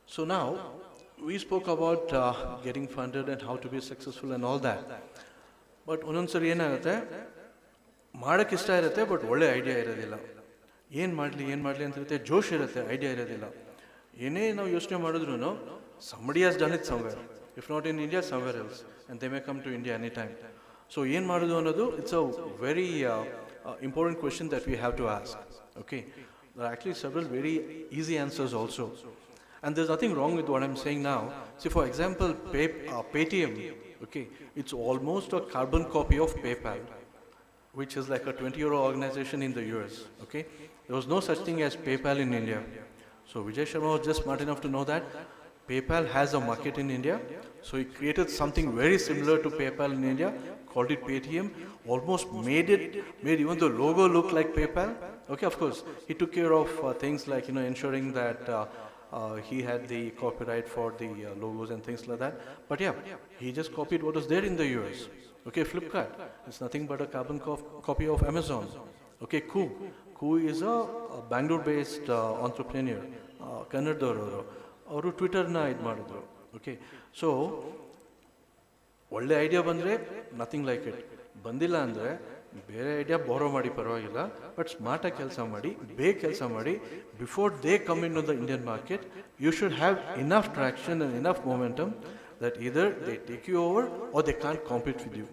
So now, we spoke about getting funded and how to be successful and all that. But ಒಂದೊಂದ್ಸರಿ ಏನಾಗುತ್ತೆ, ಮಾಡಕ್ಕೆ ಇಷ್ಟ ಇರುತ್ತೆ but ಒಳ್ಳೆ idea ಇರೋದಿಲ್ಲ. ಏನು ಮಾಡಲಿ ಅಂತ ಇರುತ್ತೆ, ಜೋಶ್ ಇರುತ್ತೆ, ಐಡಿಯಾ ಇರೋದಿಲ್ಲ. ಏನೇ ನಾವು ಯೋಚನೆ ಮಾಡಿದ್ರು somebody has done it somewhere. If not in India, somewhere else. And they may come to India anytime. So ಏನು ಮಾಡೋದು ಅನ್ನೋದು, it's a very important question that we have to ask. Okay? There are actually several very easy answers also. And there's nothing wrong with what I'm saying now. See, for example, Paytm, okay, it's almost a carbon copy of PayPal, which is like a 20-year organization in the US, okay? There was no such thing as PayPal in India. So Vijay Sharma was just smart enough to know that PayPal has a market in India, so he created something very similar to PayPal in India, called it Paytm, almost made even the logo look like PayPal. Okay, of course, he took care of things like, ensuring that he had the copyright for the logos and things like that. But yeah, he just copied what was there in the US. Okay, Flipkart, it's nothing but a carbon copy of Amazon. Okay, Koo is a Bangalore-based entrepreneur, Kannadavaru. ಅವರು ಟ್ವಿಟರ್ನ ಇದು ಮಾಡಿದ್ರು. Okay, so ಒಳ್ಳೆ idea ಬಂದರೆ nothing like it, ಬಂದಿಲ್ಲ ಅಂದರೆ ಬೇರೆ idea ಬಾರೋ ಮಾಡಿ ಪರವಾಗಿಲ್ಲ, ಬಟ್ ಸ್ಮಾರ್ಟಾಗಿ ಕೆಲಸ ಮಾಡಿ, ಬೇಗ ಕೆಲಸ ಮಾಡಿ. Before they come in to the Indian market, you should have enough traction and enough momentum that either they take you over or they can't compete with you.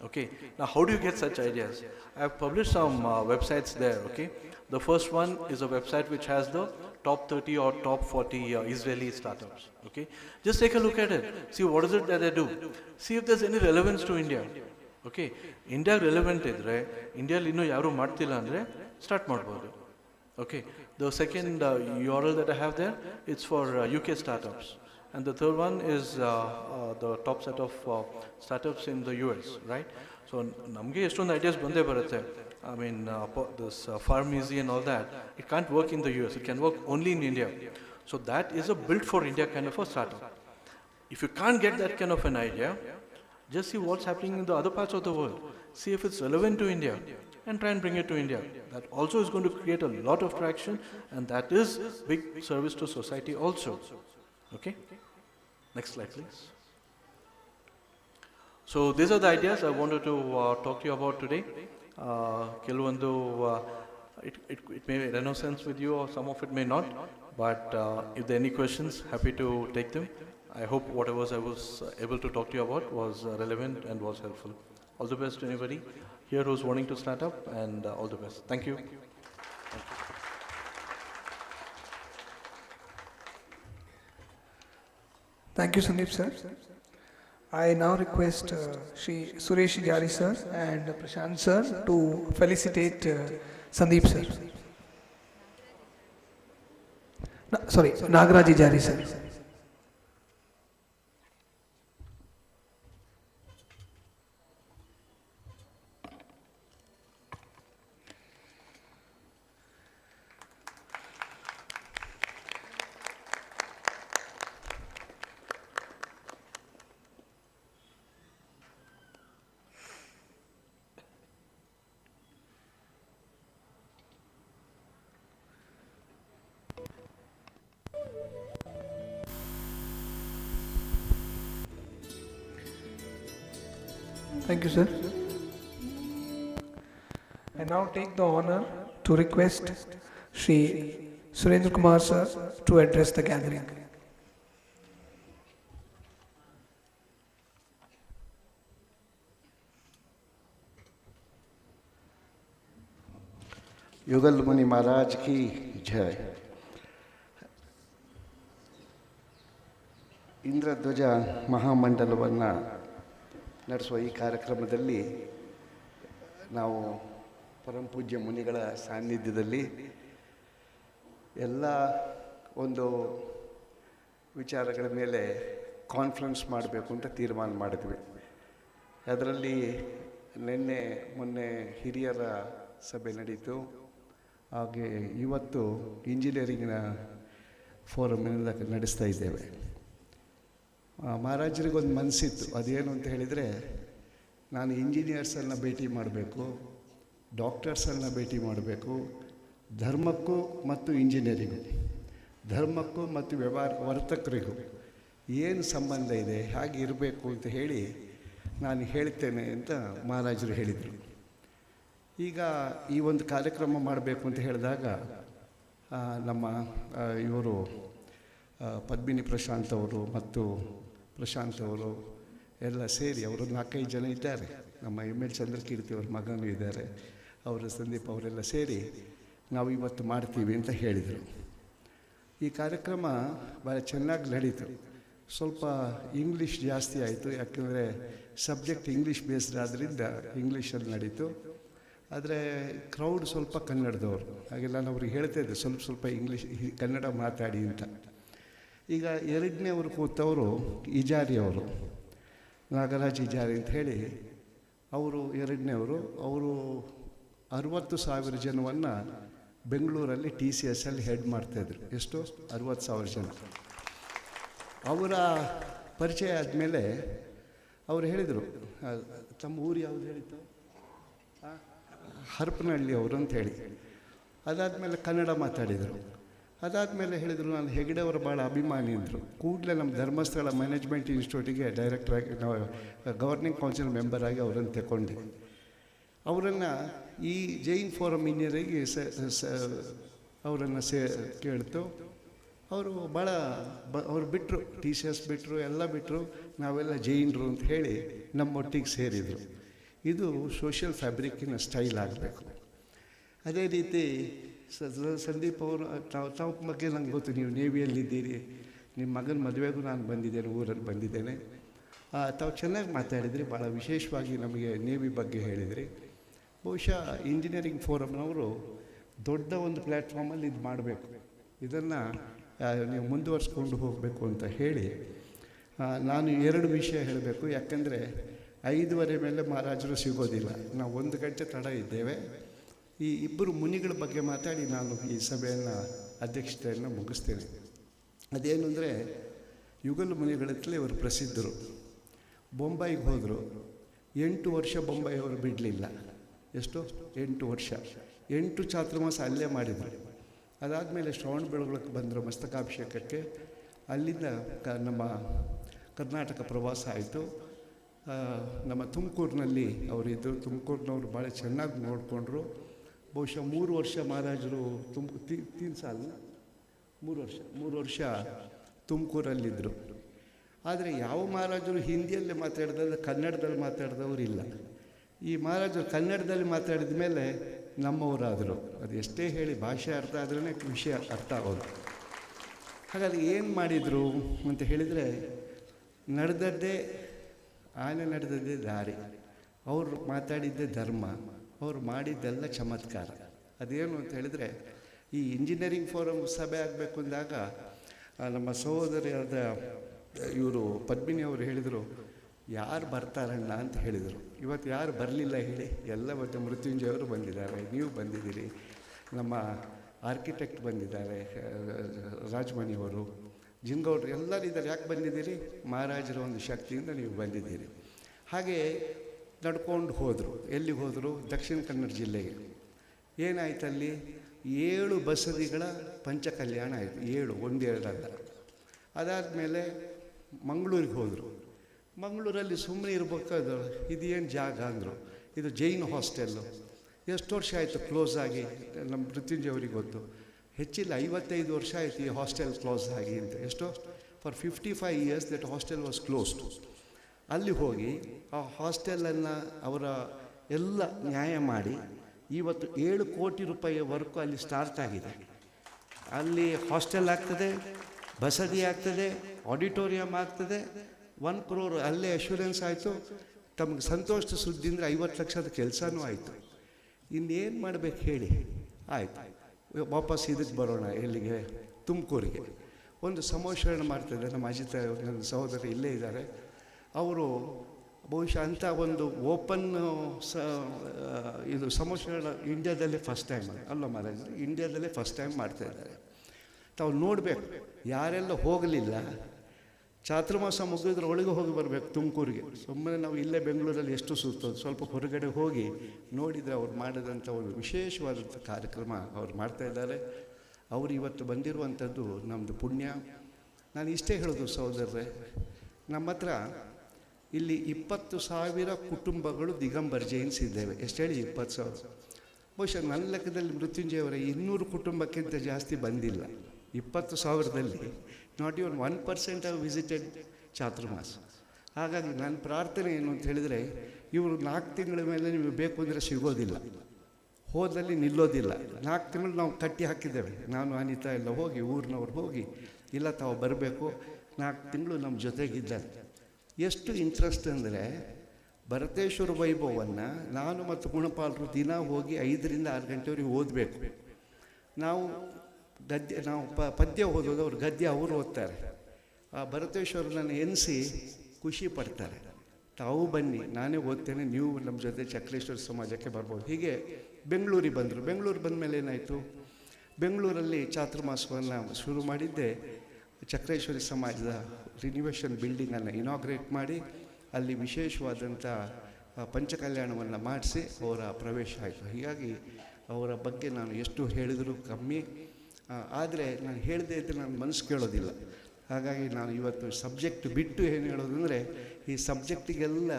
Okay, now how do you get such ideas? I have published some websites there. Okay, the first one is a website which has the top 30 or top 40 Israeli startups. Okay, just take a look at it, see what is it that they do, see if there's any relevance to India. Okay, India relevant idre, India li innu yaru ಮಾಡ್ತಿಲ್ಲ ಅಂದ್ರೆ start ಮಾಡಬಹುದು. Okay, the second URL that I have there, it's for UK startups. And the third one is the top set of startups in the US, right? So, namge estondu ideas bande barutte. I mean, this Farm Easy and all that, it can't work in the US. It can work only in India. So that is a built for India kind of a startup. If you can't get that kind of an idea, just see what's happening in the other parts of the world. See if it's relevant to India and try and bring it to India. That also is going to create a lot of traction, and that is big service to society also. Okay? Next slide, please. So these are the ideas I wanted to talk to you about today. Kelvondu, it may resonate with you, or some of it may not, but if there are any questions, happy to take them. I hope whatever I was able to talk to you about was relevant and was helpful. All the best to anybody here who's wanting to start up, and all the best. Thank you. Thank you, Sandeep sir. I now request Shri Suresh Jari sir and Prashant sir to felicitate Sandeep sir. Sorry, Nagaraj Jari sir. Thank you, sir. I now take the honor to request Shri Surendra Kumar sir to address the gathering. युगल मुनि महाराज की जय. ಇಂದ್ರಧ್ವಜ ಮಹಾಮಂಡಲವನ್ನು ನಡೆಸುವ ಈ ಕಾರ್ಯಕ್ರಮದಲ್ಲಿ ನಾವು ಪರಮಪೂಜ್ಯ ಮುನಿಗಳ ಸಾನ್ನಿಧ್ಯದಲ್ಲಿ ಎಲ್ಲ ಒಂದು ವಿಚಾರಗಳ ಮೇಲೆ ಕಾನ್ಫರೆನ್ಸ್ ಮಾಡಬೇಕು ಅಂತ ತೀರ್ಮಾನ ಮಾಡಿದ್ವಿ. ಅದರಲ್ಲಿ ಮೊನ್ನೆ ಹಿರಿಯರ ಸಭೆ ನಡೀತು. ಹಾಗೆ ಇವತ್ತು ಇಂಜಿನಿಯರಿಂಗಿನ ಫೋರಮ್ನಿಂದ ನಡೆಸ್ತಾ ಇದ್ದೇವೆ. ಮಹಾರಾಜರಿಗೊಂದು ಮನಸ್ಸಿತ್ತು, ಅದೇನು ಅಂತ ಹೇಳಿದರೆ, ನಾನು ಇಂಜಿನಿಯರ್ಸನ್ನು ಭೇಟಿ ಮಾಡಬೇಕು, ಡಾಕ್ಟರ್ಸನ್ನು ಭೇಟಿ ಮಾಡಬೇಕು, ಧರ್ಮಕ್ಕೂ ಮತ್ತು ಇಂಜಿನಿಯರಿಂಗು, ಧರ್ಮಕ್ಕೂ ಮತ್ತು ವರ್ತಕರಿಗೂ ಏನು ಸಂಬಂಧ ಇದೆ, ಹೇಗೆ ಇರಬೇಕು ಅಂತ ಹೇಳಿ ನಾನು ಹೇಳ್ತೇನೆ ಅಂತ ಮಹಾರಾಜರು ಹೇಳಿದರು. ಈಗ ಈ ಒಂದು ಕಾರ್ಯಕ್ರಮ ಮಾಡಬೇಕು ಅಂತ ಹೇಳಿದಾಗ ನಮ್ಮ ಇವರು ಪದ್ಮಿನಿ ಪ್ರಶಾಂತ್ ಅವರು ಮತ್ತು ಪ್ರಶಾಂತ್ ಅವರು ಎಲ್ಲ ಸೇರಿ ಅವರು 4-5 ಜನ ಇದ್ದಾರೆ. ನಮ್ಮ ಎಲ್ ಚಂದ್ರಕೀರ್ತಿ ಅವ್ರ ಮಗನೂ ಇದ್ದಾರೆ, ಅವರು ಸಂದೀಪ್ ಅವರೆಲ್ಲ ಸೇರಿ ನಾವು ಇವತ್ತು ಮಾಡ್ತೀವಿ ಅಂತ ಹೇಳಿದರು. ಈ ಕಾರ್ಯಕ್ರಮ ಭಾಳ ಚೆನ್ನಾಗಿ ನಡೀತು. ಸ್ವಲ್ಪ ಇಂಗ್ಲೀಷ್ ಜಾಸ್ತಿ ಆಯಿತು, ಯಾಕೆಂದರೆ ಸಬ್ಜೆಕ್ಟ್ ಇಂಗ್ಲೀಷ್ ಬೇಸ್ಡ್ ಆದ್ದರಿಂದ ಇಂಗ್ಲೀಷಲ್ಲಿ ನಡೀತು. ಆದರೆ ಕ್ರೌಡ್ ಸ್ವಲ್ಪ ಕನ್ನಡದವರು, ಹಾಗೆ ನಾನು ಅವ್ರಿಗೆ ಹೇಳ್ತಾ ಇದ್ದೆ ಸ್ವಲ್ಪ ಇಂಗ್ಲೀಷ್ ಕನ್ನಡ ಮಾತಾಡಿ ಅಂತ. ಈಗ ಎರಡನೇವರು ಕೂತವರು ಇಜಾರಿ ಅವರು, ನಾಗರಾಜ್ ಇಜಾರಿ ಅಂತ ಹೇಳಿ ಅವರು ಎರಡನೇವರು. ಅವರು 60,000 ಜನವನ್ನು ಬೆಂಗಳೂರಲ್ಲಿ TCSಲ್ಲಿ ಹೆಡ್ ಮಾಡ್ತಾಯಿದ್ರು. ಎಷ್ಟು? 60,000 ಜನ. ಅವರ ಪರಿಚಯ ಆದಮೇಲೆ ಅವರು ಹೇಳಿದರು, ತಮ್ಮ ಊರು ಯಾವುದು ಹೇಳಿತ್ತು? ಹರಪನಹಳ್ಳಿ ಅವರು ಅಂತ ಹೇಳಿ. ಅದಾದಮೇಲೆ ಕನ್ನಡ ಮಾತಾಡಿದರು. ಅದಾದಮೇಲೆ ಹೇಳಿದರು, ನಾನು ಹೆಗಡೆ ಅವರು ಭಾಳ ಅಭಿಮಾನಿ ಅಂದರು. ಕೂಡಲೇ ನಮ್ಮ ಧರ್ಮಸ್ಥಳ ಮ್ಯಾನೇಜ್ಮೆಂಟ್ ಇನ್ಸ್ಟಿಟ್ಯೂಟಿಗೆ ಡೈರೆಕ್ಟ್ರಾಗಿ ನಾವು ಗವರ್ನಿಂಗ್ ಕೌನ್ಸಿಲ್ ಮೆಂಬರಾಗಿ ಅವರನ್ನು ತಗೊಂಡೆ. ಅವರನ್ನು ಈ ಜೈನ್ ಫೋರಮ್ ಇಂಜಿನಿಯರಿಗೆ ಅವರನ್ನು ಕೇಳ್ತು. ಅವರು ಭಾಳ ಅವ್ರು ಬಿಟ್ಟರು, TCS ಬಿಟ್ಟರು, ಎಲ್ಲ ಬಿಟ್ಟರು, ನಾವೆಲ್ಲ ಜೈನರು ಅಂತ ಹೇಳಿ ನಮ್ಮೊಟ್ಟಿಗೆ ಸೇರಿದರು. ಇದು ಸೋಷಿಯಲ್ ಫ್ಯಾಬ್ರಿಕ್ಕಿನ ಸ್ಟೈಲ್ ಆಗಬೇಕು. ಅದೇ ರೀತಿ ಸಂದೀಪ್ ಅವರು, ತಾವು ಬಗ್ಗೆ ನಂಗೆ ಗೊತ್ತು, ನೀವು ನೇವಿಯಲ್ಲಿದ್ದೀರಿ, ನಿಮ್ಮ ಮಗನ ಮದುವೆಗೂ ನಾನು ಬಂದಿದ್ದೇನೆ, ಊರಲ್ಲಿ ಬಂದಿದ್ದೇನೆ. ತಾವು ಚೆನ್ನಾಗಿ ಮಾತಾಡಿದ್ರಿ, ಭಾಳ ವಿಶೇಷವಾಗಿ ನಮಗೆ ನೇವಿ ಬಗ್ಗೆ ಹೇಳಿದ್ರಿ. ಬಹುಶಃ ಇಂಜಿನಿಯರಿಂಗ್ ಫೋರಮ್ನವರು ದೊಡ್ಡ ಒಂದು ಪ್ಲ್ಯಾಟ್ಫಾರ್ಮಲ್ಲಿ ಇದು ಮಾಡಬೇಕು, ಇದನ್ನು ನೀವು ಮುಂದುವರಿಸ್ಕೊಂಡು ಹೋಗಬೇಕು ಅಂತ ಹೇಳಿ ನಾನು 2 ವಿಷಯ ಹೇಳಬೇಕು. ಯಾಕೆಂದರೆ 5:15 ಮೇಲೆ ಮಹಾರಾಜರು ಸಿಗೋದಿಲ್ಲ, ನಾವು 1 ಗಂಟೆ ತಡ ಇದ್ದೇವೆ. ಈ ಇಬ್ಬರು ಮುನಿಗಳ ಬಗ್ಗೆ ಮಾತಾಡಿ ನಾನು ಈ ಸಭೆಯನ್ನು ಅಧ್ಯಕ್ಷತೆಯನ್ನು ಮುಗಿಸ್ತೇನೆ. ಅದೇನು ಅಂದರೆ, ಯುಗಲ್ ಮುನಿಗಳತ್ತಲೇ ಇವರು ಪ್ರಸಿದ್ಧರು. ಬೊಂಬಾಯಿಗೆ ಹೋದರು, 8 ವರ್ಷ ಬೊಂಬಾಯಿಯವರು ಬಿಡಲಿಲ್ಲ. ಎಷ್ಟು? 8 ವರ್ಷ, 8 ಚಾತುರ್ಮಾಸ ಅಲ್ಲೇ ಮಾಡಿದರು. ಅದಾದಮೇಲೆ ಶ್ರವಣ ಬೆಳಗೊಳಕ್ಕೆ ಬಂದರು ಮಸ್ತಕಾಭಿಷೇಕಕ್ಕೆ. ಅಲ್ಲಿಂದ ನಮ್ಮ ಕರ್ನಾಟಕ ಪ್ರವಾಸ ಆಯಿತು. ನಮ್ಮ ತುಮಕೂರಿನಲ್ಲಿ ಅವರಿದ್ದರು. ತುಮಕೂರಿನವರು ಭಾಳ ಚೆನ್ನಾಗಿ ನೋಡಿಕೊಂಡ್ರು. ಬಹುಶಃ 3 ವರ್ಷ ಮಹಾರಾಜರು 3 ಸಾಲ 3 ವರ್ಷ ತುಮಕೂರಲ್ಲಿದ್ದರು. ಆದರೆ ಯಾವ ಮಹಾರಾಜರು ಹಿಂದಿಯಲ್ಲೇ ಮಾತಾಡಿದ್ರೆ ಕನ್ನಡದಲ್ಲಿ ಮಾತಾಡಿದವರಿಲ್ಲ. ಈ ಮಹಾರಾಜರು ಕನ್ನಡದಲ್ಲಿ ಮಾತಾಡಿದ ಮೇಲೆ ನಮ್ಮವರಾದರು. ಅದು ಎಷ್ಟೇ ಹೇಳಿ ಭಾಷೆ ಅರ್ಥ ಆದ್ರೇ ವಿಷಯ ಅರ್ಥ ಆಗೋದು. ಹಾಗಾಗಿ ಏನು ಮಾಡಿದರು ಅಂತ ಹೇಳಿದರೆ, ನಡೆದದ್ದೇ ಆನೆ ನಡೆದದ್ದೇ ದಾರಿ, ಅವರು ಮಾತಾಡಿದ್ದೇ ಧರ್ಮ, ಅವರು ಮಾಡಿದ್ದೆಲ್ಲ ಚಮತ್ಕಾರ. ಅದೇನು ಅಂತ ಹೇಳಿದರೆ, ಈ ಇಂಜಿನಿಯರಿಂಗ್ ಫೋರಮ್ ಸಭೆ ಆಗಬೇಕು ಅಂದಾಗ ನಮ್ಮ ಸಹೋದರಿಯಾದ ಇವರು ಪದ್ಮಿನಿ ಅವರು ಹೇಳಿದರು, ಯಾರು ಬರ್ತಾರಣ್ಣ ಅಂತ ಹೇಳಿದರು. ಇವತ್ತು ಯಾರು ಬರಲಿಲ್ಲ ಹೇಳಿ? ಎಲ್ಲ ಮತ್ತು ಮೃತ್ಯುಂಜಯವರು ಬಂದಿದ್ದಾರೆ, ನೀವು ಬಂದಿದ್ದೀರಿ, ನಮ್ಮ ಆರ್ಕಿಟೆಕ್ಟ್ ಬಂದಿದ್ದಾರೆ, ರಾಜಮಣಿಯವರು, ಜಿಂಗೌಡ್ರು ಎಲ್ಲರಿದ್ದಾರೆ. ಯಾಕೆ ಬಂದಿದ್ದೀರಿ? ಮಹಾರಾಜರ ಒಂದು ಶಕ್ತಿಯಿಂದ ನೀವು ಬಂದಿದ್ದೀರಿ. ಹಾಗೆ ನಡ್ಕೊಂಡು ಹೋದರು. ಎಲ್ಲಿಗೆ ಹೋದರು? ದಕ್ಷಿಣ ಕನ್ನಡ ಜಿಲ್ಲೆಗೆ. ಏನಾಯ್ತಲ್ಲಿ? 7 ಬಸದಿಗಳ ಪಂಚಕಲ್ಯಾಣ ಆಯಿತು. 7, 1, 2 ಅಲ್ಲ. ಅದಾದಮೇಲೆ ಮಂಗಳೂರಿಗೆ ಹೋದರು. ಮಂಗಳೂರಲ್ಲಿ ಸುಮ್ಮನೆ ಇರ್ಬೇಕಾದ್ರೆ ಇದೇನು ಜಾಗ ಅಂದರು. ಇದು ಜೈನ್ ಹಾಸ್ಟೆಲ್ಲು. ಎಷ್ಟು ವರ್ಷ ಆಯಿತು ಕ್ಲೋಸ್ ಆಗಿ? ನಮ್ಮ ಮೃತ್ಯುಂಜಯ ಅವರಿಗೆ ಗೊತ್ತು. ಹೆಚ್ಚಿಲ್ಲ 55 ವರ್ಷ ಆಯಿತು ಈ ಹಾಸ್ಟೆಲ್ ಕ್ಲೋಸ್ ಆಗಿ ಅಂತ. ಎಷ್ಟೋ for 55 years that hostel was closed. ಅಲ್ಲಿ ಹೋಗಿ ಆ ಹಾಸ್ಟೆಲನ್ನು ಅವರ ಎಲ್ಲ ನ್ಯಾಯ ಮಾಡಿ ಇವತ್ತು 7 ಕೋಟಿ ರೂಪಾಯಿಯ ವರ್ಕು ಅಲ್ಲಿ ಸ್ಟಾರ್ಟ್ ಆಗಿದೆ. ಅಲ್ಲಿ ಹಾಸ್ಟೆಲ್ ಆಗ್ತದೆ, ಬಸದಿ ಆಗ್ತದೆ, ಆಡಿಟೋರಿಯಂ ಆಗ್ತದೆ, 1 crore ಅಲ್ಲೇ ಅಶ್ಯೂರೆನ್ಸ್ ಆಯಿತು. ತಮಗೆ ಸಂತೋಷದ ಸುದ್ದಿ ಅಂದರೆ 50 ಲಕ್ಷದ ಕೆಲಸನೂ ಆಯಿತು. ಇನ್ನೇನು ಮಾಡಬೇಕು ಹೇಳಿ? ಆಯಿತು, ವಾಪಸ್ ಇದಕ್ಕೆ ಬರೋಣ. ಎಲ್ಲಿಗೆ? ತುಮಕೂರಿಗೆ. ಒಂದು ಸಮೋಷಣೆ ಮಾಡ್ತಿದ್ದೆ. ನಮ್ಮ ಅಜಿತ ನನ್ನ ಸಹೋದರಿ ಇಲ್ಲೇ ಇದ್ದಾರೆ. ಅವರು ಬಹುಶಃ ಅಂಥ ಒಂದು ಓಪನ್ ಇದು ಸಮೋಷಣೆ ಇಂಡಿಯಾದಲ್ಲೇ ಫಸ್ಟ್ ಟೈಮ್ ಅಲ್ಲ ಮಹಾರಾಜ್, ಇಂಡಿಯಾದಲ್ಲೇ ಫಸ್ಟ್ ಟೈಮ್ ಮಾಡ್ತಾಯಿದ್ದಾರೆ. ತಾವು ನೋಡಬೇಕು, ಯಾರೆಲ್ಲ ಹೋಗಲಿಲ್ಲ ಚಾತುರ್ಮಾಸ ಮುಗಿದ್ರೆ ಒಳಗೆ ಹೋಗಿ ಬರಬೇಕು ತುಮಕೂರಿಗೆ. ಸುಮ್ಮನೆ ನಾವು ಇಲ್ಲೇ ಬೆಂಗಳೂರಲ್ಲಿ ಎಷ್ಟು ಸುತ್ತೋದು, ಸ್ವಲ್ಪ ಹೊರಗಡೆ ಹೋಗಿ ನೋಡಿದರೆ ಅವ್ರು ಮಾಡಿದಂಥ ಒಂದು ವಿಶೇಷವಾದಂಥ ಕಾರ್ಯಕ್ರಮ ಅವ್ರು ಮಾಡ್ತಾಯಿದ್ದಾರೆ. ಅವರು ಇವತ್ತು ಬಂದಿರುವಂಥದ್ದು ನಮ್ಮದು ಪುಣ್ಯ. ನಾನು ಇಷ್ಟೇ ಹೇಳೋದು ಸಹೋದರರೇ, ನಮ್ಮ ಹತ್ರ ಇಲ್ಲಿ 20,000 ಕುಟುಂಬಗಳು ದಿಗಂಬರ್ ಜೈನ್ಸ್ ಇದ್ದೇವೆ. ಎಷ್ಟು ಹೇಳಿ? 20,000. ಬಹುಶಃ ನನ್ನ ಲೆಕ್ಕದಲ್ಲಿ ಮೃತ್ಯುಂಜಯವರ 200 ಕುಟುಂಬಕ್ಕಿಂತ ಜಾಸ್ತಿ ಬಂದಿಲ್ಲ. 20,000ದಲ್ಲಿ ನಾಟ್ ಇವನ್ 1% ಹ್ಯಾವ್ ವಿಸಿಟೆಡ್ ಚಾತುರ್ಮಾಸ. ಹಾಗಾಗಿ ನನ್ನ ಪ್ರಾರ್ಥನೆ ಏನು ಅಂತ ಹೇಳಿದರೆ, ಇವರು 4 ತಿಂಗಳ ಮೇಲೆ ನೀವು ಬೇಕು ಅಂದರೆ ಸಿಗೋದಿಲ್ಲ, ಹೋದಲ್ಲಿ ನಿಲ್ಲೋದಿಲ್ಲ. 4 ತಿಂಗಳು ನಾವು ಕಟ್ಟಿ ಹಾಕಿದ್ದೇವೆ. ನಾನು ಅನಿತಾ ಎಲ್ಲ ಹೋಗಿ, ಊರಿನವ್ರು ಹೋಗಿ, ಇಲ್ಲ ತಾವು ಬರಬೇಕು, 4 ತಿಂಗಳು ನಮ್ಮ ಜೊತೆಗಿದ್ದಾರೆ. ಎಷ್ಟು ಇಂಟ್ರೆಸ್ಟ್ ಅಂದರೆ, ಭರತೇಶ್ವರ ವೈಭವವನ್ನು ನಾನು ಮತ್ತು ಗುಣಪಾಲರು ದಿನ ಹೋಗಿ 5ರಿಂದ 6 ಗಂಟೆವರೆಗೆ ಓದಬೇಕು. ನಾವು ಗದ್ಯ, ನಾವು ಪದ್ಯ ಓದೋದು, ಅವ್ರು ಗದ್ಯ ಅವರು ಓದ್ತಾರೆ. ಆ ಭರತೇಶ್ವರನನ್ನು ಎನಿಸಿ ಖುಷಿ ಪಡ್ತಾರೆ. ತಾವು ಬನ್ನಿ, ನಾನೇ ಓದ್ತೇನೆ, ನೀವು ನಮ್ಮ ಜೊತೆ ಚಕ್ರೇಶ್ವರ ಸಮಾಜಕ್ಕೆ ಬರ್ಬೋದು. ಹೀಗೆ ಬೆಂಗಳೂರಿಗೆ ಬಂದರು. ಬೆಂಗಳೂರು ಬಂದ ಮೇಲೆ ಏನಾಯಿತು, ಬೆಂಗಳೂರಲ್ಲಿ ಚಾತುರ್ಮಾಸವನ್ನು ಶುರು ಮಾಡಿದ್ದೆ. ಚಕ್ರೇಶ್ವರಿ ಸಮಾಜದ ರಿನಿವೇಷನ್ ಬಿಲ್ಡಿಂಗನ್ನು ಇನಾಗ್ರೇಟ್ ಮಾಡಿ ಅಲ್ಲಿ ವಿಶೇಷವಾದಂಥ ಪಂಚಕಲ್ಯಾಣವನ್ನು ಮಾಡಿಸಿ ಅವರ ಪ್ರವೇಶ ಆಯಿತು. ಹೀಗಾಗಿ ಅವರ ಬಗ್ಗೆ ನಾನು ಎಷ್ಟು ಹೇಳಿದರೂ ಕಮ್ಮಿ. ಆದರೆ ನಾನು ಹೇಳದೇ ಇದ್ದರೆ ನನ್ನ ಮನಸ್ಸು ಕೇಳೋದಿಲ್ಲ. ಹಾಗಾಗಿ ನಾನು ಇವತ್ತು ಸಬ್ಜೆಕ್ಟ್ ಬಿಟ್ಟು ಏನು ಹೇಳೋದಂದರೆ, ಈ ಸಬ್ಜೆಕ್ಟಿಗೆಲ್ಲ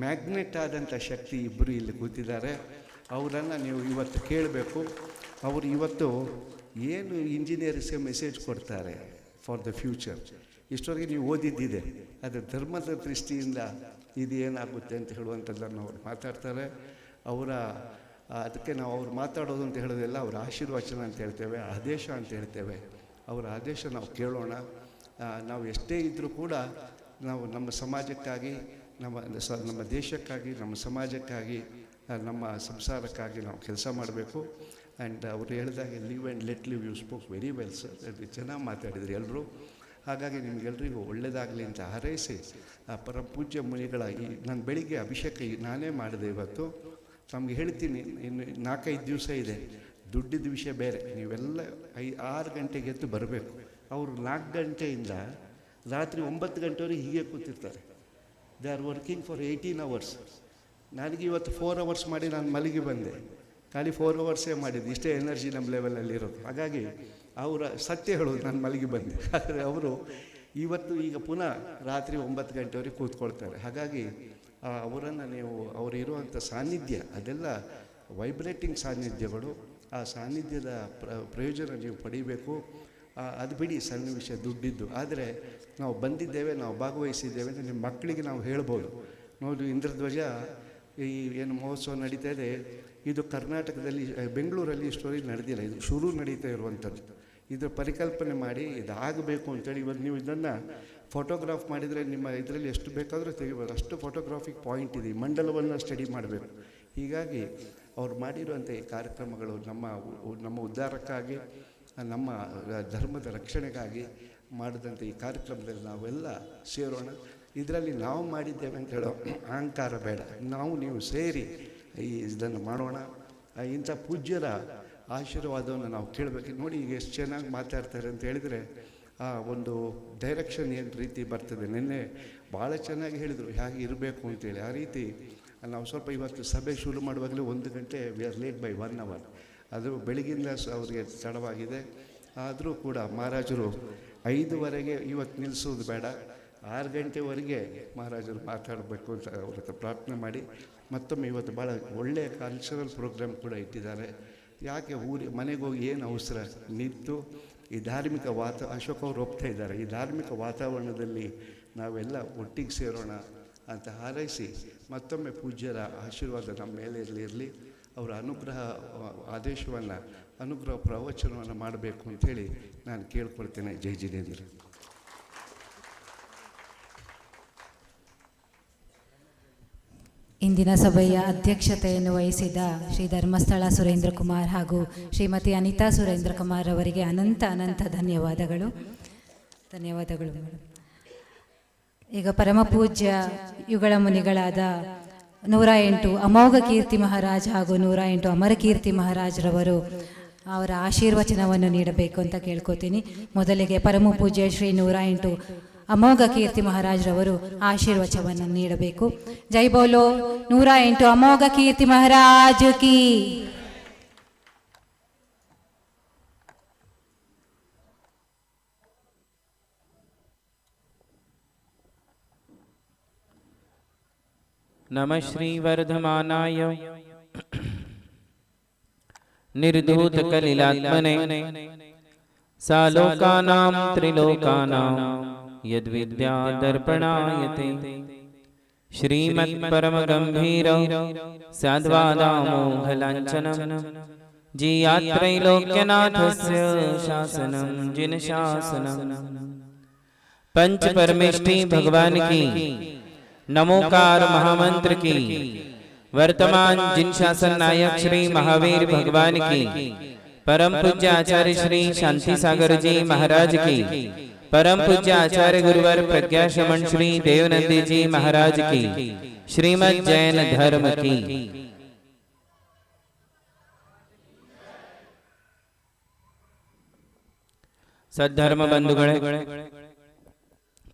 ಮ್ಯಾಗ್ನೆಟ್ ಆದಂಥ ಶಕ್ತಿ ಇಬ್ಬರು ಇಲ್ಲಿ ಕೂತಿದ್ದಾರೆ. ಅವರನ್ನು ನೀವು ಇವತ್ತು ಕೇಳಬೇಕು. ಅವರು ಇವತ್ತು ಏನು ಇಂಜಿನಿಯರ್ಸ್ಗೆ ಮೆಸೇಜ್ ಕೊಡ್ತಾರೆ ಫಾರ್ ದ ಫ್ಯೂಚರ್. ಇಷ್ಟವರೆಗೆ ನೀವು ಓದಿದ್ದಿದೆ, ಅದು ಧರ್ಮದ ದೃಷ್ಟಿಯಿಂದ ಇದು ಏನಾಗುತ್ತೆ ಅಂತ ಹೇಳುವಂಥದ್ದನ್ನು ಅವ್ರು ಮಾತಾಡ್ತಾರೆ. ಅವರ ಅದಕ್ಕೆ ನಾವು ಅವ್ರು ಮಾತಾಡೋದು ಅಂತ ಹೇಳೋದೆಲ್ಲ ಅವರ ಆಶೀರ್ವಚನ ಅಂತ ಹೇಳ್ತೇವೆ, ಆದೇಶ ಅಂತ ಹೇಳ್ತೇವೆ. ಅವರ ಆದೇಶ ನಾವು ಕೇಳೋಣ. ನಾವು ಎಷ್ಟೇ ಇದ್ದರೂ ಕೂಡ ನಾವು ನಮ್ಮ ಸಮಾಜಕ್ಕಾಗಿ, ನಮ್ಮ ದೇಶಕ್ಕಾಗಿ, ನಮ್ಮ ಸಮಾಜಕ್ಕಾಗಿ, ನಮ್ಮ ಸಂಸಾರಕ್ಕಾಗಿ ನಾವು ಕೆಲಸ ಮಾಡಬೇಕು. ಆ್ಯಂಡ್ ಅವರು ಹೇಳಿದಾಗ live and let live, you spoke very well sir. ಅದು ಚೆನ್ನಾಗಿ ಮಾತಾಡಿದ್ರಿ ಎಲ್ಲರೂ. ಹಾಗಾಗಿ ನಿಮಗೆಲ್ರಿಗೂ ಒಳ್ಳೆಯದಾಗಲಿ ಅಂತ ಹಾರೈಸಿ, ಪರಮ ಪೂಜ್ಯ ಮುನಿಗಳ ನಾನು ಬೆಳಿಗ್ಗೆ ಅಭಿಷೇಕ ನಾನೇ ಮಾಡಿದೆ ಇವತ್ತು. ನಮಗೆ ಹೇಳ್ತೀನಿ, ಇನ್ನು 4-5 ದಿವಸ ಇದೆ. ದುಡ್ಡಿದ ವಿಷಯ ಬೇರೆ. ನೀವೆಲ್ಲ 6 ಗಂಟೆಗೆ ಎದ್ದು ಬರಬೇಕು. ಅವರು 4 ಗಂಟೆಯಿಂದ ರಾತ್ರಿ 9 ಗಂಟೆವರೆಗೆ ಹೀಗೆ ಕೂತಿರ್ತಾರೆ. They are working for 18 hours. ನನಗೆ ಇವತ್ತು 4 hours ಮಾಡಿ ನಾನು ಮಲಗಿ ಬಂದೆ. ಖಾಲಿ 4 hours ಮಾಡಿದ್ದು. ಇಷ್ಟೇ ಎನರ್ಜಿ ನಮ್ಮ ಲೆವೆಲಲ್ಲಿರೋದು. ಹಾಗಾಗಿ ಅವರ ಸತ್ಯ ಹೇಳೋದು, ನಾನು ಮಲಗಿ ಬಂದೆ. ಆದರೆ ಅವರು ಇವತ್ತು ಈಗ ಪುನಃ ರಾತ್ರಿ 9 ಗಂಟೆವರೆಗೆ ಕೂತ್ಕೊಳ್ತಾರೆ. ಹಾಗಾಗಿ ಅವರನ್ನು ನೀವು, ಅವರಿರುವಂಥ ಸಾನ್ನಿಧ್ಯ ಅದೆಲ್ಲ ವೈಬ್ರೇಟಿಂಗ್ ಸಾನ್ನಿಧ್ಯಗಳು. ಆ ಸಾನ್ನಿಧ್ಯದ ಪ್ರಯೋಜನ ನೀವು ಪಡೀಬೇಕು. ಅದು ಬಿಡಿ, ಸಣ್ಣ ವಿಷಯ ದುಡ್ಡಿದ್ದು. ಆದರೆ ನಾವು ಬಂದಿದ್ದೇವೆ, ನಾವು ಭಾಗವಹಿಸಿದ್ದೇವೆ ಅಂತ ನಿಮ್ಮ ಮಕ್ಕಳಿಗೆ ನಾವು ಹೇಳ್ಬೋದು. ನೋಡಿ, ಇಂದ್ರಧ್ವಜ ಈ ಏನು ಮಹೋತ್ಸವ ನಡೀತಾ ಇದೆ, ಇದು ಕರ್ನಾಟಕದಲ್ಲಿ, ಬೆಂಗಳೂರಲ್ಲಿ ಇಷ್ಟವರೆಗೆ ನಡೆದಿಲ್ಲ. ಇದು ಶುರು ನಡೀತಾ ಇರುವಂಥದ್ದು. ಇದರ ಪರಿಕಲ್ಪನೆ ಮಾಡಿ ಇದಾಗಬೇಕು ಅಂತೇಳಿ ಇವತ್ತು ನೀವು ಇದನ್ನು ಫೋಟೋಗ್ರಾಫ್ ಮಾಡಿದರೆ ನಿಮ್ಮ ಇದರಲ್ಲಿ ಎಷ್ಟು ಬೇಕಾದರೂ ತೆಗಿಬೋದು. ಅಷ್ಟು ಫೋಟೋಗ್ರಾಫಿಕ್ ಪಾಯಿಂಟ್ ಇದೆ. ಈ ಮಂಡಲವನ್ನು ಸ್ಟಡಿ ಮಾಡಬೇಕು. ಹೀಗಾಗಿ ಅವ್ರು ಮಾಡಿರುವಂಥ ಈ ಕಾರ್ಯಕ್ರಮಗಳು ನಮ್ಮ ಉದ್ಧಾರಕ್ಕಾಗಿ, ನಮ್ಮ ಧರ್ಮದ ರಕ್ಷಣೆಗಾಗಿ ಮಾಡಿದಂಥ ಈ ಕಾರ್ಯಕ್ರಮದಲ್ಲಿ ನಾವೆಲ್ಲ ಸೇರೋಣ. ಇದರಲ್ಲಿ ನಾವು ಮಾಡಿದ್ದೇವೆ ಅಂತ ಹೇಳೋ ಅಹಂಕಾರ ಬೇಡ. ನೀವು ಸೇರಿ ಇದನ್ನು ಮಾಡೋಣ. ಇಂಥ ಪೂಜ್ಯರ ಆಶೀರ್ವಾದವನ್ನು ನಾವು ಕೇಳಬೇಕು. ನೋಡಿ, ಈಗ ಎಷ್ಟು ಚೆನ್ನಾಗಿ ಮಾತಾಡ್ತಾರೆ ಅಂತ ಹೇಳಿದರೆ ಒಂದು ಡೈರೆಕ್ಷನ್ ಏನು ರೀತಿ ಬರ್ತದೆ. ನಿನ್ನೆ ಭಾಳ ಚೆನ್ನಾಗಿ ಹೇಳಿದರು ಹೇಗೆ ಇರಬೇಕು ಅಂತೇಳಿ. ಆ ರೀತಿ ನಾವು ಸ್ವಲ್ಪ ಇವತ್ತು ಸಭೆ ಶುರು ಮಾಡುವಾಗಲೇ 1 ಗಂಟೆ we are late by 1 hour. ಅದು ಬೆಳಗಿಂದ ಅವರಿಗೆ ತಡವಾಗಿದೆ. ಆದರೂ ಕೂಡ ಮಹಾರಾಜರು 5ವರೆಗೆ ಇವತ್ತು ನಿಲ್ಲಿಸೋದು ಬೇಡ, 6 ಗಂಟೆವರೆಗೆ ಮಹಾರಾಜರು ಮಾತಾಡಬೇಕು ಅಂತ ಅವ್ರ ಹತ್ರ ಪ್ರಾರ್ಥನೆ ಮಾಡಿ ಮತ್ತೊಮ್ಮೆ ಇವತ್ತು ಭಾಳ ಒಳ್ಳೆಯ ಕಲ್ಚರಲ್ ಪ್ರೋಗ್ರಾಮ್ ಕೂಡ ಇಟ್ಟಿದ್ದಾರೆ. ಯಾಕೆ ಮನೆಗೆ ಹೋಗಿ ಏನು ಅವಸರ, ನಿಂತು ಈ ಧಾರ್ಮಿಕ ಅಶೋಕ್ ಅವರು ಒಪ್ತಾ ಇದ್ದಾರೆ, ಈ ಧಾರ್ಮಿಕ ವಾತಾವರಣದಲ್ಲಿ ನಾವೆಲ್ಲ ಒಟ್ಟಿಗೆ ಸೇರೋಣ ಅಂತ ಹಾರೈಸಿ ಮತ್ತೊಮ್ಮೆ ಪೂಜ್ಯರ ಆಶೀರ್ವಾದ ನಮ್ಮ ಮೇಲೆ ಇರಲಿ, ಅವರ ಅನುಗ್ರಹ ಆದೇಶವನ್ನು ಅನುಗ್ರಹ ಪ್ರವಚನವನ್ನು ಮಾಡಬೇಕು ಅಂಥೇಳಿ ನಾನು ಕೇಳ್ಕೊಳ್ತೇನೆ. ಜೈ ಜಿನೇಂದ್ರ. ಇಂದಿನ ಸಭೆಯ ಅಧ್ಯಕ್ಷತೆಯನ್ನು ವಹಿಸಿದ ಶ್ರೀ ಧರ್ಮಸ್ಥಳ ಸುರೇಂದ್ರ ಕುಮಾರ್ ಹಾಗೂ ಶ್ರೀಮತಿ ಅನಿತಾ ಸುರೇಂದ್ರ ಕುಮಾರ್ ಅವರಿಗೆ ಅನಂತ ಅನಂತ ಧನ್ಯವಾದಗಳು. ಈಗ ಪರಮ ಪೂಜ್ಯ ಯುಗಳ ಮುನಿಗಳಾದ 108 ಅಮೋಘ ಕೀರ್ತಿ ಮಹಾರಾಜ್ ಹಾಗೂ 108 ಅಮರ ಕೀರ್ತಿ ಮಹಾರಾಜ್ರವರು ಅವರ ಆಶೀರ್ವಚನವನ್ನು ನೀಡಬೇಕು ಅಂತ ಕೇಳ್ಕೊತೀನಿ. ಮೊದಲಿಗೆ ಪರಮ ಪೂಜ್ಯ ಶ್ರೀ 108 ಅಮೋಘ ಕೀರ್ತಿ ಮಹಾರಾಜ್ರವರು ಆಶೀರ್ವಚನವನ್ನು ನೀಡಬೇಕು. ಜೈ ಬೋಲೋ 108 ಅಮೋಘ ಕೀರ್ತಿ ಮಹಾರಾಜ್ ಕಿ. नमः श्री वर्धमानाय निर्धूत कलिलात्मने सालोकानां त्रिलोकानां यद्विद्या दर्पणायते श्रीमत्परमगम्भीर साद्वादामोघलाञ्छनं जियात्रैलोक्यनाथस्य शासनं जिनशासनं पंचपरमेष्ठी भगवान की नमोकार महामंत्र की वर्तमान जिन शासन नायक श्री महावीर भगवान की परम पूज्य आचार्य श्री शांति सागर जी महाराज की परम पूज्य आचार्य गुरुवर प्रज्ञा शमन श्री देवनंदी जी महाराज की श्रीमद् जैन धर्म की सद्धर्म बंधुगळे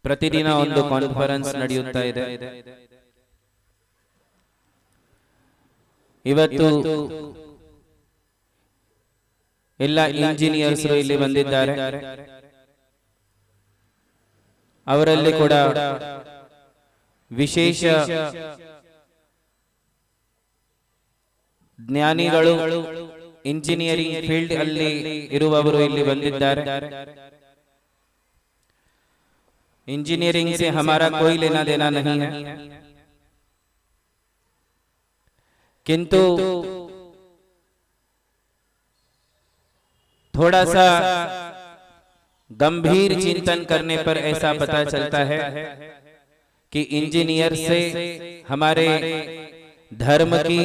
ಪ್ರತಿದಿನ ಒಂದು ಕಾನ್ಫರೆನ್ಸ್ ನಡೆಯುತ್ತಾ ಇದೆ. ಇವತ್ತು ಎಲ್ಲ ಇಂಜಿನಿಯರ್ಸ್ ಇಲ್ಲಿ ಬಂದಿದ್ದಾರೆ. ಅವರಲ್ಲಿ ಕೂಡ ವಿಶೇಷ ಜ್ಞಾನಿಗಳು ಇಂಜಿನಿಯರಿಂಗ್ ಫೀಲ್ಡ್ ಅಲ್ಲಿ ಇರುವವರು ಇಲ್ಲಿ ಬಂದಿದ್ದಾರೆ. इंजीनियरिंग से हमारा कोई लेना देना नहीं है, किंतु थोड़ा सा गंभीर चिंतन करने पर ऐसा पता चलता है कि इंजीनियर से हमारे धर्म की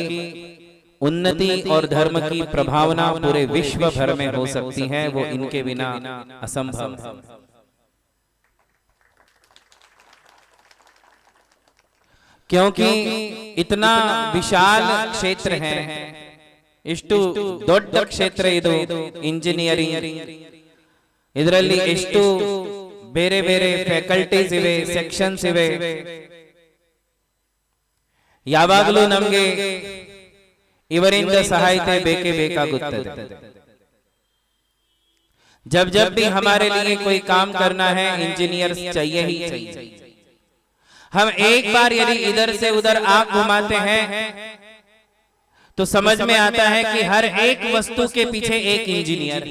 उन्नति और धर्म की प्रभावना पूरे विश्व भर में हो सकती है, वो इनके बिना असंभव है. क्योंकि इतना विशाल क्षेत्र है, इಷ್ಟು ದೊಡ್ಡ ಕ್ಷೇತ್ರ ಇದು ಇಂಜಿನಿಯರಿಂಗ್. ಇದರಲ್ಲಿ ಎಷ್ಟು ಬೇರೆ ಬೇರೆ ಫ್ಯಾಕಲ್ಟೀಸ್ ಇವೆ, ಸೆಕ್ಷನ್ಸ್ ಇವೆ. ಯಾವಾಗಲೂ ನಮಗೆ ಇವರಿಂದ ಸಹಾಯತೆ ಬೇಕೇ ಬೇಕಾಗುತ್ತದೆ. जब जब भी हमारे लिए कोई काम करना है इंजीनियर्स चाहिए ही चाहिए. हम एक बार यदि इधर से उधर आंख घुमाते हैं तो समझ में आता है कि हर एक वस्तु के पीछे एक इंजीनियर,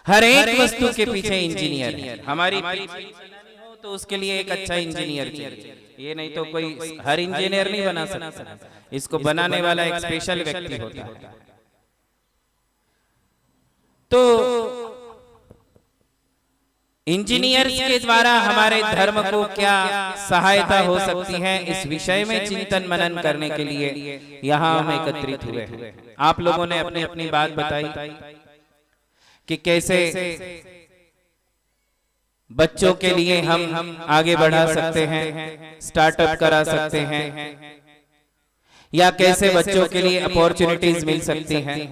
हर एक वस्तु के पीछे इंजीनियर. हमारी हो तो उसके लिए एक अच्छा इंजीनियर चाहिए. ये नहीं तो कोई हर इंजीनियर नहीं बना सकता, इसको बनाने वाला एक स्पेशल व्यक्ति होता है. तो इंजीनियर्स के द्वारा हमारे धर्म को क्या सहायता हो सकती है, इस विषय में चिंतन मनन करने के लिए यहाँ हम एकत्रित हुए हैं. आप लोगों ने अपनी अपनी बात बताई कि कैसे बच्चों के लिए हम आगे बढ़ा सकते हैं, स्टार्टअप करा सकते हैं, या कैसे बच्चों के लिए अपॉर्चुनिटीज मिल सकती हैं.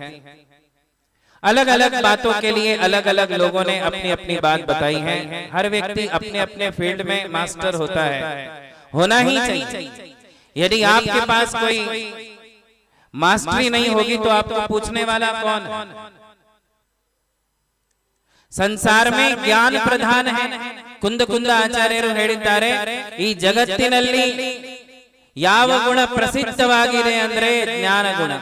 अलग अलग बातों के लिए अलग अलग लोगों ने अपनी अपनी बात बताई है. हर व्यक्ति अपने अपने फील्ड में मास्टर होता है, होना ही चाहिए. यदि आपके पास कोई मास्टरी नहीं होगी तो आपको पूछने वाला कौन है? ಸಂಸಾರ ಮೇ ಜ್ಞಾನ ಪ್ರಧಾನ है ಕುಂದ ಕುಂದ ಆಚಾರ್ಯರು ಹೇಳಿದ್ದಾರೆ ಈ ಜಗತ್ತಿನಲ್ಲಿ ಯಾವ ಗುಣ ಪ್ರಸಿದ್ಧವಾಗಿದೆ ಅಂದ್ರೆ ಜ್ಞಾನ ಗುಣ.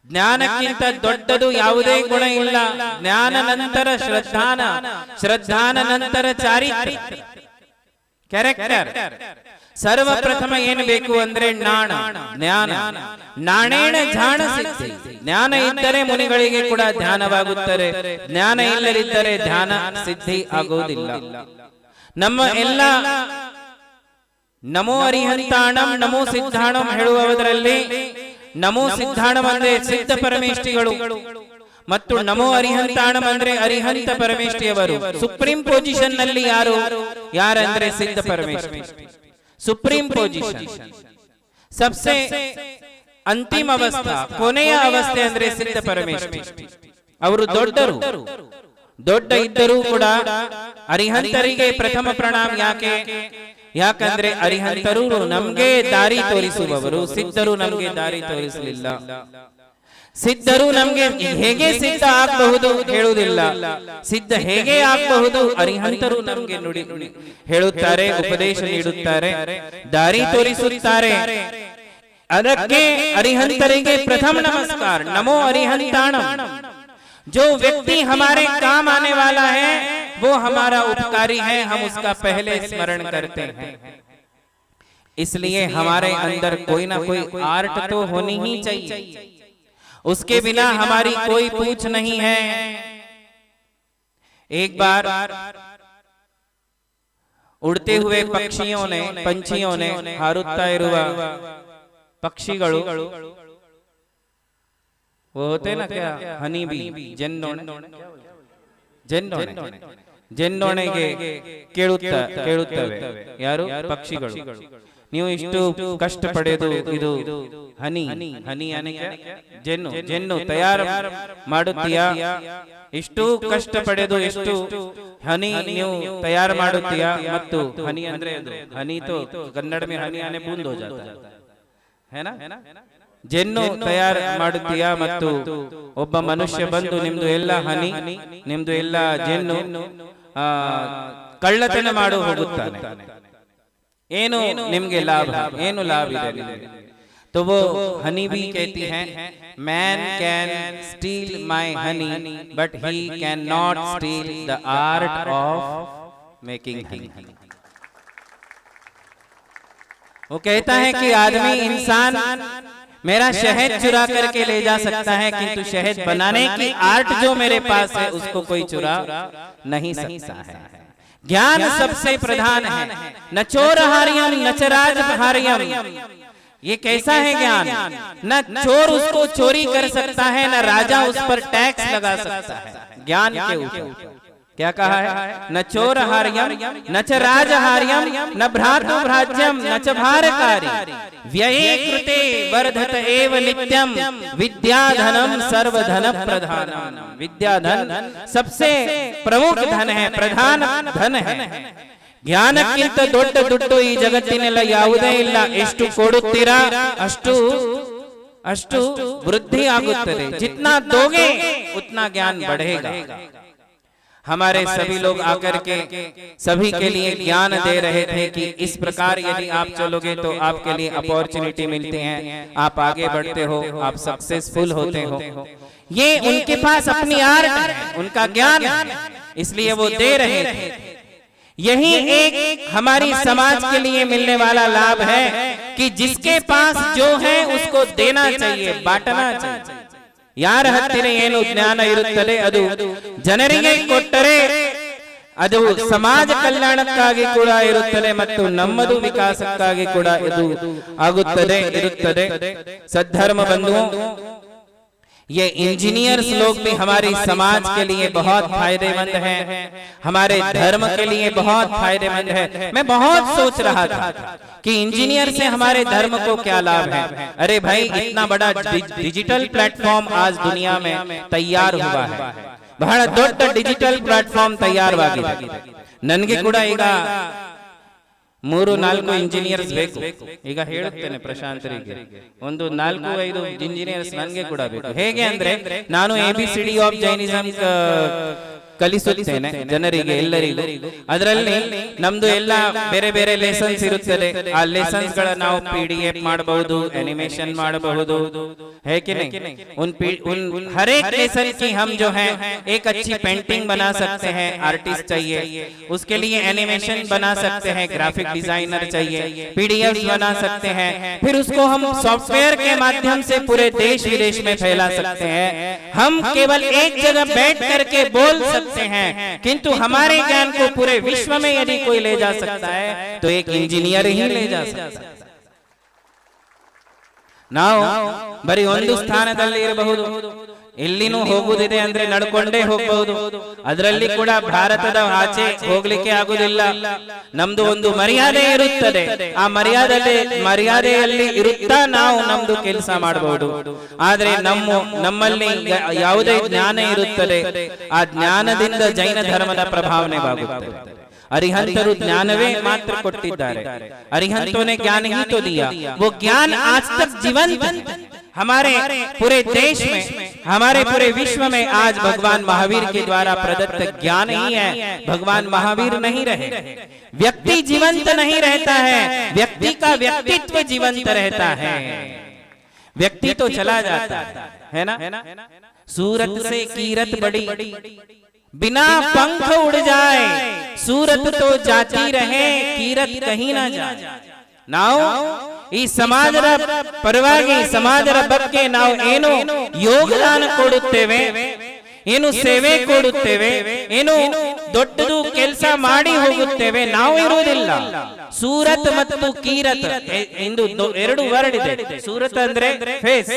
ಜ್ಞಾನಕ್ಕಿಂತ ದೊಡ್ಡದು ಯಾವುದೇ ಗುಣ ಇಲ್ಲ. ಜ್ಞಾನ ನಂತರ ಶ್ರದ್ಧಾನ, ಶ್ರದ್ಧಾನ ನಂತರ ಚಾರಿತ್ರ್ಯ, ಕ್ಯಾರೆಕ್ಟರ್. ಸರ್ವಪ್ರಥಮ ಏನು ಬೇಕು ಅಂದ್ರೆ ನಾಣ, ಜ್ಞಾನ. ನಾಣೇಣ ಧ್ಯಾನ ಸಿದ್ಧಿ. ಜ್ಞಾನ ಇದ್ದರೆ ಮುನಿಗಳಿಗೆ ಕೂಡ ಧ್ಯಾನವಾಗುತ್ತದೆ, ಜ್ಞಾನ ಇಲ್ಲದಿದ್ದರೆ ಧ್ಯಾನ ಸಿದ್ಧಿ ಆಗೋದಿಲ್ಲ. ನಮ್ಮ ಎಲ್ಲ ನಮೋ ಅರಿಹಂತಾಣಂ ನಮೋ ಸಿದ್ಧಾಣಂ ಹೇಳುವುದರಲ್ಲಿ ನಮೋ ಸಿದ್ಧಾಣಂ ಅಂದ್ರೆ ಸಿದ್ಧ ಪರಮೇಷ್ಠಿಗಳು ಮತ್ತು ನಮೋ ಅರಿಹಂತಾಣಂ ಅಂದ್ರೆ ಅರಿಹಂತ ಪರಮೇಷ್ಠಿಯವರು. ಸುಪ್ರೀಂ ಪೊಸಿಷನ್ ನಲ್ಲಿ ಯಾರಂದ್ರೆ ಸಿದ್ಧ ಪರಮೇಷ್ಠಿ. ಸುಪ್ರೀಂ ಪೊಸಿಷನ್, ಸಬ್ಸೆ ಅಂತಿಮ ಅವಸ್ಥಾ, ಕೊನೆಯ ಅವಸ್ಥೆ ಅಂದ್ರೆ ಸಿದ್ಧ ಪರಮೇಷ್ಠಿ. ಅವರು ದೊಡ್ಡರು, ದೊಡ್ಡ ಇದ್ದರೂ ಕೂಡ ಅರಿಹಂತರಿಗೆ ಪ್ರಥಮ ಪ್ರಣಾಮ. ಯಾಕಂದ್ರೆ ಅರಿಹಂತರು ನಮ್ಗೆ ದಾರಿ ತೋರಿಸುವವರು, ಸಿದ್ಧರು ನಮ್ಗೆ ದಾರಿ ತೋರಿಸಲಿಲ್ಲ. ಸಿದ್ಧರು ನಮ್ಗೆ ಹೇಗೆ ಸಿದ್ಧ ಆಗಬಹುದು ಹೇಳುವುದಿಲ್ಲ, ಸಿದ್ಧ ಹೇಗೆ ಆಗಬಹುದು ಅರಿಹಂತರು ನಮ್ಗೆ ನುಡಿ ಹೇಳುತ್ತಾರೆ, ಉಪದೇಶ ನೀಡುತ್ತಾರೆ, ದಾರಿ ತೋರಿಸುತ್ತಾರೆ. ಅದಕ್ಕೆ ಅರಿಹಂತರಿಗೆ ಪ್ರಥಮ नमस्कार, नमो अरिहंताणम। जो व्यक्ति हमारे काम आने वाला है वो हमारा उपकारी है, हम उसका पहले स्मरण करते हैं। इसलिए हमारे अंदर कोई ना कोई आर्ट तो होनी ही चाहिए, उसके बिना हमारी कोई पूछ नहीं है। एक बार उड़ते हुए पक्षियों ने, पंछियों ने, हारुत्ता इरुव पक्षिगळु, वो होते ना क्या, हनी बी, ಜೆನ್ನೊಣೆಗೆ ಕೇಳುತ್ತವೆ ಯಾರು, ಪಕ್ಷಿಗಳು. ನೀವು ಇಷ್ಟು ಕಷ್ಟ ಪಡೆದು ಇದು ಹನಿ ಜೆನ್ನು ತಯಾರು ಮಾಡುತ್ತೀಯಾ, ಇಷ್ಟು ಕಷ್ಟ ಪಡೆದು ಎಷ್ಟು ಹನಿ ನೀವು ತಯಾರು ಮಾಡುತ್ತೀಯಾ. ಮತ್ತು ಹನಿ ಅಂದ್ರೆ ಹನಿ ತೋ ಕನ್ನಡ में ಹನಿ ಆನೆ ಬೂಂದ್ हो जाता है ना, ಜೆನ್ನು ತಯಾರು ಮಾಡುತ್ತೀಯಾ. ಮತ್ತು ಒಬ್ಬ ಮನುಷ್ಯ ಬಂದು ನಿಮ್ದು ಎಲ್ಲ ಹನಿ, ನಿಮ್ದು ಎಲ್ಲ ಜೆನ್ನು ಕಳ್ಳತನ ಮಾಡು ಹೋಗುತ್ತಾನೆ, ಏನು ನಿಮ್ಗೆ ಲಾಭ, ಏನು ಲಾಭ ಇದೆ? तो वो हनी भी कहती है, man can steal my honey but he cannot steal the art of making honey। वो कहता है कि आदमी, इंसान मेरा शहद चुरा करके ले जा सकता है, किंतु शहद बनाने की आर्ट जो मेरे पास है उसको कोई चुरा नहीं सकता है। ज्ञान सबसे प्रधान है, न चोर हारियम न चराज हारियम। ये कैसा है ज्ञान? न चोर उसको चोरी कर सकता है, न राजा उस पर टैक्स लगा सकता है। ज्ञान के ऊपर क्या कहा है? न चोर हार्यम न च राज हार्यम न भ्रातु भ्राज्यम न च भारकारी व्यये कृते वर्धत एव नित्यम विद्याधनम सर्वधन प्रधानम। विद्याधन सबसे प्रमुख धन है, प्रधान धन है। ಜ್ಞಾನಕ್ಕಿಂತ ದೊಡ್ಡ ದುಡ್ಡು ಈ ಜಗತ್ತಿನೆಲ್ಲ ಯಾವುದೇ ಇಲ್ಲ. ಎಷ್ಟು ಕೊಡುತ್ತೀರಾ ಅಷ್ಟು ವೃದ್ಧಿ ಆಗುತ್ತದೆ, जितना दोगे उतना ज्ञान बढ़ेगा। हमारे सभी लोग आकर के सभी के लिए ज्ञान दे रहे थे कि इस प्रकार यदि आप चलोगे तो आपके लिए अपॉर्चुनिटी मिलती है, आप आगे बढ़ते हो, आप सक्सेसफुल होते हो। ये उनके पास अपनी आर्ट है, उनका ज्ञान है, इसलिए वो दे रहे थे। यही एक हमारी समाज के लिए मिलने वाला लाभ है कि जिसके पास जो है उसको देना चाहिए, बांटना चाहिए। ಯಾರ ಹತ್ತಿರ ಏನು ಜ್ಞಾನ ಇರುತ್ತದೆ ಅದು ಜನರಿಗೆ ಕೊಟ್ಟರೆ ಅದು ಸಮಾಜ ಕಲ್ಯಾಣಕ್ಕಾಗಿ ಕೂಡ ಇರುತ್ತದೆ ಮತ್ತು ನಮ್ಮದು ವಿಕಾಸಕ್ಕಾಗಿ ಕೂಡ ಇದು ಆಗುತ್ತದೆ ಇರುತ್ತದೆ। सद्धर्म बंधुओं, ये इंजीनियर्स लोग भी हमारी समाज के लिए बहुत फायदेमंद हैं, हमारे धर्म के लिए बहुत फायदेमंद है। मैं बहुत सोच रहा था कि इंजीनियर से हमारे धर्म को क्या लाभ है। अरे भाई, इतना बड़ा डिजिटल प्लेटफॉर्म आज दुनिया में तैयार हुआ है, बहಳ ದೊಡ್ಡ ಡಿಜಿಟಲ್ ಪ್ಲಾಟ್ಫಾರ್ಮ್ ತಯಾರವಾಗಿದೆ। ನನಗೆ ಕೂಡ ಈಗ 3-4 ಇಂಜಿನಿಯರ್ಸ್ ಬೇಕು। ಈಗ ಹೇಳುತ್ತೇನೆ ಪ್ರಶಾಂತರಿಗೆ, ಒಂದು 4-5 ಇಂಜಿನಿಯರ್ಸ್ ನನಗೆ ಕೂಡ ಬೇಕು। ಹೇಗೆ ಅಂದ್ರೆ, ನಾನು ABCD ಆಫ್ ಜೈನಿಸಂ ಕಲಿಸುತ್ತೇನೆ ಜನರಿಗೆ ಎಲ್ಲರಿಗೂ. ಅದರಲ್ಲಿ ನಮ್ದು ಎಲ್ಲ ಬೇರೆ ಬೇರೆ ಲೆಸನ್ಸ್ ಇರುತ್ತದೆ. ಆ ಲೆಸನ್ಸ್ ಗಳ ನಾವು PDF ಮಾಡಬಹುದು, एनिमेशन ಮಾಡಬಹುದು, है कि नहीं? हर एक लेसन की हम जो है एक अच्छी पेंटिंग बना सकते हैं, आर्टिस्ट चाहिए उसके लिए एनिमेशन बना सकते हैं, ग्राफिक डिजाइनर चाहिए, PDF बना सकते हैं, फिर उसको हम सॉफ्टवेयर के माध्यम से पूरे देश विदेश में फैला सकते हैं। हम केवल एक जगह बैठ करके बोल सकते हैं, किंतु हमारे ज्ञान को पूरे विश्व में यदि कोई ले जा सकता है तो एक इंजीनियर ही ले जा सकता है। ನಾವು ಬರೀ ಒಂದು ಸ್ಥಾನದಲ್ಲಿ ಇರಬಹುದು, ಎಲ್ಲಿನೂ ಹೋಗುವುದಿದೆ ಅಂದ್ರೆ ನಡ್ಕೊಂಡೇ ಹೋಗಬಹುದು. ಅದರಲ್ಲಿ ಕೂಡ ಭಾರತದ ಆಚೆ ಹೋಗ್ಲಿಕ್ಕೆ ಆಗುದಿಲ್ಲ. ನಮ್ದು ಒಂದು ಮರ್ಯಾದೆ ಇರುತ್ತದೆ. ಆ ಮರ್ಯಾದೆಯಲ್ಲಿ ಇರುತ್ತಾ ನಾವು ನಮ್ದು ಕೆಲಸ ಮಾಡಬಹುದು. ಆದ್ರೆ ನಮ್ಮಲ್ಲಿ ಯಾವುದೇ ಜ್ಞಾನ ಇರುತ್ತದೆ, ಆ ಜ್ಞಾನದಿಂದ ಜೈನ ಧರ್ಮದ ಪ್ರಭಾವನೆವಾಗುತ್ತದೆ. अरिहंतरु ज्ञानवे मात्र कोट्टिद्दारे, अरिहंतों ने ज्ञान ही तो दिया, वो ज्ञान आज तक जीवंत हमारे पूरे देश में, हमारे पूरे विश्व में आज भगवान महावीर के द्वारा प्रदत्त ज्ञान ही है। भगवान महावीर नहीं रहे, व्यक्ति जीवंत नहीं रहता है, व्यक्ति का व्यक्तित्व जीवंत रहता है। व्यक्ति तो चला जाता है ना। सूरत से कीरत बड़ी, बिना पंख उड़ जाए, सूरत तो जाती रहे, कीरत कहीं ना जाए। ನಾವು ಈ ಸಮಾಜದ ಪರವಾಗಿ, ಸಮಾಜದ ಬಗ್ಗೆ ನಾವು ಏನು ಯೋಗದಾನ ಕೊಡುತ್ತೇವೆ, ಏನು ಸೇವೆ ಕೊಡುತ್ತೇವೆ, ಏನು ದೊಡ್ಡದು ಕೆಲಸ ಮಾಡಿ ಹೋಗುತ್ತೇವೆ, ನಾವು ಇರುವುದಿಲ್ಲ. ಸೂರತ್ ಮತ್ತು ಕೀರತ್ ಎಂದು ಎರಡು ವರ್ಡ್ ಇದೆ. ಸೂರತ್ ಅಂದ್ರೆ ಫೇಸ್,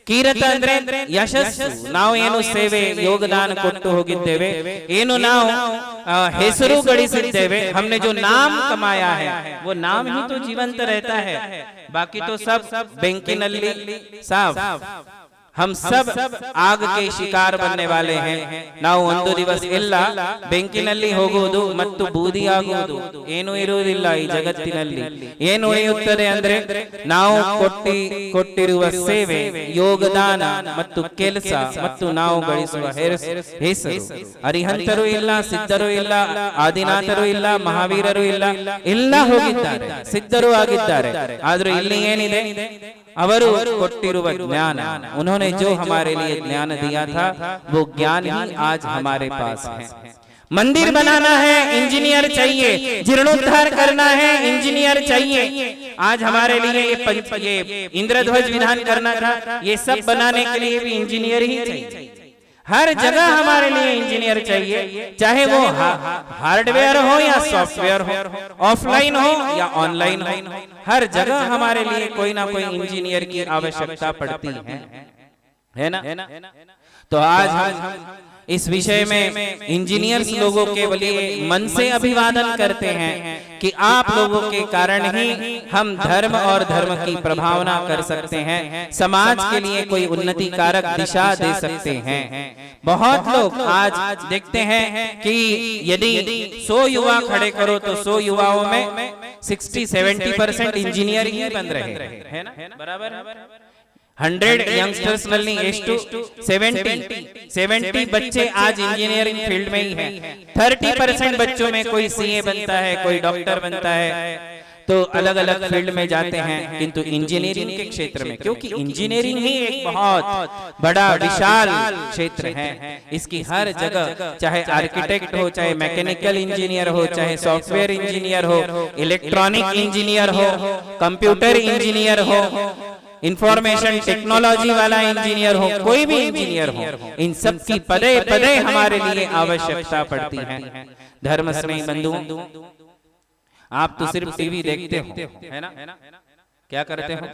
ಕೀರತ ಅಂದ್ರೆ ಯಶಸ್ಸು. ನಾವು ಏನು ಸೇವೆ ಯೋಗದಾನ ಕೊಟ್ಟು ಹೋಗಿದ್ದೇವೆ, ಏನು ನಾವು ಹೆಸರು ಗಳಿಸಿದ್ದೇವೆ, हमने जो नाम कमाया है वो नाम ही तो जीवंत रहता है, बाकी तो सब ಬೆಂಕಿನಲ್ಲಿ ಸಾಫ್. हम सब आग के शिकार बनने वाले हैं. ನಾವು ಒಂದು ದಿವಸ ಎಲ್ಲ ಬೆಂಕಿನಲ್ಲಿ ಹೋಗುವುದು ಮತ್ತು ಬೂದಿಯಾಗುವುದು, ಏನೂ ಇರುವುದಿಲ್ಲ ಈ ಜಗತ್ತಿನಲ್ಲಿ. ಏನು ಉಳಿಯುತ್ತದೆ ಅಂದ್ರೆ ನಾವು ಕೊಟ್ಟಿರುವ ಸೇವೆ, ಯೋಗದಾನ ಮತ್ತು ಕೆಲಸ ಮತ್ತು ನಾವು ಗಳಿಸುವ ಹೆಸರು. ಅರಿಹಂತರು ಇಲ್ಲ, ಸಿದ್ಧರು ಇಲ್ಲ, ಆದಿನಾಥರು ಇಲ್ಲ, ಮಹಾವೀರರು ಇಲ್ಲ, ಎಲ್ಲ ಹೋಗಿದ್ದಾರೆ, ಸಿದ್ಧರು ಆಗಿದ್ದಾರೆ. ಆದ್ರೂ ಇಲ್ಲಿ ಏನಿದೆ, ಅವರು ಕೊಟ್ಟಿರುವ ಜ್ಞಾನ, उन्होंने जो हमारे लिए ज्ञान दिया था वो ज्ञान ही आज हमारे पास है। मंदिर बनाना है, इंजीनियर चाहिए, जीर्णोद्धार करना है, इंजीनियर चाहिए। आज हमारे लिए ये इंद्रध्वज विधान करना था, ये सब बनाने के लिए भी इंजीनियर ही चाहिए। हर जगह हमारे लिए इंजीनियर चाहिए, चाहे वो हार्डवेयर हो या सॉफ्टवेयर हो, ऑफलाइन हो या ऑनलाइन हो, हर जगह हमारे लिए कोई ना कोई इंजीनियर की आवश्यकता पड़ती है ना। तो आज हम इस विषय में इंजीनियर्स लोगों के लिए मन से अभिवादन करते हैं कि आप लोगों के कारण ही हम धर्म और धर्म की प्रभावना कर सकते हैं, समाज के लिए कोई उन्नति कारक दिशा दे सकते हैं। बहुत लोग आज देखते हैं कि यदि 100 युवा खड़े करो तो 100 युवाओं में 60-70% इंजीनियर ही बन रहे हैं ना, बराबर। 100 यंगस्टर्स ನಲ್ಲಿ ಎಷ್ಟು 70 बच्चे आज इंजीनियरिंग फील्ड में ही हैं। 30% बच्चों में कोई CA बनता है, कोई डॉक्टर बनता है, तो अलग अलग फील्ड में जाते हैं, किंतु इंजीनियरिंग के क्षेत्र में, क्योंकि इंजीनियरिंग ही एक बहुत बड़ा विशाल क्षेत्र है, इसकी हर जगह, चाहे आर्किटेक्ट हो, चाहे मैकेनिकल इंजीनियर हो, चाहे सॉफ्टवेयर इंजीनियर हो, इलेक्ट्रॉनिक इंजीनियर हो, कंप्यूटर इंजीनियर हो, इंफॉर्मेशन टेक्नोलॉजी वाला इंजीनियर हो, कोई भी इंजीनियर हो, इन सब की पदे पदे हमारे लिए आवश्यकता पड़ती है। धर्म स्नेही बंधुओं, आप तो सिर्फ टीवी देखते हो, है ना, क्या करते हो?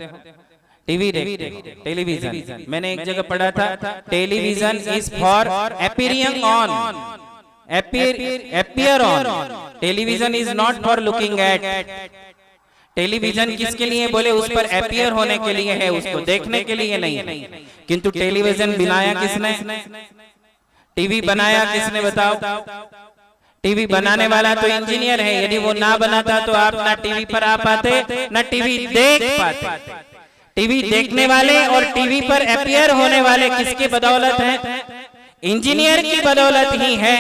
टीवी देखते हो, टेलीविजन। मैंने एक जगह पढ़ा था, television is for appearing on, appear on, television is not for looking at. Television किसके लिए बोले? उस पर अपीयर होने के लिए है, उसको देखने के लिए नहीं। किंतु टेलीविजन बनाया किसने? टीवी बनाया किसने, बताओ? टीवी बनाने वाला तो इंजीनियर है। यदि वो ना बनाता तो आप ना टीवी पर आ पाते, ना टीवी देख पाते। टीवी देखने वाले और टीवी पर अपीयर होने वाले किसके बदौलत हैं? इंजीनियर की बदौलत ही है।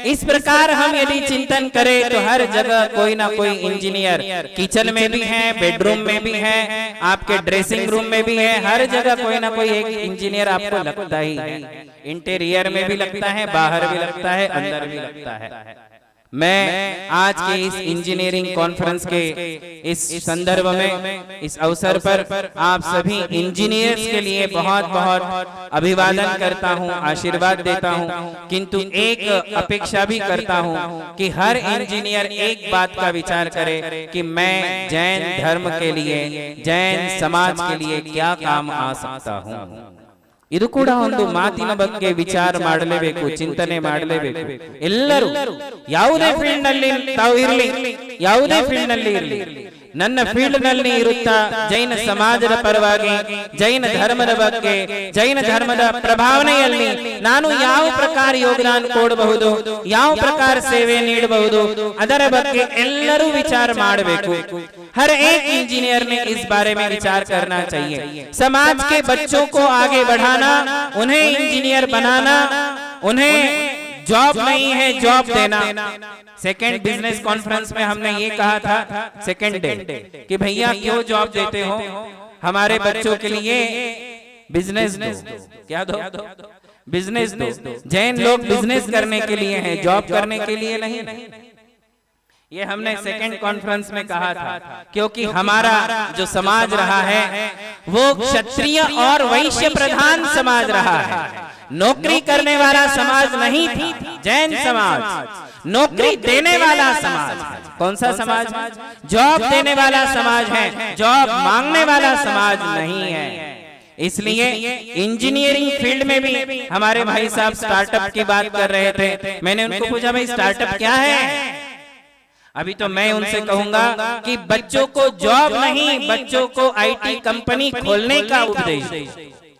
इस प्रकार हम यदि चिंतन करें तो हर जगह कोई ना कोई इंजीनियर, किचन में भी है, बेडरूम में भी है, आपके ड्रेसिंग रूम में भी है, हर जगह कोई ना कोई एक इंजीनियर आपको लगता ही है। इंटीरियर में भी लगता है, बाहर भी लगता है, अंदर भी लगता है। मैं आज के इस इंजीनियरिंग कॉन्फ्रेंस के इस संदर्भ में, इस अवसर पर आप सभी इंजीनियर्स के लिए बहुत बहुत अभिवादन करता हूं, आशीर्वाद देता हूं, किंतु एक अपेक्षा भी करता हूं कि हर इंजीनियर एक बात का विचार करे कि मैं जैन धर्म के लिए, जैन समाज के लिए क्या काम आ सकता हूं। ಇದು ಕೂಡ ಒಂದು ಮಾತಿನ ಬಗ್ಗೆ ವಿಚಾರ ಮಾಡಲೇಬೇಕು, ಚಿಂತನೆ ಮಾಡಲೇಬೇಕು। ಎಲ್ಲರೂ ಯಾವುದೇ ಫೀಲ್ಡ್ ನಲ್ಲಿ ತಾವು ಇರಲಿ, ಯಾವುದೇ ಫೀಲ್ಡ್ ನಲ್ಲಿ ಇರಲಿ, ನನ್ನ ಫೀಲ್ಡ್ ನಲ್ಲಿ ಇರುತ್ತಾ ಜೈನ ಸಮಾಜದ ಪರವಾಗಿ, ಜೈನ ಧರ್ಮದ ಬಗ್ಗೆ, ಜೈನ ಧರ್ಮದ ಪ್ರಭಾವನೆಯಲ್ಲಿ ನಾನು ಯಾವ ಪ್ರಕಾರ ಯೋಗದಾನ ಕೊಡಬಹುದು, ಯಾವ ಪ್ರಕಾರ ಸೇವೆ ನೀಡಬಹುದು, ಅದರ ಬಗ್ಗೆ ಎಲ್ಲರೂ ವಿಚಾರ ಮಾಡಬೇಕು। हर एक इंजीनियर ने इस बारे में विचार करना चाहिए। समाज के बच्चों को आगे बढ़ाना, उन्हें इंजीनियर बनाना, उन्हें जॉब नहीं है जॉब देना। सेकेंड बिजनेस कॉन्फ्रेंस में हमने ये कहा था, सेकेंड डे, कि भैया क्यों जॉब देते हो, हमारे बच्चों के लिए बिजनेस दो। क्या दो? बिजनेस दो। जैन लोग बिजनेस करने के लिए हैं, जॉब करने के लिए नहीं। ये हमने सेकंड कॉन्फ्रेंस में कहा था, क्योंकि हमारा जो समाज रहा है वो क्षत्रिय और वैश्य प्रधान समाज रहा है। नौकरी करने वाला समाज नहीं था जैन समाज, नौकरी देने वाला समाज। कौन सा समाज? जॉब देने वाला समाज है, जॉब मांगने वाला समाज नहीं है। इसलिए इंजीनियरिंग फील्ड में भी हमारे भाई साहब स्टार्टअप की बात कर रहे थे। मैंने उनको पूछा, भाई स्टार्टअप क्या है? अभी तो मैं उनसे कहूंगा कि बच्चों को जॉब नहीं, बच्चों को आईटी कंपनी खोलने का उपदेश।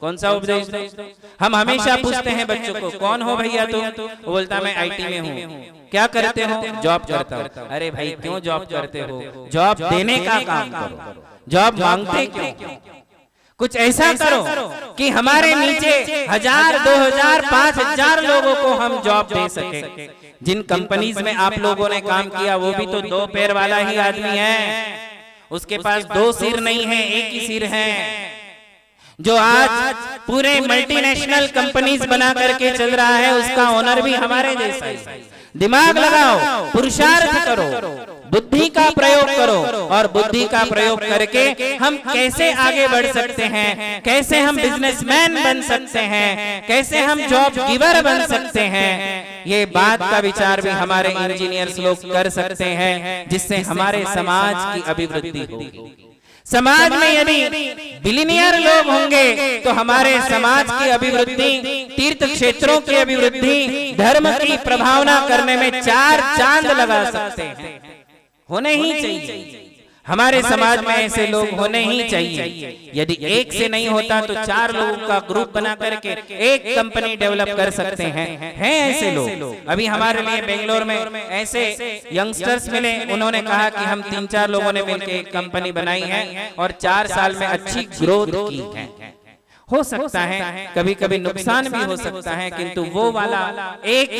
कौन सा उपदेश? हम हमेशा पूछते हैं बच्चों को, कौन हो भैया तुम? वो बोलता मैं आईटी में हूँ। क्या करते हो? जॉब करता हूँ। अरे भाई क्यों जॉब करते हो? जॉब देने का काम करो, जॉब मांगते क्यों? कुछ ऐसा करो कि हमारे नीचे 1000, 2000, 5000 लोगों को हम जॉब दे सके। जिन कंपनीज में आप लोगों ने काम किया वो भी तो 2 पैर वाला ही आदमी है, उसके पास 2 सिर नहीं है, एक ही सिर है। जो आज पूरे मल्टीनेशनल कंपनीज बना करके चल रहा है, उसका ओनर भी हमारे जैसा है। दिमाग लगाओ, पुरुषार्थ करो, बुद्धि का प्रयोग करो, और बुद्धि का प्रयोग करके हम कैसे आगे बढ़ सकते हैं, कैसे हम बिजनेसमैन बन सकते हैं, कैसे हम जॉब गिवर बन सकते हैं, ये बात का विचार भी हमारे इंजीनियर्स लोग कर सकते हैं, जिससे हमारे समाज की अभिवृद्धि होगी। समाज में यदि बिलियनियर लोग होंगे तो हमारे समाज की अभिवृद्धि, तीर्थ क्षेत्रों की अभिवृद्धि, धर्म की प्रभावना करने में 4 चांद लगा सकते हैं। होने ही चाहिए, हमारे समाज में ऐसे लोग होने ही चाहिए। यदि एक से नहीं होता तो 4 लोगों का ग्रुप बना करके एक कंपनी डेवलप कर सकते हैं। ऐसे लोग अभी हमारे लिए बेंगलोर में ऐसे यंगस्टर्स मिले, उन्होंने कहा कि हम 3-4 लोगों ने मिलकर एक कंपनी बनाई है और 4 साल में अच्छी ग्रोथ की है। हो सकता है कभी कभी नुकसान भी हो सकता है, किंतु वो वाला एक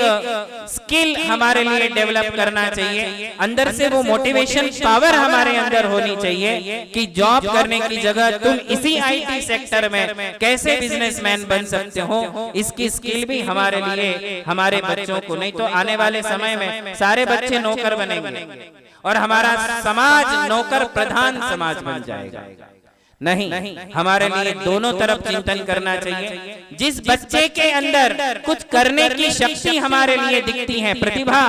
स्किल हमारे लिए डेवलप करना चाहिए। अंदर से वो मोटिवेशन पावर हमारे अंदर होनी चाहिए कि जॉब करने की जगह तुम इसी आईटी सेक्टर में कैसे बिजनेसमैन बन सकते हो, इसकी स्किल भी हमारे लिए, हमारे बच्चों को, नहीं तो आने वाले समय में सारे बच्चे नौकर बनेंगे और हमारा समाज नौकर प्रधान समाज बन जाएगा। नहीं, हमारे लिए दोनों तरफ चिंतन करना चाहिए। जिस बच्चे के अंदर कुछ करने की शक्ति हमारे लिए दिखती है, प्रतिभा,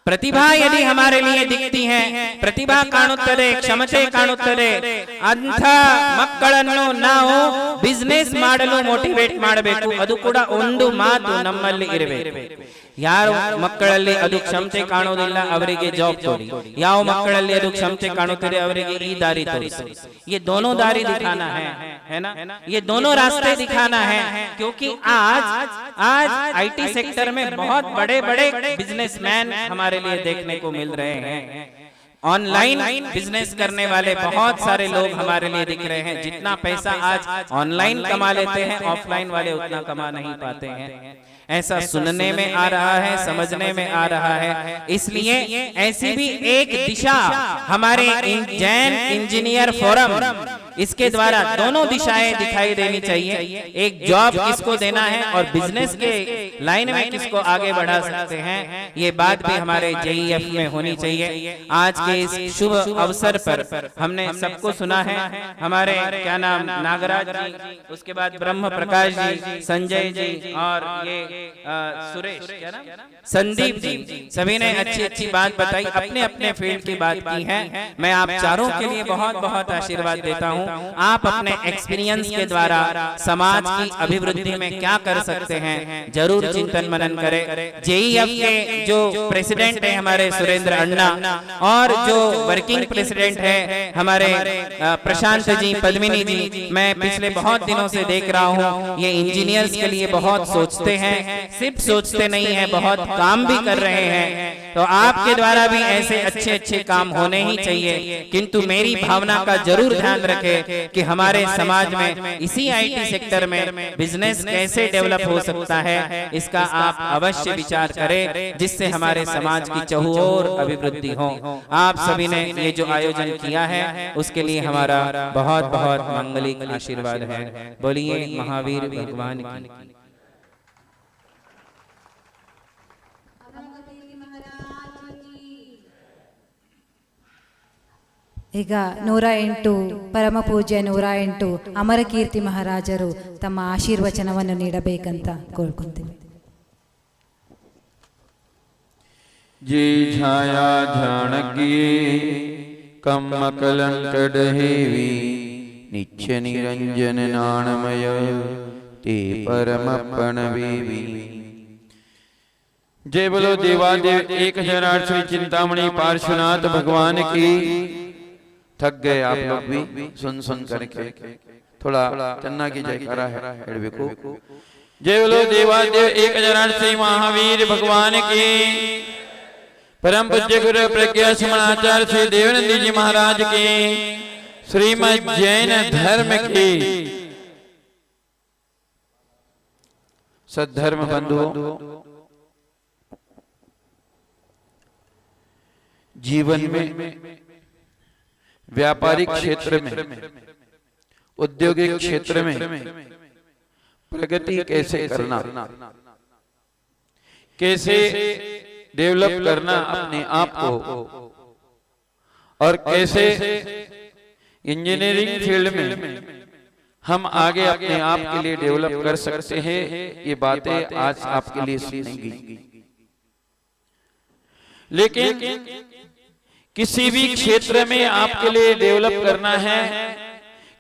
प्रतिभा यदि हमारे लिए दिखती है, प्रतिभा ಕಾಣುತ್ತದೆ, ಕ್ಷಮತೆ ಕಾಣುತ್ತದೆ, ಅಂಥ ಮಕ್ಕಳನ್ನು ನಾವು ಬಿಸಿನೆಸ್ ಮಾಡಲು ಮೋಟಿವೇಟ್ ಮಾಡಬೇಕು। ಅದು ಕೂಡ ಒಂದು ಮಾತು ನಮ್ಮಲ್ಲಿ ಇರಬೇಕು। ಯಾರು ಮಕ್ಕಳಲ್ಲಿ ಅದು ಕ್ಷಮತೆ ಕಾಣೋದಿಲ್ಲ ಅವರಿಗೆ ಜಾಬ್ ಕೊಡಿ, ಯಾವ ಮಕ್ಕಳಲ್ಲಿ ಅದು ಕ್ಷಮತೆ ಕಾಣುತ್ತದೆ ಅವರಿಗೆ ಈ ದಾರಿ ತೋರಿಸಿ। ये दोनों दारी दिखाना है ना, ये दोनों रास्ते दिखाना है, क्योंकि आज आईटी सेक्टर में बहुत बड़े बड़े बिजनेसमैन हमारे लिए देखने को मिल रहे हैं। ऑनलाइन बिजनेस करने वाले बहुत सारे लोग हमारे लिए दिख रहे हैं। जितना पैसा आज ऑनलाइन कमा लेते हैं, ऑफलाइन वाले उतना कमा नहीं पाते हैं। ऐसा सुनने में आ रहा है, समझने में आ रहा है। इसलिए ऐसी भी एक दिशा हमारे जैन इंजीनियर फोरम, इसके द्वारा दोनों दिशाएं दिखाई देनी चाहिए। एक जॉब किसको देना है और बिजनेस के लाइन में किसको आगे बढ़ा सकते हैं, ये बात भी हमारे JEF में होनी चाहिए। आज के इस शुभ अवसर पर हमने सबको सुना है, हमारे क्या नाम नागराज जी, उसके बाद ब्रह्म प्रकाश जी, संजय जी और ये सुरेश क्या नाम, संदीप जी, सभी ने अच्छी अच्छी बात बताई, अपने अपने फील्ड की बात की है। मैं आप चारों के लिए बहुत बहुत आशीर्वाद देता हूं। आप अपने एक्सपीरियंस के द्वारा समाज की अभिवृद्धि में क्या कर सकते हैं, जरूर चिंतन मनन करें। JEF के जो प्रेसिडेंट है हमारे सुरेंद्र अन्ना, और जो वर्किंग प्रेसिडेंट है हमारे प्रशांत जी, पद्मिनी जी, मैं पिछले बहुत दिनों से देख रहा हूं ये इंजीनियर्स के लिए बहुत सोचते हैं, सिर्फ सोचते नहीं है, बहुत काम भी कर रहे हैं। तो आपके द्वारा भी ऐसे अच्छे अच्छे काम होने ही चाहिए। किंतु मेरी भावना का जरूर ध्यान रखें कि हमारे समाज में इसी IT सेक्टर में बिजनेस कैसे डेवलप हो सकता है, इसका आप अवश्य विचार करें, जिससे हमारे समाज की चहुओर अभिवृद्धि हो। आप सभी ने ये जो आयोजन किया है उसके लिए हमारा बहुत बहुत मंगलिक आशीर्वाद है। बोलिए महावीर भगवान की। ಈಗ 108 ಪರಮ ಪೂಜ್ಯ 108 ಅಮರಕೀರ್ತಿ ಮಹಾರಾಜರು ತಮ್ಮ ಆಶೀರ್ವಚನವನ್ನು ನೀಡಬೇಕಂತ ಕೋಳ್ಕೊಂತೀವಿ. जे छाया ध्यान किए कम कलंक डहेवी नित्य निरंजन नाणमय ते परमपण वेवी। जय बोलो देवादेव 1008 श्री चिंतामणि पार्श्वनाथ भगवान की। थक गए आप लोग भी सुन सुन करके, थोड़ा चन्ना की जयकारा है। जय बोलो देवादेव 1008 श्री महावीर भगवान की। परम पूज्य गुरु प्रज्ञा समणाचार्य श्री देवानंद जी महाराज की। श्रीमद जैन धर्म की। सद्धर्म बंधुओं, जीवन में, व्यापारिक क्षेत्र में, औद्योगिक क्षेत्र में प्रगति कैसे करना, कैसे डेवलप करना अपने आप को, और कैसे इंजीनियरिंग फील्ड में हम आगे अपने आप के लिए डेवलप कर सकते हैं, ये बातें आज आपके लिए सुनेंगी। लेकिन किसी भी क्षेत्र में आपके लिए डेवलप करना है,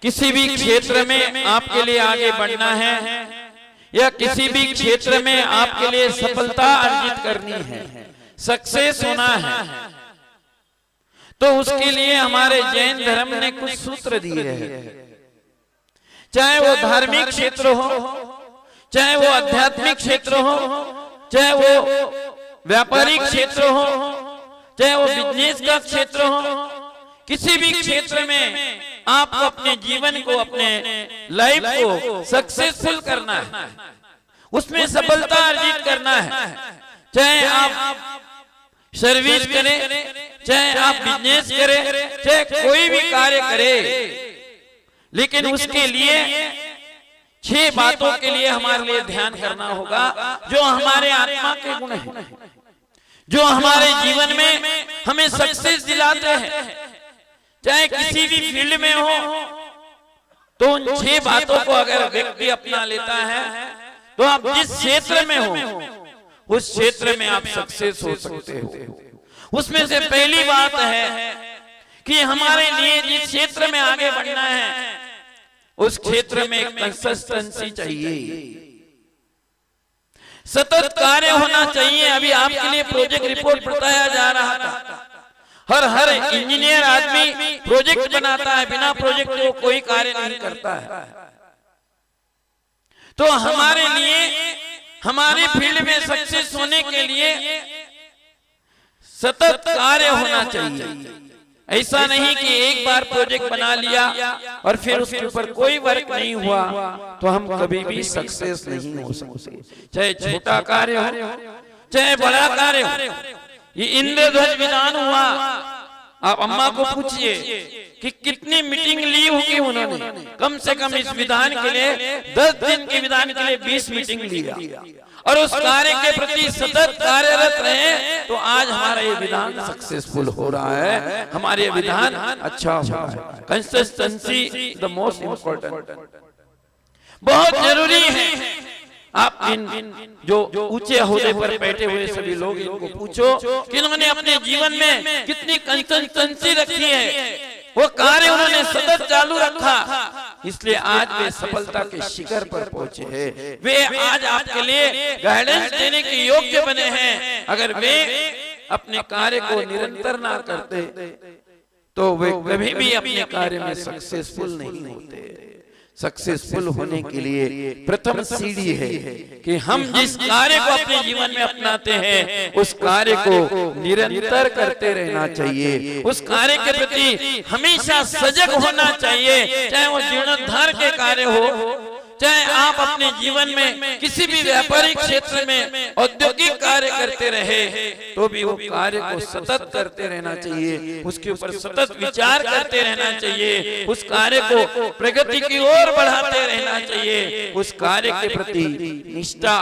किसी भी क्षेत्र में आपके लिए आगे बढ़ना है, या किसी भी क्षेत्र में आपके लिए सफलता अर्जित करनी है, सक्सेस होना है, तो उसके लिए हमारे जैन धर्म ने कुछ सूत्र दिए हैं। चाहे वो धार्मिक क्षेत्र हो, चाहे वो आध्यात्मिक क्षेत्र हो, चाहे वो व्यापारिक क्षेत्र हो, चाहे वो बिजनेस का क्षेत्र हो, किसी भी क्षेत्र में आपको अपने जीवन को, अपने लाइफ को सक्सेसफुल करना है, उसमें सफलता अर्जित करना है। चाहे आप सर्विस करें, चाहे आप बिजनेस करें, चाहे कोई भी कार्य करें, लेकिन उसके लिए 6 बातों के लिए हमारे लिए ध्यान करना होगा, जो हमारे आत्मा के गुण हैं, जो हमारे जीवन में हमें सक्सेस दिलाते हैं। चाहे किसी भी फील्ड में हो, तो उन 6 बातों को अगर व्यक्ति अपना लेता है, तो आप जिस क्षेत्र में हो उस क्षेत्र में आप सक्सेस हो सकते हो। उसमें से पहली बात है कि हमारे लिए जिस क्षेत्र में आगे बढ़ना है, उस क्षेत्र में कंसिस्टेंसी चाहिए, सतत कार्य होना चाहिए। अभी आपके लिए प्रोजेक्ट रिपोर्ट बताया जा रहा था। हर इंजीनियर आदमी प्रोजेक्ट बनाता है, बिना प्रोजेक्ट के कोई कार्य नहीं करता है। तो हमारे लिए, हमारे फील्ड में सक्सेस होने के लिए सतत कार्य होना चाहिए। ऐसा नहीं कि एक बार प्रोजेक्ट बना लिया और फिर उसके ऊपर कोई वर्क नहीं हुआ तो हम कभी भी सक्सेस नहीं हो सकते। चाहे छोटा कार्य हो चाहे बड़ा कार्य हो। ये इंद्रध्वज विधान हुआ, आप अम्मा को पूछिए कि कितनी मीटिंग ली होगी उन्होंने। कम से कम इस विधान के लिए 10 दिन के विधान के लिए 20 मीटिंग लिया और उस कार्य के प्रति सतत कार्यरत रहे तो आज हमारा ये विधान सक्सेसफुल हो रहा है, हमारे ये विधान अच्छा हो रहा है। कंसिस्टेंसी द मोस्ट इम्पोर्टेंट, बहुत जरूरी है। आप इन जो ऊंचे ओहदे पर बैठे हुए सभी लोग इनको पूछो कि इन्होंने अपने जीवन में कितनी कंसिस्टेंसी रखी है, वो कार्य उन्होंने सतत चालू रखा, इसलिए आज वे सफलता के शिखर पर पहुंचे हैं। वे आज आपके लिए गाइडेंस देने के योग्य बने हैं। अगर वे अपने कार्य को निरंतर ना करते तो वे कभी भी अपने कार्य में सक्सेसफुल नहीं होते। सक्सेसफुल होने के लिए प्रथम सीढ़ी है कि हम जिस कार्य को अपने जीवन में अपनाते हैं उस कार्य को निरंतर करते रहना चाहिए। उस कार्य के प्रति हमेशा सजग होना चाहिए, चाहे वो जीर्णोद्धार के कार्य हो, चाहे आप अपने जीवन में किसी भी व्यापारिक क्षेत्र में औद्योगिक कार्य करते रहे तो भी वो कार्य को सतत करते रहना चाहिए, उसके ऊपर सतत विचार करते रहना चाहिए, उस कार्य को प्रगति की ओर बढ़ाते रहना चाहिए, उस कार्य के प्रति निष्ठा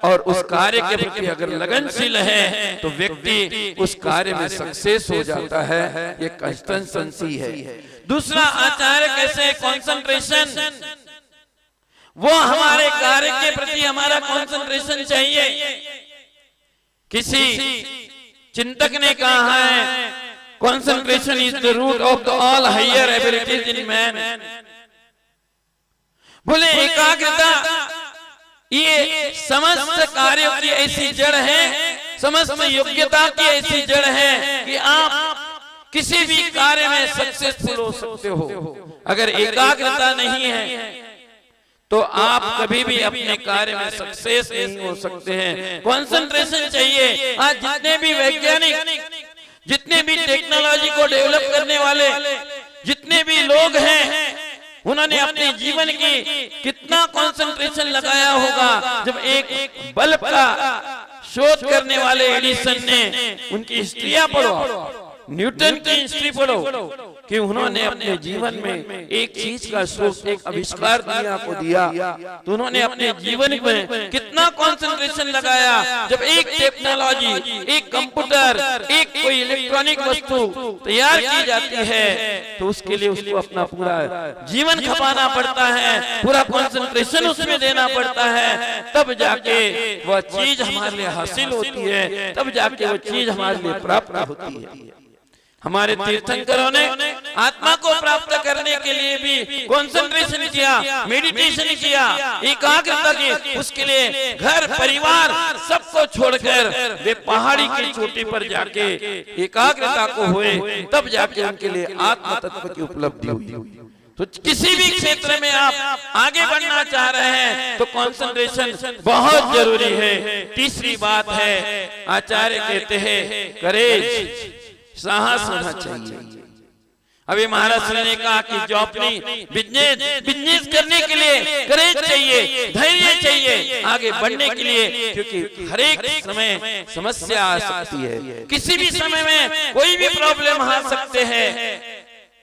और उस कार्य के प्रति अगर लगनशील है तो व्यक्ति उस कार्य में सक्सेस हो जाता है। ये कंसिस्टेंसी है। दूसरा आचार्य कैसे कंसंट्रेशन, वो हमारे कार्य के प्रति हमारा कंसंट्रेशन चाहिए। किसी चिंतक ने कहा है concentration is the root of the all higher abilities in man. बोले एकाग्रता ये समस्त कार्यों की ऐसी जड़ है, समस्त योग्यता की ऐसी जड़ है कि आप किसी भी कार्य में सक्सेसफुल हो सकते हो। अगर एकाग्रता नहीं है तो आप कभी भी अपने कार्य में सक्सेस नहीं हो सकते हैं। कंसंट्रेशन चाहिए। आज जितने भी वैज्ञानिक, जितने भी टेक्नोलॉजी को डेवलप करने वाले जितने भी लोग हैं, उन्होंने अपने जीवन की कितना कंसंट्रेशन लगाया होगा। जब एक बल्ब का शोध करने वाले एडिसन ने, उनकी हिस्ट्रियां पढ़ो, न्यूटन की हिस्ट्री पढ़ो कि उन्होंने अपने जीवन में एक चीज का शोध, एक आविष्कार दुनिया को दिया तो उन्होंने अपने जीवन में कितना कंसंट्रेशन लगाया। जब एक टेक्नोलॉजी, एक कंप्यूटर, एक कोई इलेक्ट्रॉनिक वस्तु तैयार की जाती है तो उसके लिए उसको अपना पूरा जीवन खपाना पड़ता है, पूरा कंसंट्रेशन उसमें देना पड़ता है, तब जाके वह चीज हमारे लिए हासिल होती है, तब जाके वो चीज हमारे लिए प्राप्त होती है। हमारे तीर्थंकरों ने आत्मा को प्राप्त करने के लिए भी कंसंट्रेशन किया, मेडिटेशन किया, एकाग्रता की। उसके लिए घर परिवार सबको छोड़कर वे पहाड़ी की चोटी पर जाके एकाग्रता को हुए, तब जाके उनके लिए आत्म तत्व की उपलब्धि हुई। तो किसी भी क्षेत्र में आप आगे बढ़ना चाह रहे हैं तो कंसंट्रेशन बहुत जरूरी है। तीसरी बात है, आचार्य कहते हैं करेज, साहस होना चाहिए। अभी महाराज ने कहा कि जो अपनी बिजनेस करने के लिए करेज चाहिए, धैर्य चाहिए आगे बढ़ने के लिए, क्योंकि हर एक समय समस्या आ सकती है, किसी भी समय में कोई भी प्रॉब्लम आ सकते हैं।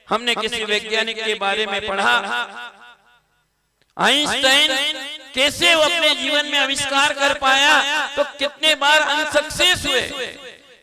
हमने किसी वैज्ञानिक के बारे में पढ़ा, आइंस्टाइन कैसे वो अपने जीवन में आविष्कार कर पाया, तो कितने बार अनसक्सेस हुए,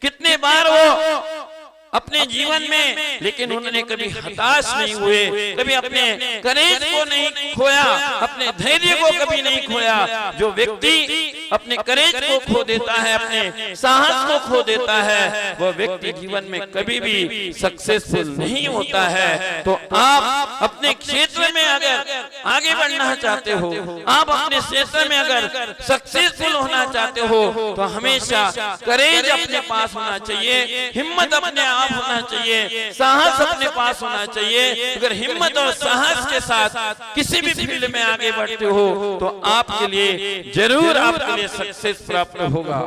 कितने बार वो अपने जीवन में, लेकिन उन्होंने कभी हताश नहीं हुए, कभी अपने करेज को नहीं खोया, अपने धैर्य को कभी नहीं खोया। जो व्यक्ति अपने करेज को खो देता है, अपने साहस को खो देता है, वह व्यक्ति जीवन में कभी भी सक्सेसफुल नहीं होता है। तो आप अपने क्षेत्र में अगर आगे बढ़ना चाहते हो, आप अपने क्षेत्र में अगर सक्सेसफुल होना चाहते हो तो हमेशा करेज अपने पास होना चाहिए, हिम्मत अपने आप होना चाहिए, साहस अपने पास होना चाहिए। अगर हिम्मत और साहस के साथ किसी भी फील्ड में आगे बढ़ते हो तो आपके लिए जरूर आपके लिए सक्सेस प्राप्त होगा।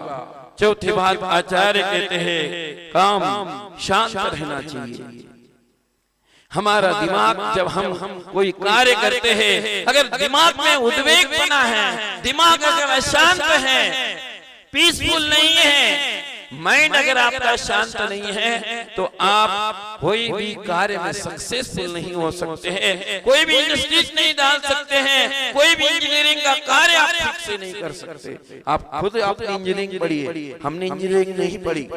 चौथी बात आचार्य कहते हैं काम शांत रहना चाहिए। हमारा दिमाग जब हम कोई कार्य करते हैं, अगर दिमाग में उद्वेग बना है, दिमाग अगर अशांत है, पीसफुल नहीं है, माइंड अगर आपका शांत नहीं है, तो आप कोई भी कार्य में सक्सेसफुल नहीं हो सकते हैं, कोई भी इंडस्ट्रीज नहीं डाल सकते हैं, कोई भी इंजीनियरिंग का कार्य आप ठीक से नहीं कर सकते। आप खुद आपने इंजीनियरिंग पढ़ी है, हमने इंजीनियरिंग नहीं पढ़ी,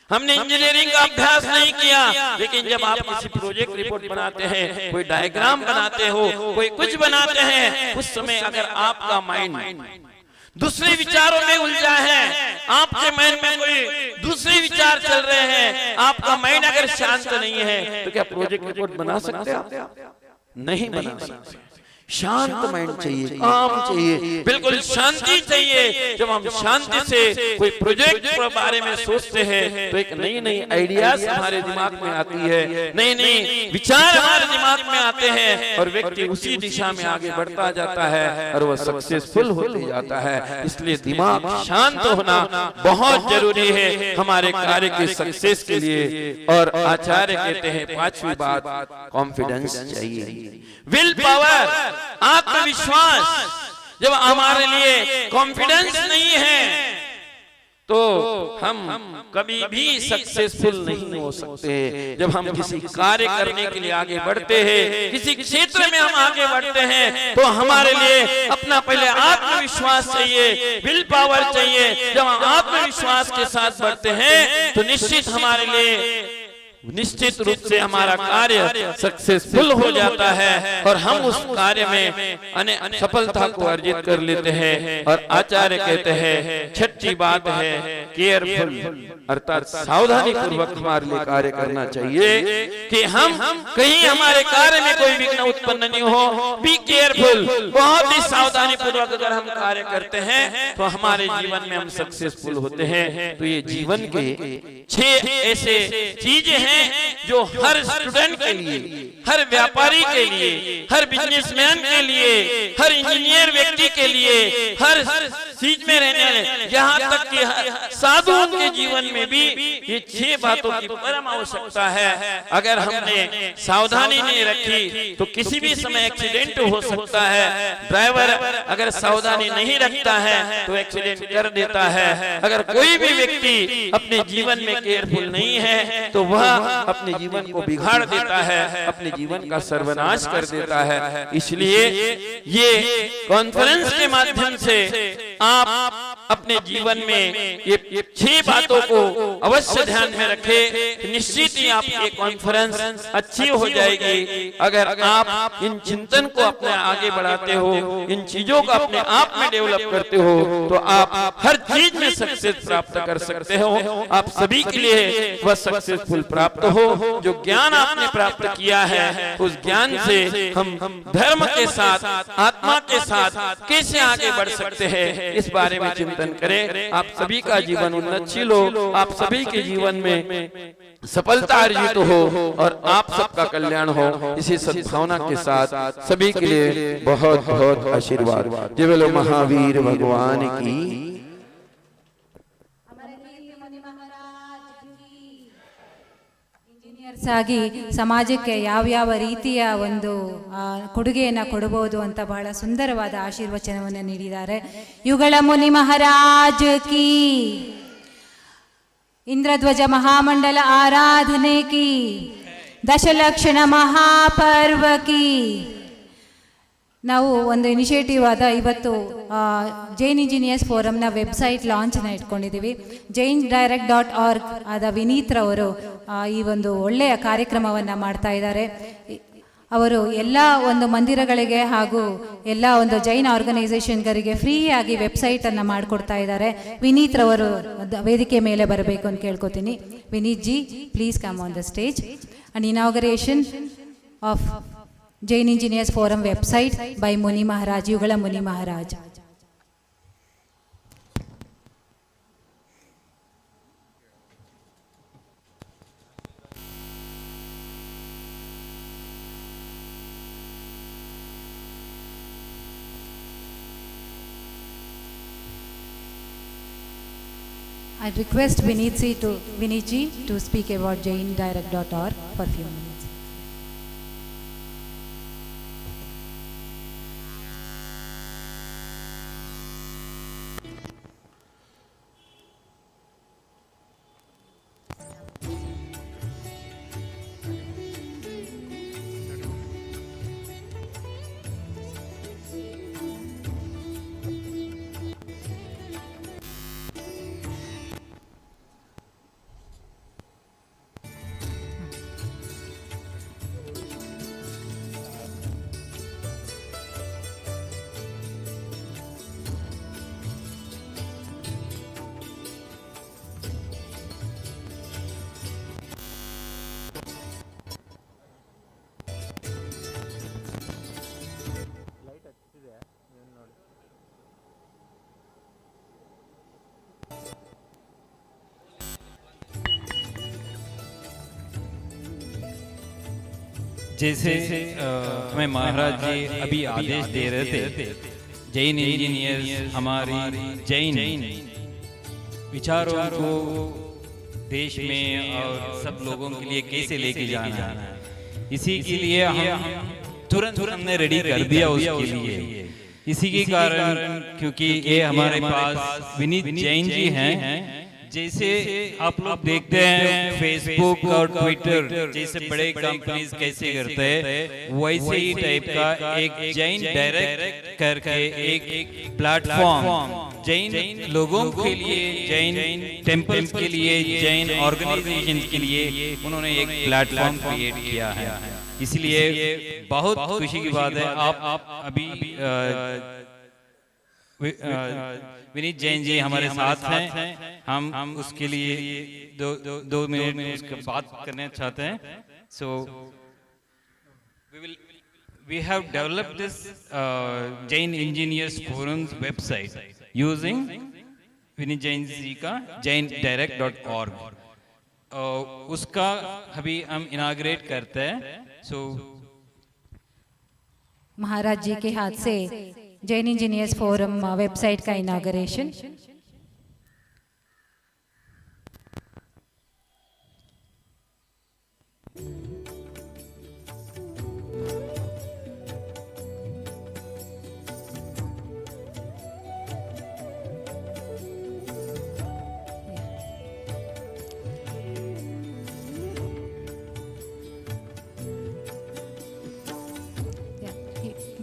हमने इंजीनियरिंग का अभ्यास नहीं किया, लेकिन जब आप किसी प्रोजेक्ट रिपोर्ट बनाते हैं, कोई डायग्राम बनाते हो, कोई कुछ बनाते हैं, उस समय अगर आपका माइंड दूसरे विचारों में उलझा है, आपके माइंड में कोई दूसरे विचार चल रहे हैं, आपका माइंड अगर शांत नहीं है, तो क्या प्रोजेक्ट रिपोर्ट बना सकते हैं आप? नहीं बना सकते। शांत माइंड चाहिए, काम चाहिए, बिल्कुल शांति चाहिए। जब हम शांति से कोई प्रोजेक्ट के बारे में सोचते हैं, तो एक नई नई आइडियाज हमारे दिमाग में आती है, नई नई विचार हमारे दिमाग में आते हैं, और व्यक्ति उसी दिशा में आगे बढ़ता जाता है और वह सक्सेसफुल होते जाता है। इसलिए दिमाग शांत होना बहुत जरूरी है हमारे कार्य के सक्सेस के लिए। और आचार्य कहते हैं पांचवी बात, कॉन्फिडेंस चाहिए, विल पावर, आत्मविश्वास। जब हमारे लिए कॉन्फिडेंस नहीं है, तो हम कभी भी सक्सेसफुल नहीं हो सकते। जब हम किसी कार्य करने के लिए आगे बढ़ते हैं, किसी क्षेत्र में हम आगे बढ़ते हैं, तो हमारे लिए अपना पहले आत्मविश्वास चाहिए, विल पावर चाहिए। जब हम आत्मविश्वास के साथ बढ़ते हैं, तो निश्चित हमारे लिए निश्चित रूप से हमारा कार्य सक्सेसफुल हो जाता है, और हम उस कार्य में सफलता को अर्जित कर लेते हैं। और आचार्य कहते हैं छठी बात है केयरफुल, अर्थात सावधानी पूर्वक हमारे लिए कार्य करना चाहिए कि हम कहीं हमारे कार्य में कोई विघ्न उत्पन्न नहीं हो। बी केयरफुल, बहुत ही सावधानी पूर्वक अगर हम कार्य करते हैं, तो हमारे जीवन में हम सक्सेसफुल होते हैं। तो ये जीवन के 6 ऐसे चीजें हैं जो हर स्टूडेंट के लिए, हर व्यापारी के लिए, हर बिजनेसमैन के लिए, हर इंजीनियर व्यक्ति के लिए, हर चीज में रहने वाले, यहाँ तक कि साधुओं के जीवन में भी ये 6 बातों की परम आवश्यकता है। अगर हमने सावधानी नहीं रखी, तो किसी भी समय एक्सीडेंट हो सकता है। ड्राइवर अगर सावधानी नहीं रखता है, तो एक्सीडेंट कर देता है। अगर कोई भी व्यक्ति अपने जीवन में केयरफुल नहीं है, तो वह अपने जीवन को बिगाड़ देता है, अपने जीवन का सर्वनाश कर देता है। इसलिए ये कॉन्फ्रेंस के माध्यम से आप अपने जीवन में ये 6 बातों को अवश्य ध्यान में रखें। निश्चित ही आपकी कॉन्फ्रेंस अच्छी हो जाएगी। अगर आप इन चिंतन को अपने आगे बढ़ाते हो, इन चीजों को अपने आप में डेवलप करते हो, तो आप हर चीज में सक्सेस प्राप्त कर सकते हो। आप सभी के लिए वह सक्सेसफुल प्राप्त हो। जो ज्ञान आपने प्राप्त किया है, उस ज्ञान से हम धर्म के साथ, आत्मा के साथ कैसे आगे बढ़ सकते हैं, इस बारे में चिंतन करें। आप सभी का जीवन उन्नतशील हो, आप सभी के जीवन में सफलता अर्जित हो, और आप सबका कल्याण हो। इसी सद्भावना के साथ सभी के लिए बहुत बहुत आशीर्वाद। जय बोलो महावीर भगवान की। ಆಗಿ ಸಮಾಜಕ್ಕೆ ಯಾವ್ಯಾವ ರೀತಿಯ ಒಂದು ಕೊಡುಗೆಯನ್ನು ಕೊಡಬಹುದು ಅಂತ ಬಹಳ ಸುಂದರವಾದ ಆಶೀರ್ವಚನವನ್ನು ನೀಡಿದ್ದಾರೆ ಯುಗಳ ಮುನಿ ಮಹಾರಾಜ್ ಕಿ, ಇಂದ್ರಧ್ವಜ ಮಹಾಮಂಡಲ ಆರಾಧನೆ ಕಿ, ದಶಲಕ್ಷಣ ಮಹಾಪರ್ವ ಕಿ. ನಾವು ಒಂದು ಇನಿಷಿಯೇಟಿವ್ ಆದ ಇವತ್ತು ಜೈನ್ ಇಂಜಿನಿಯರ್ಸ್ ಫೋರಮ್ನ ವೆಬ್ಸೈಟ್ ಲಾಂಚನ್ನು ಇಟ್ಕೊಂಡಿದ್ದೀವಿ. jaindirect.org ಆದ ವಿನೀತ್ ರವರು ಈ ಒಂದು ಒಳ್ಳೆಯ ಕಾರ್ಯಕ್ರಮವನ್ನು ಮಾಡ್ತಾ ಇದ್ದಾರೆ. ಅವರು ಎಲ್ಲ ಒಂದು ಮಂದಿರಗಳಿಗೆ ಹಾಗೂ ಎಲ್ಲ ಒಂದು ಜೈನ್ ಆರ್ಗನೈಸೇಷನ್ಗಳಿಗೆ ಫ್ರೀಯಾಗಿ ವೆಬ್ಸೈಟನ್ನು ಮಾಡಿಕೊಡ್ತಾ ಇದ್ದಾರೆ. ವಿನೀತ್ ರವರು ವೇದಿಕೆ ಮೇಲೆ ಬರಬೇಕು ಅಂತ ಕೇಳ್ಕೊತೀನಿ. Vineet ji, please come on the stage. And inauguration of Jain Engineers Forum website by Muni Maharaj, Yugala Muni Maharaj. I request Vinit ji to speak about jaindirect.org for a few minutes. जैसे हमें महाराज जी अभी आदेश दे रहे थे, जैन इंजीनियर्स हमारी जैन विचारों को देश में और सब लोगों के लिए कैसे लेके जाना है, इसी के लिए हम तुरंत हमने रेडी कर दिया उसके लिए। इसी के कारण क्योंकि ये हमारे पास विनीत जैन जी हैं, जैसे आप लोग देखते हैं फेसबुक और ट्विटर जैसे बड़े कंपनीज कैसे करते हैं, वैसे ही टाइप का एक जैन डायरेक्ट करके एक प्लेटफॉर्म जैन लोगों के लिए, जैन टेम्पल्स के लिए, जैन ऑर्गेनाइजेशन के लिए उन्होंने एक प्लेटफॉर्म क्रिएट किया है। इसलिए बहुत खुशी की बात है आप अभी विनीत जैन जी हमारे साथ हैं, हम उसके लिए दो मिनट उसके बात करना चाहते हैं। सो we have developed this Jain Engineers Forum's website using Vineet Jain ji का jaindirect.org, उसका अभी हम इनाग्रेट करते हैं। सो महाराज जी के हाथ से जैन इंजीनियर्स फोरम वेबसाइट का इनागरेशन।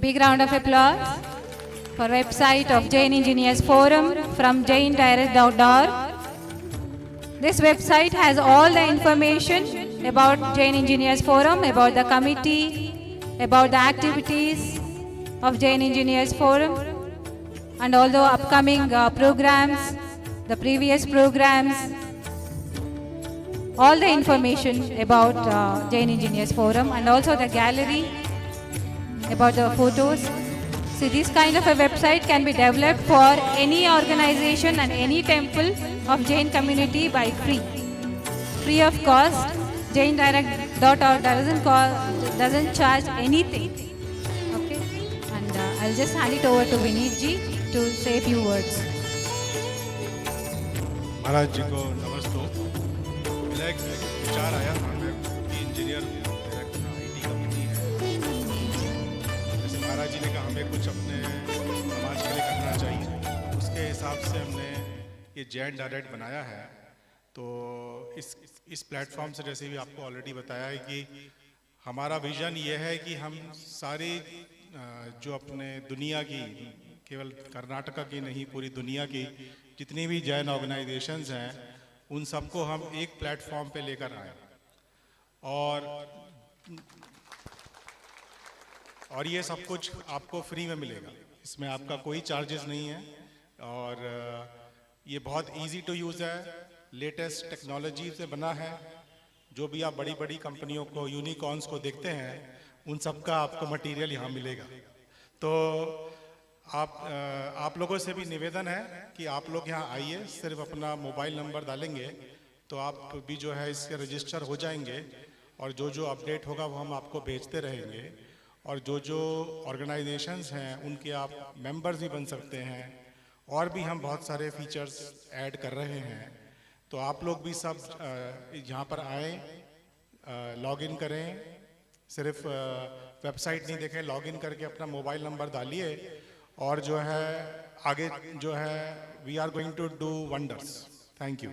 Big round of applause for website of Jain Engineers Forum from jaindirect.org. This website has all the information about Jain Engineers Forum, about the committee, about the activities of Jain Engineers Forum, and all the upcoming programs, the previous programs, all the information about Jain Engineers Forum, and also the gallery about the photos. See, this kind of a website can be developed for any organization and any temple of Jain community by free of cost. jaindirect.org doesn't charge anything. Okay, and I'll just hand it over to Vinit ji to say a few words. महाराज जी को नमस्ते। मेरा एक विचार आया था, मैं engineer IT company है, जैसे महाराज जी ने कहा हमें कुछ अपने समाज के लिए करना चाहिए, उसके हिसाब से हमने ये जैन डायरेक्ट बनाया है। तो इस प्लेटफॉर्म से जैसे भी आपको ऑलरेडी बताया है कि हमारा विज़न ये है कि हम सारी जो अपने दुनिया की, केवल कर्नाटका की नहीं पूरी दुनिया की जितनी भी जैन ऑर्गेनाइजेशंस हैं उन सबको हम एक प्लेटफॉर्म पे लेकर आए, और ये सब कुछ आपको फ्री में मिलेगा, इसमें आपका कोई चार्जेस नहीं है, और ये बहुत इजी टू यूज़ है, लेटेस्ट टेक्नोलॉजी से बना है। जो भी आप बड़ी बड़ी कंपनियों को, यूनिकॉर्न्स को देखते हैं, उन सब का आपको मटेरियल यहाँ मिलेगा। तो आप लोगों से भी निवेदन है कि आप लोग यहाँ आइए, सिर्फ अपना मोबाइल नंबर डालेंगे तो आप भी जो है इससे रजिस्टर हो जाएंगे, और जो अपडेट होगा वो हम आपको भेजते रहेंगे, और जो ऑर्गेनाइजेशंस हैं उनके आप मेंबर्स भी बन सकते हैं, और भी हम बहुत सारे फीचर्स ऐड कर रहे हैं। तो आप लोग भी सब यहाँ पर आए, लॉग इन करें, सिर्फ वेबसाइट नहीं देखें, लॉग इन करके अपना मोबाइल नंबर डालिए और जो है आगे जो है we are going to do wonders. Thank you.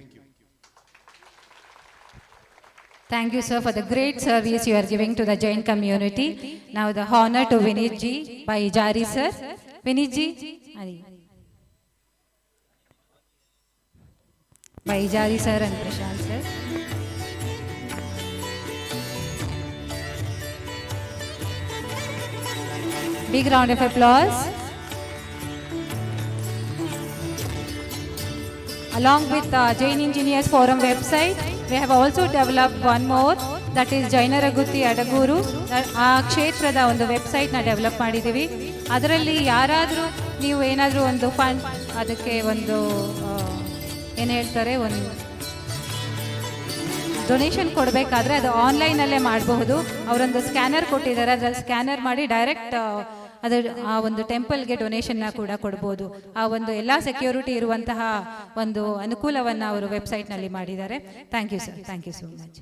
Thank you, sir, for the great service you are giving to the Jain community. Now the honor to Vinit ji by Jari sir. Vinit ji. By Jari sir and Prashant sir. Big round of applause. Along with the Jain Engineers Forum website, we have also developed one more, that is Jainaragutti Adaguru. ಆ ಕ್ಷೇತ್ರದ ಒಂದು ವೆಬ್ಸೈಟ್ನ develop ಮಾಡಿದ್ದೀವಿ. ಅದರಲ್ಲಿ ಯಾರಾದರೂ ನೀವು ಏನಾದರೂ ಒಂದು fund ಅದಕ್ಕೆ ಒಂದು ಏನು ಹೇಳ್ತಾರೆ ಒಂದು ಡೊನೇಷನ್ ಕೊಡಬೇಕಾದ್ರೆ ಅದು ಆನ್ಲೈನಲ್ಲೇ ಮಾಡಬಹುದು. ಅವರೊಂದು ಸ್ಕ್ಯಾನರ್ ಕೊಟ್ಟಿದ್ದಾರೆ, ಅದರಲ್ಲಿ ಸ್ಕ್ಯಾನರ್ ಮಾಡಿ ಡೈರೆಕ್ಟ್ ಅದು ಆ ಒಂದು ಟೆಂಪಲ್ಗೆ ಡೊನೇಷನ್ನ ಕೂಡ ಕೊಡ್ಬೋದು. ಆ ಒಂದು ಎಲ್ಲ ಸೆಕ್ಯೂರಿಟಿ ಇರುವಂತಹ ಒಂದು ಅನುಕೂಲವನ್ನು ಅವರು ವೆಬ್ಸೈಟ್ನಲ್ಲಿ ಮಾಡಿದ್ದಾರೆ. Thank you sir, thank you so much.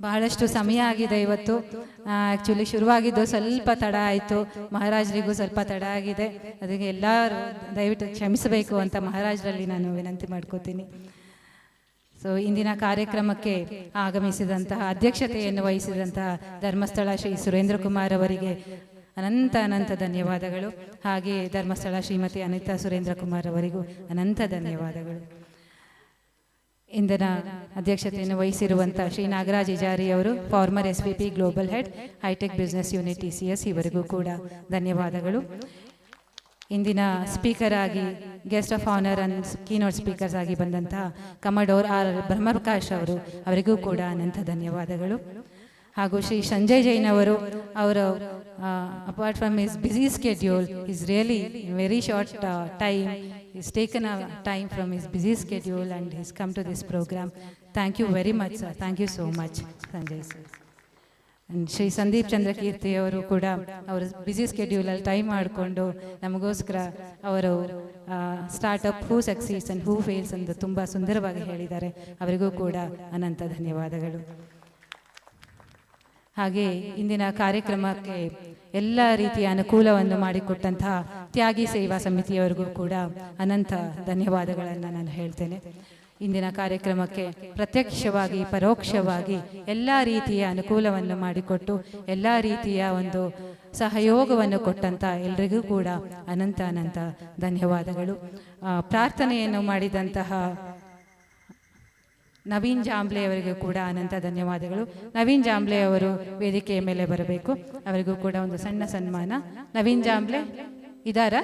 ಬಹಳಷ್ಟು ಸಮಯ ಆಗಿದೆ ಇವತ್ತು. ಆ್ಯಕ್ಚುಲಿ ಶುರುವಾಗಿದ್ದು ಸ್ವಲ್ಪ ತಡ ಆಯಿತು, ಮಹಾರಾಜರಿಗೂ ಸ್ವಲ್ಪ ತಡ ಆಗಿದೆ. ಅದಕ್ಕೆ ಎಲ್ಲರೂ ದಯವಿಟ್ಟು ಕ್ಷಮಿಸಬೇಕು ಅಂತ ಮಹಾರಾಜರಲ್ಲಿ ನಾನು ವಿನಂತಿ ಮಾಡ್ಕೋತೀನಿ. ಸೊ ಇಂದಿನ ಕಾರ್ಯಕ್ರಮಕ್ಕೆ ಆಗಮಿಸಿದಂತಹ ಅಧ್ಯಕ್ಷತೆಯನ್ನು ವಹಿಸಿದಂತಹ ಧರ್ಮಸ್ಥಳ ಶ್ರೀ ಸುರೇಂದ್ರ ಕುಮಾರ್ ಅವರಿಗೆ ಅನಂತ ಅನಂತ ಧನ್ಯವಾದಗಳು. ಹಾಗೆ ಧರ್ಮಸ್ಥಳ ಶ್ರೀಮತಿ ಅನಿತಾ ಸುರೇಂದ್ರ ಕುಮಾರ್ ಅವರಿಗೂ ಅನಂತ ಧನ್ಯವಾದಗಳು. ಇಂದಿನ ಅಧ್ಯಕ್ಷತೆಯನ್ನು ವಹಿಸಿರುವಂಥ ಶ್ರೀ ನಾಗರಾಜ್ ಇಜಾರಿ ಅವರು, former SVP global head hi-tech business unit TCS, ಇವರಿಗೂ ಕೂಡ ಧನ್ಯವಾದಗಳು. ಇಂದಿನ ಸ್ಪೀಕರ್ ಆಗಿ guest of honour and keynote speakers ಆಗಿ ಬಂದಂತಹ ಕಮಡೋರ್ ಆರ್ ಬ್ರಹ್ಮಪ್ರಕಾಶ್ ಅವರಿಗೂ ಕೂಡ ಅನಂತ ಧನ್ಯವಾದಗಳು. ಹಾಗೂ ಶ್ರೀ ಸಂಜಯ್ ಜೈನ್ ಅವರು apart from his busy schedule, is really very short time, is taken a time from his busy schedule and is come to this programme. Thank you very much sir, thank you so much Sanjay sir. Shri Sandeep Chandrakeerthi ಅವರು ಕೂಡ ಅವರು busy ಸ್ಕೆಡ್ಯೂಲಲ್ಲಿ time ಮಾಡಿಕೊಂಡು ನಮಗೋಸ್ಕರ ಅವರು startup who succeeds and who fails ಅಂತ ತುಂಬ ಸುಂದರವಾಗಿ ಹೇಳಿದ್ದಾರೆ. ಅವರಿಗೂ ಕೂಡ ಅನಂತ ಧನ್ಯವಾದಗಳು. ಹಾಗೆ ಇಂದಿನ ಕಾರ್ಯಕ್ರಮಕ್ಕೆ ಎಲ್ಲ ರೀತಿಯ ಅನುಕೂಲವನ್ನು ಮಾಡಿಕೊಟ್ಟಂತಹ ತ್ಯಾಗಿ ಸೇವಾ ಸಮಿತಿಯವರಿಗೂ ಕೂಡ ಅನಂತ ಧನ್ಯವಾದಗಳನ್ನು ನಾನು ಹೇಳ್ತೇನೆ. ಇಂದಿನ ಕಾರ್ಯಕ್ರಮಕ್ಕೆ ಪ್ರತ್ಯಕ್ಷವಾಗಿ ಪರೋಕ್ಷವಾಗಿ ಎಲ್ಲ ರೀತಿಯ ಅನುಕೂಲವನ್ನು ಮಾಡಿಕೊಟ್ಟು ಎಲ್ಲ ರೀತಿಯ ಒಂದು ಸಹಯೋಗವನ್ನು ಕೊಟ್ಟಂಥ ಎಲ್ರಿಗೂ ಕೂಡ ಅನಂತ ಅನಂತ ಧನ್ಯವಾದಗಳು. ಪ್ರಾರ್ಥನೆಯನ್ನು ಮಾಡಿದಂತಹ ನವೀನ್ ಜಾಂಬ್ಲೆ ಅವರಿಗೂ ಕೂಡ ಅನಂತ ಧನ್ಯವಾದಗಳು. ನವೀನ್ ಜಾಂಬ್ಲೆ ಅವರು ವೇದಿಕೆಯ ಮೇಲೆ ಬರಬೇಕು, ಅವರಿಗೂ ಕೂಡ ಒಂದು ಸಣ್ಣ ಸನ್ಮಾನ. ನವೀನ್ ಜಾಂಬ್ಲೆ ಇದ್ದಾರಾ?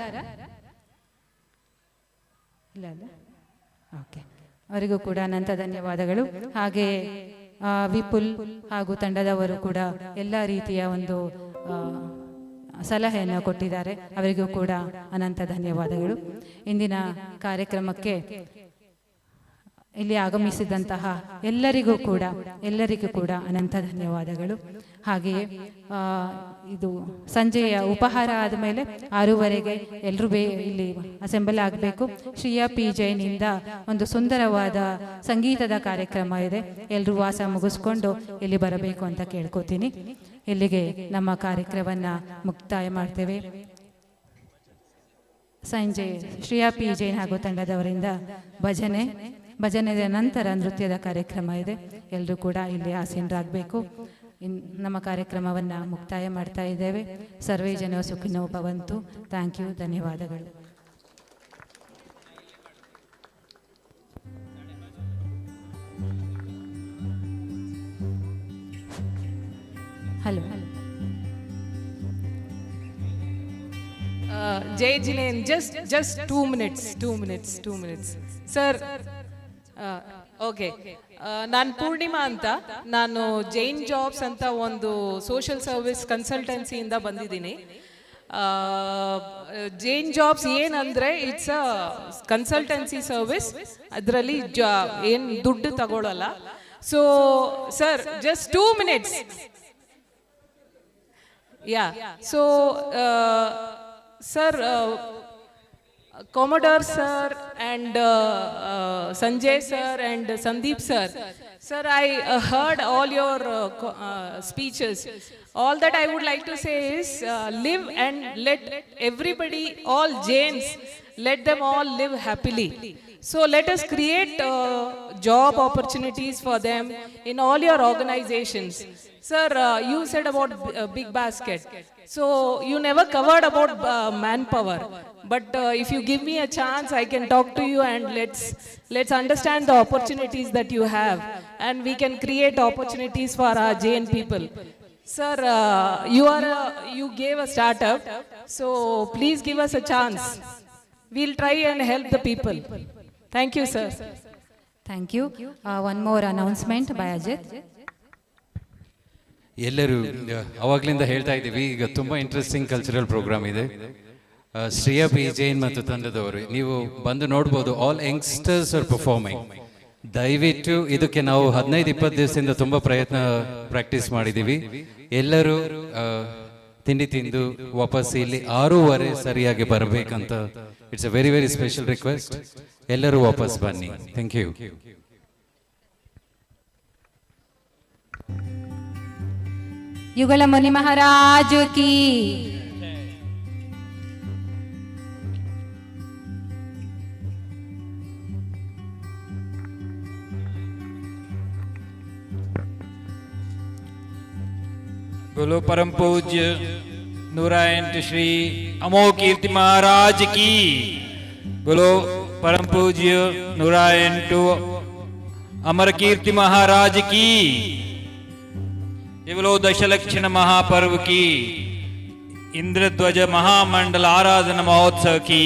ಇಲ್ಲ ಅಲ್ಲ, ಓಕೆ. ಅವರಿಗೂ ಕೂಡ ಅನಂತ ಧನ್ಯವಾದಗಳು. ಹಾಗೆ ವಿಪುಲ್ ಹಾಗೂ ತಂಡದವರು ಕೂಡ ಎಲ್ಲ ರೀತಿಯ ಒಂದು ಸಲಹೆಯನ್ನು ಕೊಟ್ಟಿದ್ದಾರೆ, ಅವರಿಗೂ ಕೂಡ ಅನಂತ ಧನ್ಯವಾದಗಳು. ಇಂದಿನ ಕಾರ್ಯಕ್ರಮಕ್ಕೆ ಇಲ್ಲಿ ಆಗಮಿಸಿದಂತಹ ಎಲ್ಲರಿಗೂ ಕೂಡ ಅನಂತ ಧನ್ಯವಾದಗಳು. ಹಾಗೆಯೇ ಇದು ಸಂಜೆಯ ಉಪಹಾರ ಆದಮೇಲೆ 6:30 ಎಲ್ಲರೂ ಇಲ್ಲಿ ಅಸೆಂಬಲ್ ಆಗಬೇಕು. ಶ್ರೀಯಾ P ಜೈನಿಂದ ಒಂದು ಸುಂದರವಾದ ಸಂಗೀತದ ಕಾರ್ಯಕ್ರಮ ಇದೆ, ಎಲ್ಲರೂ ವಾಸ ಮುಗಿಸ್ಕೊಂಡು ಇಲ್ಲಿ ಬರಬೇಕು ಅಂತ ಕೇಳ್ಕೊತೀನಿ. ಇಲ್ಲಿಗೆ ನಮ್ಮ ಕಾರ್ಯಕ್ರಮವನ್ನು ಮುಕ್ತಾಯ ಮಾಡ್ತೇವೆ. ಸಂಜೆ ಶ್ರೀಯಾ P ಜೈನ್ ಹಾಗೂ ತಂಡದವರಿಂದ ಭಜನೆಯ ನಂತರ ನೃತ್ಯದ ಕಾರ್ಯಕ್ರಮ ಇದೆ, ಎಲ್ಲರೂ ಕೂಡ ಇಲ್ಲಿ ಆಸೀನರಾಗಬೇಕು. ನಮ್ಮ ಕಾರ್ಯಕ್ರಮವನ್ನು ಮುಕ್ತಾಯ ಮಾಡ್ತಾ ಇದ್ದೇವೆ. ಸರ್ವೇ ಜನ ಸುಖಿನೋ ಭವಂತು. ಥ್ಯಾಂಕ್ ಯು, ಧನ್ಯವಾದಗಳು. Hello Jai Jilen, just 2 minutes. Sir, okay. ನಾನು ಪೂರ್ಣಿಮಾ ಅಂತ, ನಾನು ಜೈನ್ ಜಾಬ್ಸ್ ಅಂತ ಒಂದು ಸೋಷಿಯಲ್ ಸರ್ವಿಸ್ ಕನ್ಸಲ್ಟೆನ್ಸಿಯಿಂದ ಬಂದಿದ್ದೀನಿ. ಜೈನ್ ಜಾಬ್ಸ್ ಏನಂದರೆ ಇಟ್ಸ್ ಅ ಕನ್ಸಲ್ಟೆನ್ಸಿ ಸರ್ವಿಸ್, ಅದರಲ್ಲಿ ಏನು ದುಡ್ಡು ತಗೊಳ್ಳಲ್ಲ. So sir, just 2 minutes. Yeah, so Sir, Commodore sir and Sanjay sir and Sandeep sir. Sir, I heard all your speeches. All that I would like to say is live and let everybody, all Jains, let them all live happily. So let us create job opportunities for them in all your organizations. Sir, you said about big basket. So you never covered about manpower. But if you give me a chance, I can talk to you and let's understand the opportunities that you have, and we can create opportunities for our Jain people. Sir, you gave a startup, so please give us a chance. We'll try and help the people. Thank you, sir. Thank you. One more announcement by Ajit. ಎಲ್ಲರೂ ಅವಾಗಲಿಂದ ಹೇಳ್ತಾ ಇದ್ದೀವಿ, ಈಗ ತುಂಬ interesting cultural program ಇದೆ. Shreya P Jain ಮತ್ತು ತಂಡದವರು ನೀವು ಬಂದು ನೋಡ್ಬೋದು. All youngsters R performing. ದಯವಿಟ್ಟು ಇದಕ್ಕೆ ನಾವು 15-20 ದಿವಸದಿಂದ ತುಂಬ ಪ್ರಾಕ್ಟೀಸ್ ಮಾಡಿದ್ದೀವಿ. ಎಲ್ಲರೂ ತಿಂಡಿ ತಿಂದು ವಾಪಸ್ ಇಲ್ಲಿ 6:30 ಸರಿಯಾಗಿ ಬರಬೇಕಂತ. It's a very very special request. ಎಲ್ಲರೂ ವಾಪಸ್ ಬನ್ನಿ. Thank you. युगलमुनि महाराज की बोलो परम पूज्य नूरायण श्री अमोघ कीर्ति महाराज की। बोलो परम पूज्य नूरायण अमर कीर्ति महाराज की। ये बोलो दशलक्षण महापर्व की, इंद्रध्वज महामंडल आराधना महोत्सव की।